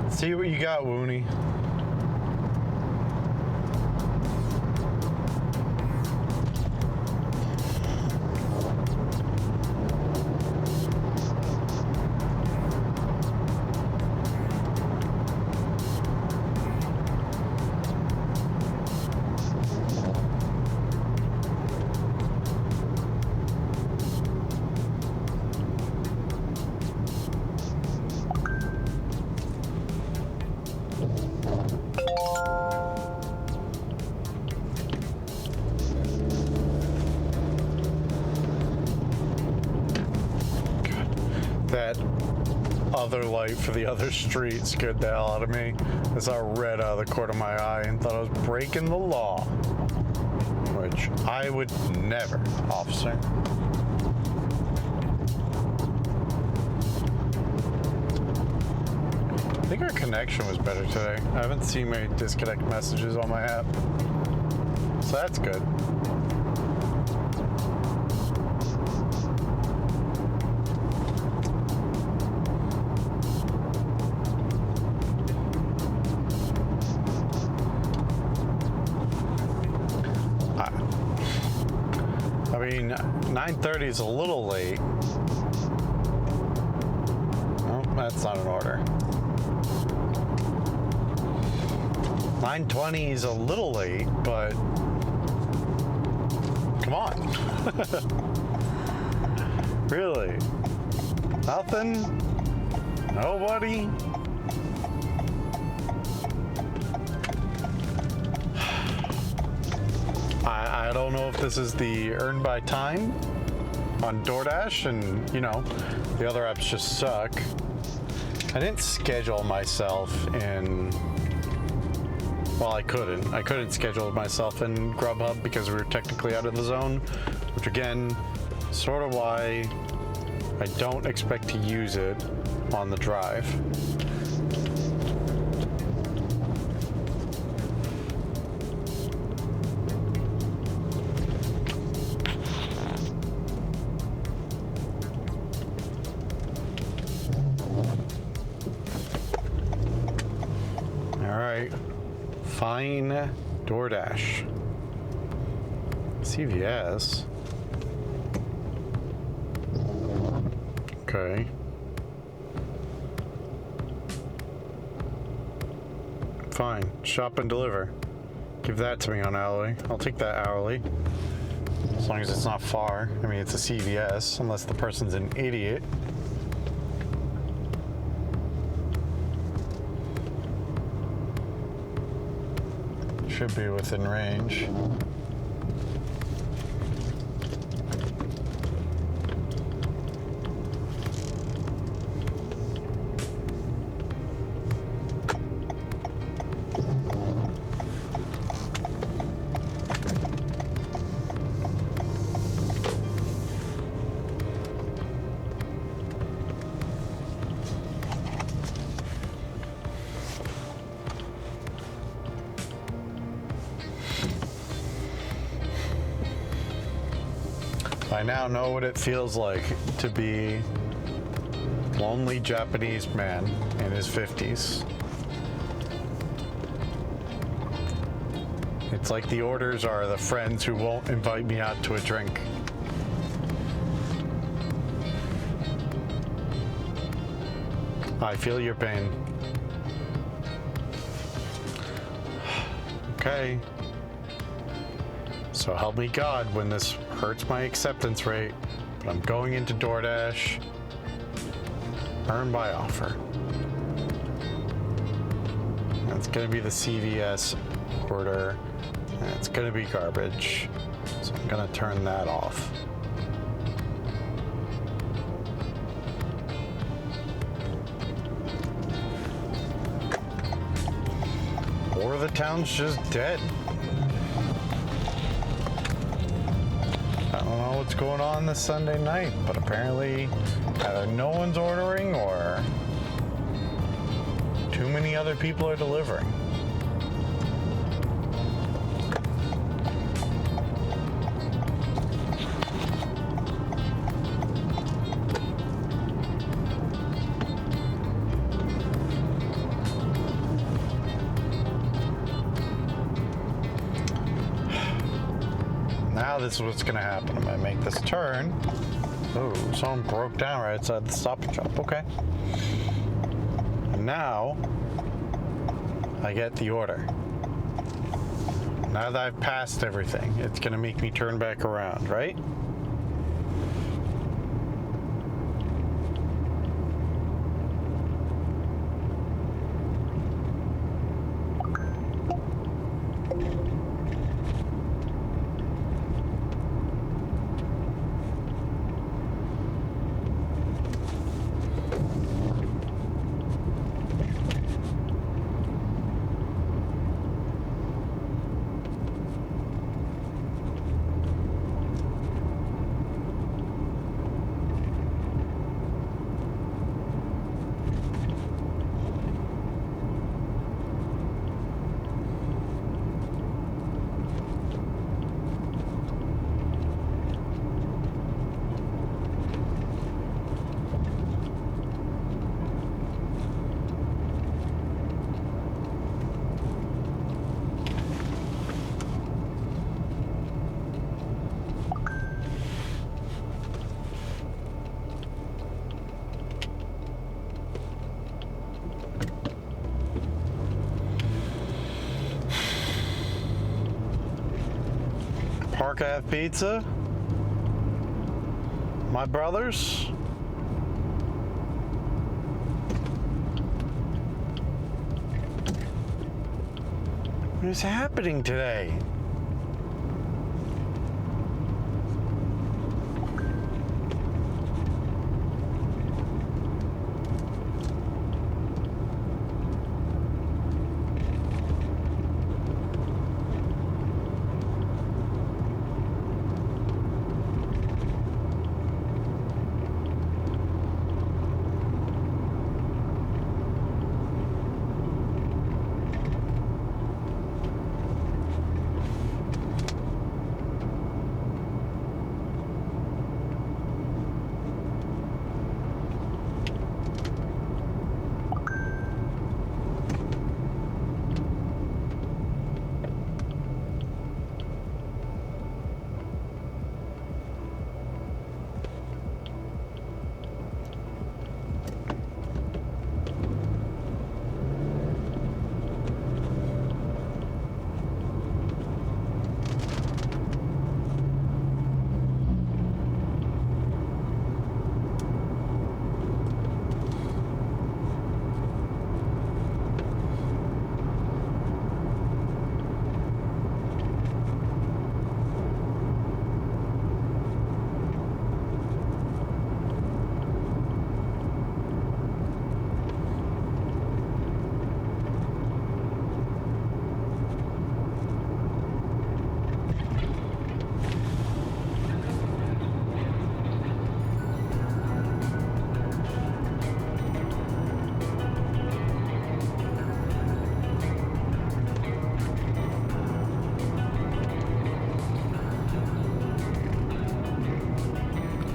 See what you got, Woony. That other light for the other street scared the hell out of me as I read out of the corner of my eye and thought I was breaking the law, which I would never, officer. I think our connection was better today. I haven't seen many disconnect messages on my app, so that's good. I mean, 9:30 is a little late. No, that's not an order. 9:20 is a little late, but Come on. Really? Nothing? Nobody? I don't know if this is the earn by time on DoorDash, and you know, the other apps just suck. I didn't schedule myself in, well, I couldn't schedule myself in Grubhub because we were technically out of the zone, which again, sort of why I don't expect to use it on the drive. Fine DoorDash. CVS. Okay. Fine. Shop and deliver. Give that to me on hourly. I'll take that hourly. As long as it's not far. I mean, it's a CVS, unless the person's an idiot. Should be within range. I now know what it feels like to be a lonely Japanese man in his 50s. It's like the orders are the friends who won't invite me out to a drink. I feel your pain. Okay. So help me God when this hurts my acceptance rate, but I'm going into DoorDash. Earn by offer. That's gonna be the CVS order, and it's gonna be garbage. So I'm gonna turn that off. Or the town's just dead. I don't know what's going on this Sunday night, but apparently either no one's ordering or too many other people are delivering. Now this is what's gonna happen. I'm gonna make this turn. Oh, someone broke down right outside the Stop and Shop. Okay. And now I get the order. Now that I've passed everything, it's gonna make me turn back around, right? Mark have pizza? My brothers? What is happening today?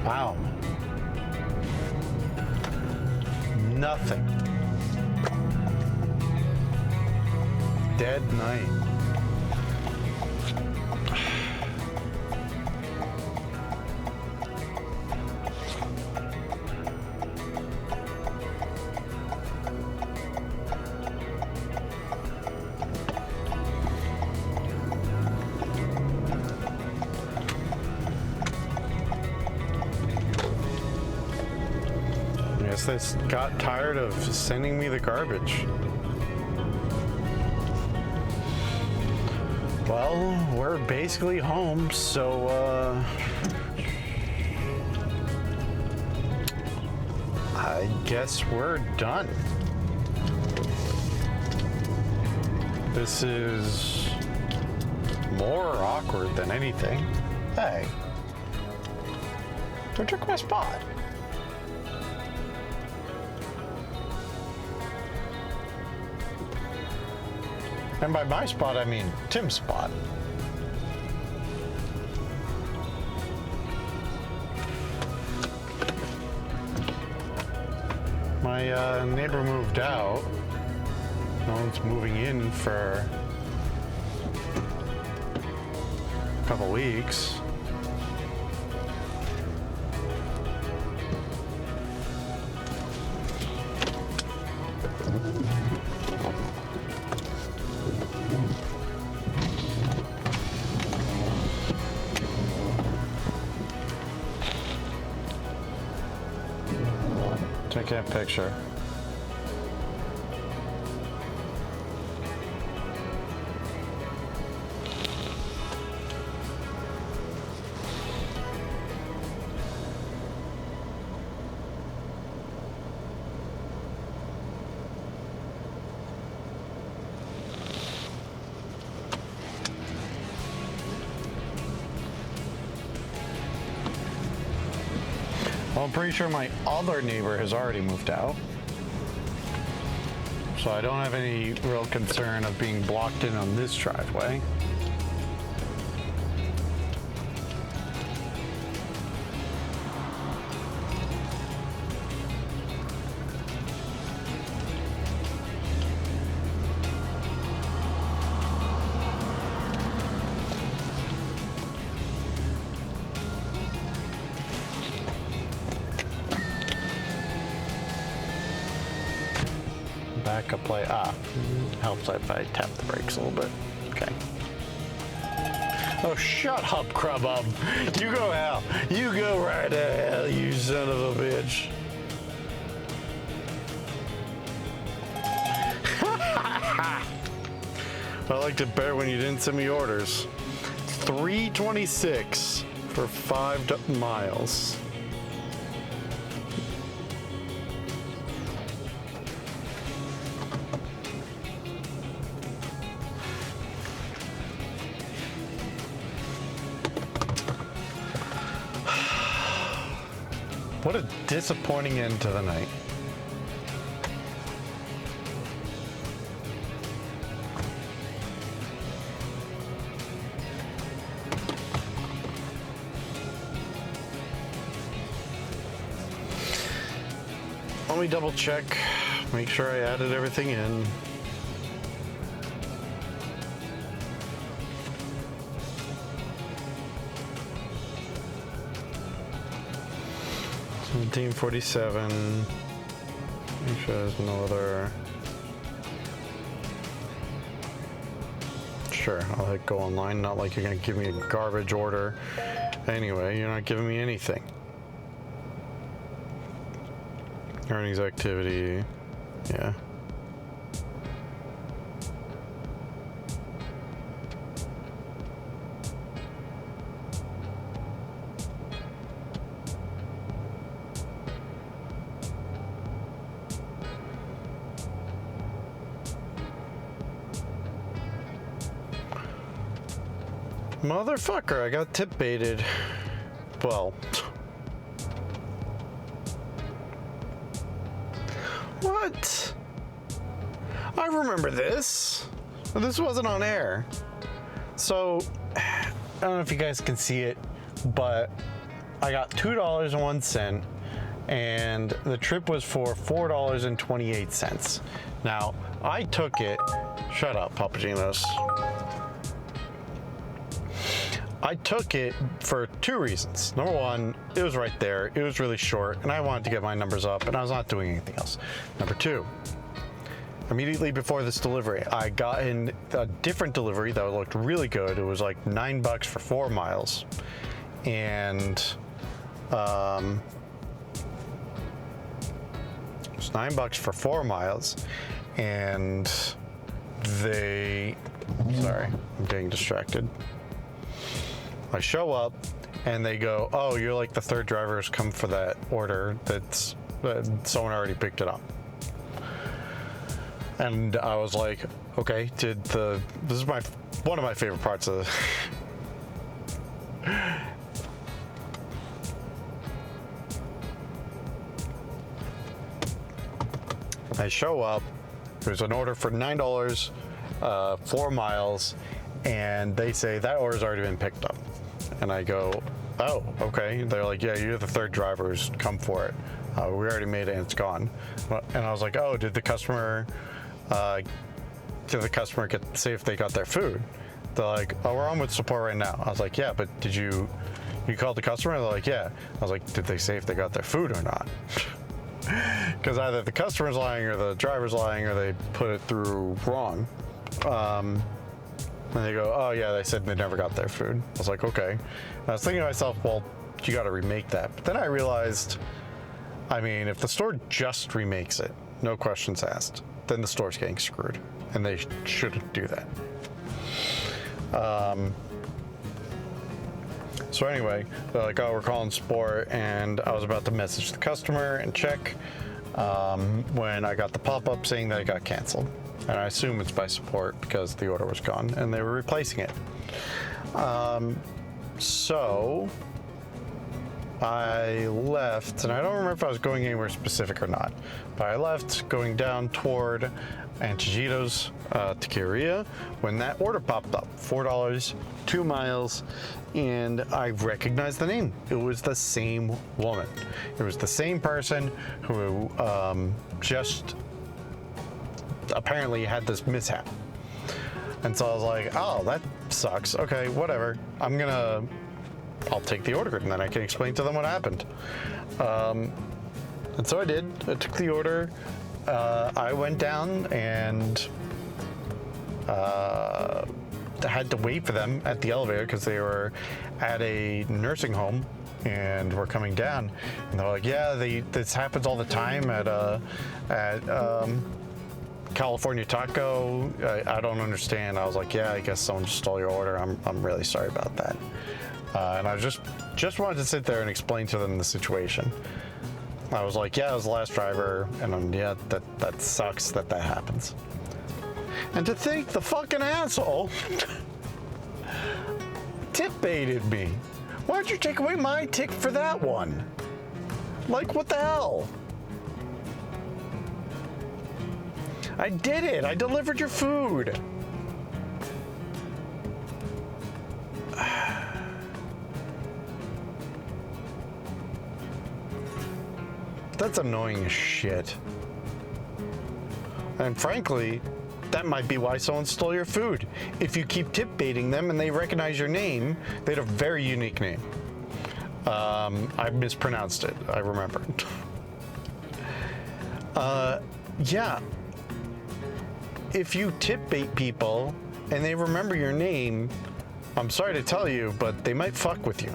Wow. Nothing. Dead night. I guess they got tired of sending me the garbage. Well, we're basically home, so I guess we're done. This is more awkward than anything. Hey, who took my spot? And by my spot, I mean Tim's spot. My neighbor moved out. No one's moving in for a couple weeks. Take that picture. Well, I'm pretty sure my other neighbor has already moved out. So I don't have any real concern of being blocked in on this driveway. Backup play. Helps if I tap the brakes a little bit. Okay. Oh, shut up, Crubub. You go hell. You go right to hell, you son of a bitch. I liked it better when you didn't send me orders. $3.26 for 5 miles. What a disappointing end to the night. Let me double check, make sure I added everything in. $17.47. Make sure there's no other. Sure, I'll hit go online. Not like you're gonna give me a garbage order. Anyway, you're not giving me anything. Earnings activity, yeah. Motherfucker, I got tip baited. Well. What? I remember this. This wasn't on air. So, I don't know if you guys can see it, but I got $2.01 and the trip was for $4.28. Now, I took it. Shut up, Papagenos. I took it for 2 reasons. Number one, it was right there. It was really short, and I wanted to get my numbers up, and I was not doing anything else. Number 2, immediately before this delivery, I got in a different delivery that looked really good. It was like $9 for 4 miles, and it was $9 for 4 miles, and sorry, I'm getting distracted. I show up and they go, oh, you're like the 3rd driver who's come for that order that's someone already picked it up. And I was like, okay, this is one of my favorite parts of I show up, there's an order for $9, 4 miles, and they say that order's already been picked up. And I go, oh, okay. They're like, yeah, you're the 3rd driver who's come for it. We already made it and it's gone. And I was like, oh, did the customer say if they got their food? They're like, oh, we're on with support right now. I was like, yeah, but did you called the customer? They're like, yeah. I was like, did they say if they got their food or not? Because either the customer's lying or the driver's lying or they put it through wrong. And they go, oh yeah, they said they never got their food. I was like, okay. And I was thinking to myself, well, you got to remake that. But then I realized, I mean, if the store just remakes it, no questions asked, then the store's getting screwed, and they shouldn't do that. So anyway, they're like, oh, we're calling support, and I was about to message the customer and check when I got the pop-up saying that it got canceled. And I assume it's by support because the order was gone and they were replacing it. So I left, and I don't remember if I was going anywhere specific or not, but I left going down toward Anchigito's Taqueria when that order popped up. $4, 2 miles, and I recognized the name. It was the same woman. It was the same person who just apparently had this mishap. And so I was like, oh, that sucks. Okay, whatever. I'll take the order and then I can explain to them what happened. And so I did. I took the order. I went down and had to wait for them at the elevator because they were at a nursing home and were coming down. And they're like, yeah, this happens all the time at California Taco. I don't understand. I was like, yeah, I guess someone just stole your order. I'm really sorry about that. And I just wanted to sit there and explain to them the situation. I was like, yeah, I was the last driver, and yeah, that sucks that happens. And to think the fucking asshole tip baited me. Why'd you take away my tip for that one? Like, what the hell? I did it. I delivered your food. That's annoying as shit. And frankly, that might be why someone stole your food. If you keep tip baiting them and they recognize your name, they had a very unique name. I mispronounced it, I remember. Yeah. If you tip bait people and they remember your name, I'm sorry to tell you, but they might fuck with you.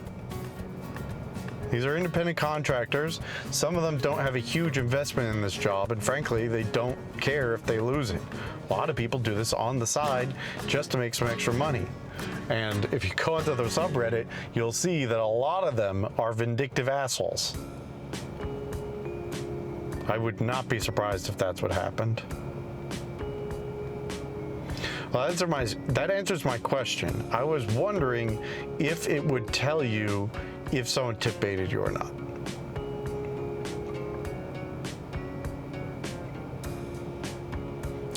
These are independent contractors. Some of them don't have a huge investment in this job, and frankly, they don't care if they lose it. A lot of people do this on the side just to make some extra money. And if you go into the subreddit, you'll see that a lot of them are vindictive assholes. I would not be surprised if that's what happened. Well, that answers my question. I was wondering if it would tell you if someone tip baited you or not.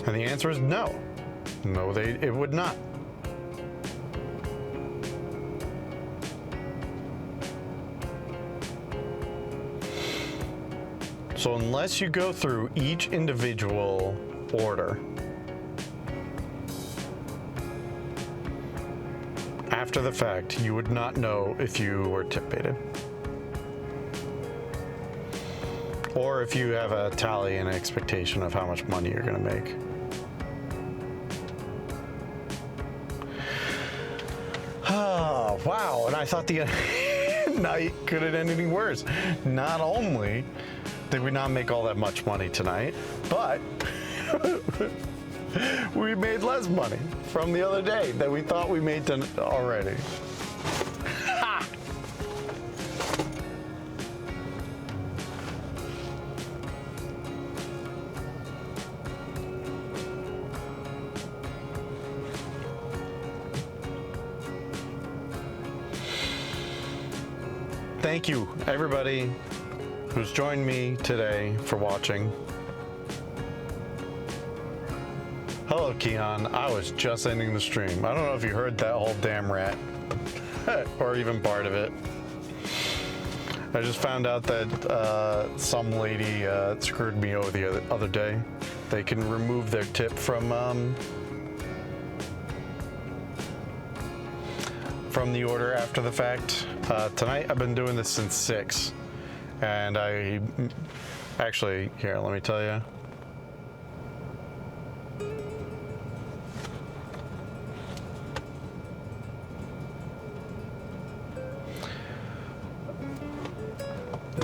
And the answer is no. No, it would not. So unless you go through each individual order, after the fact, you would not know if you were tip baited. Or if you have a tally and an expectation of how much money you're going to make. Oh, wow. And I thought the night couldn't end any worse. Not only did we not make all that much money tonight, but we made less money from the other day that we thought we made already. Ha! Thank you, everybody who's joined me today for watching. Hello, Keon. I was just ending the stream. I don't know if you heard that whole damn rant, or even part of it. I just found out that some lady screwed me over the other day. They can remove their tip from the order after the fact. Tonight, I've been doing this since 6, and actually, here, let me tell you.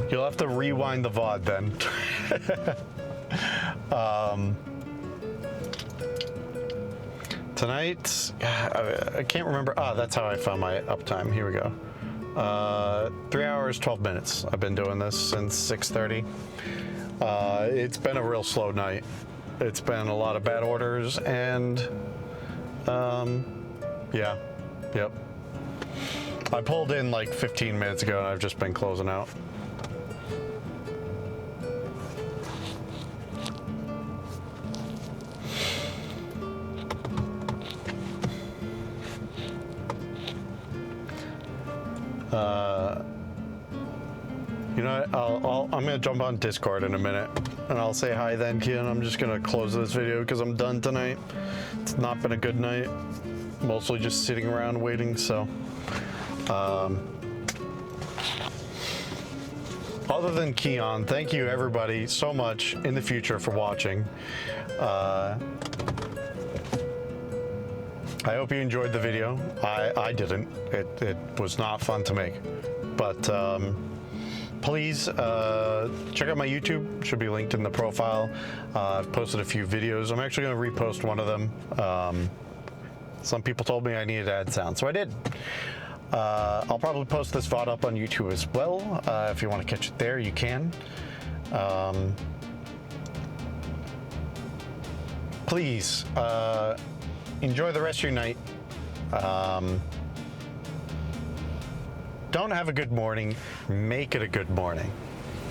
You'll have to rewind the VOD then. Tonight, I can't remember. That's how I found my uptime. Here we go. 3 hours, 12 minutes. I've been doing this since 6:30. It's been a real slow night. It's been a lot of bad orders and, yeah, yep. I pulled in like 15 minutes ago and I've just been closing out. You know, I'm gonna jump on Discord in a minute, and I'll say hi then, Kian. I'm just gonna close this video because I'm done tonight. It's not been a good night. Mostly just sitting around waiting. So, other than Keon, thank you everybody so much in the future for watching. I hope you enjoyed the video. I didn't. It was not fun to make. But please check out my YouTube. Should be linked in the profile. I've posted a few videos. I'm actually going to repost one of them. Some people told me I needed to add sound, so I did. I'll probably post this VOD up on YouTube as well. If you want to catch it there, you can. Please enjoy the rest of your night. Don't have a good morning, make it a good morning.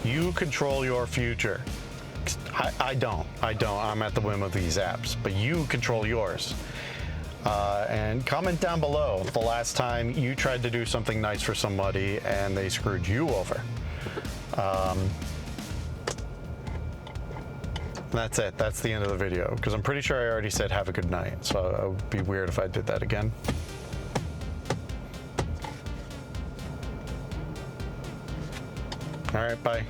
You control your future. I don't. I'm at the whim of these apps, but you control yours. And comment down below the last time you tried to do something nice for somebody and they screwed you over. That's it. That's the end of the video, because I'm pretty sure I already said have a good night, so it would be weird if I did that again. All right, bye.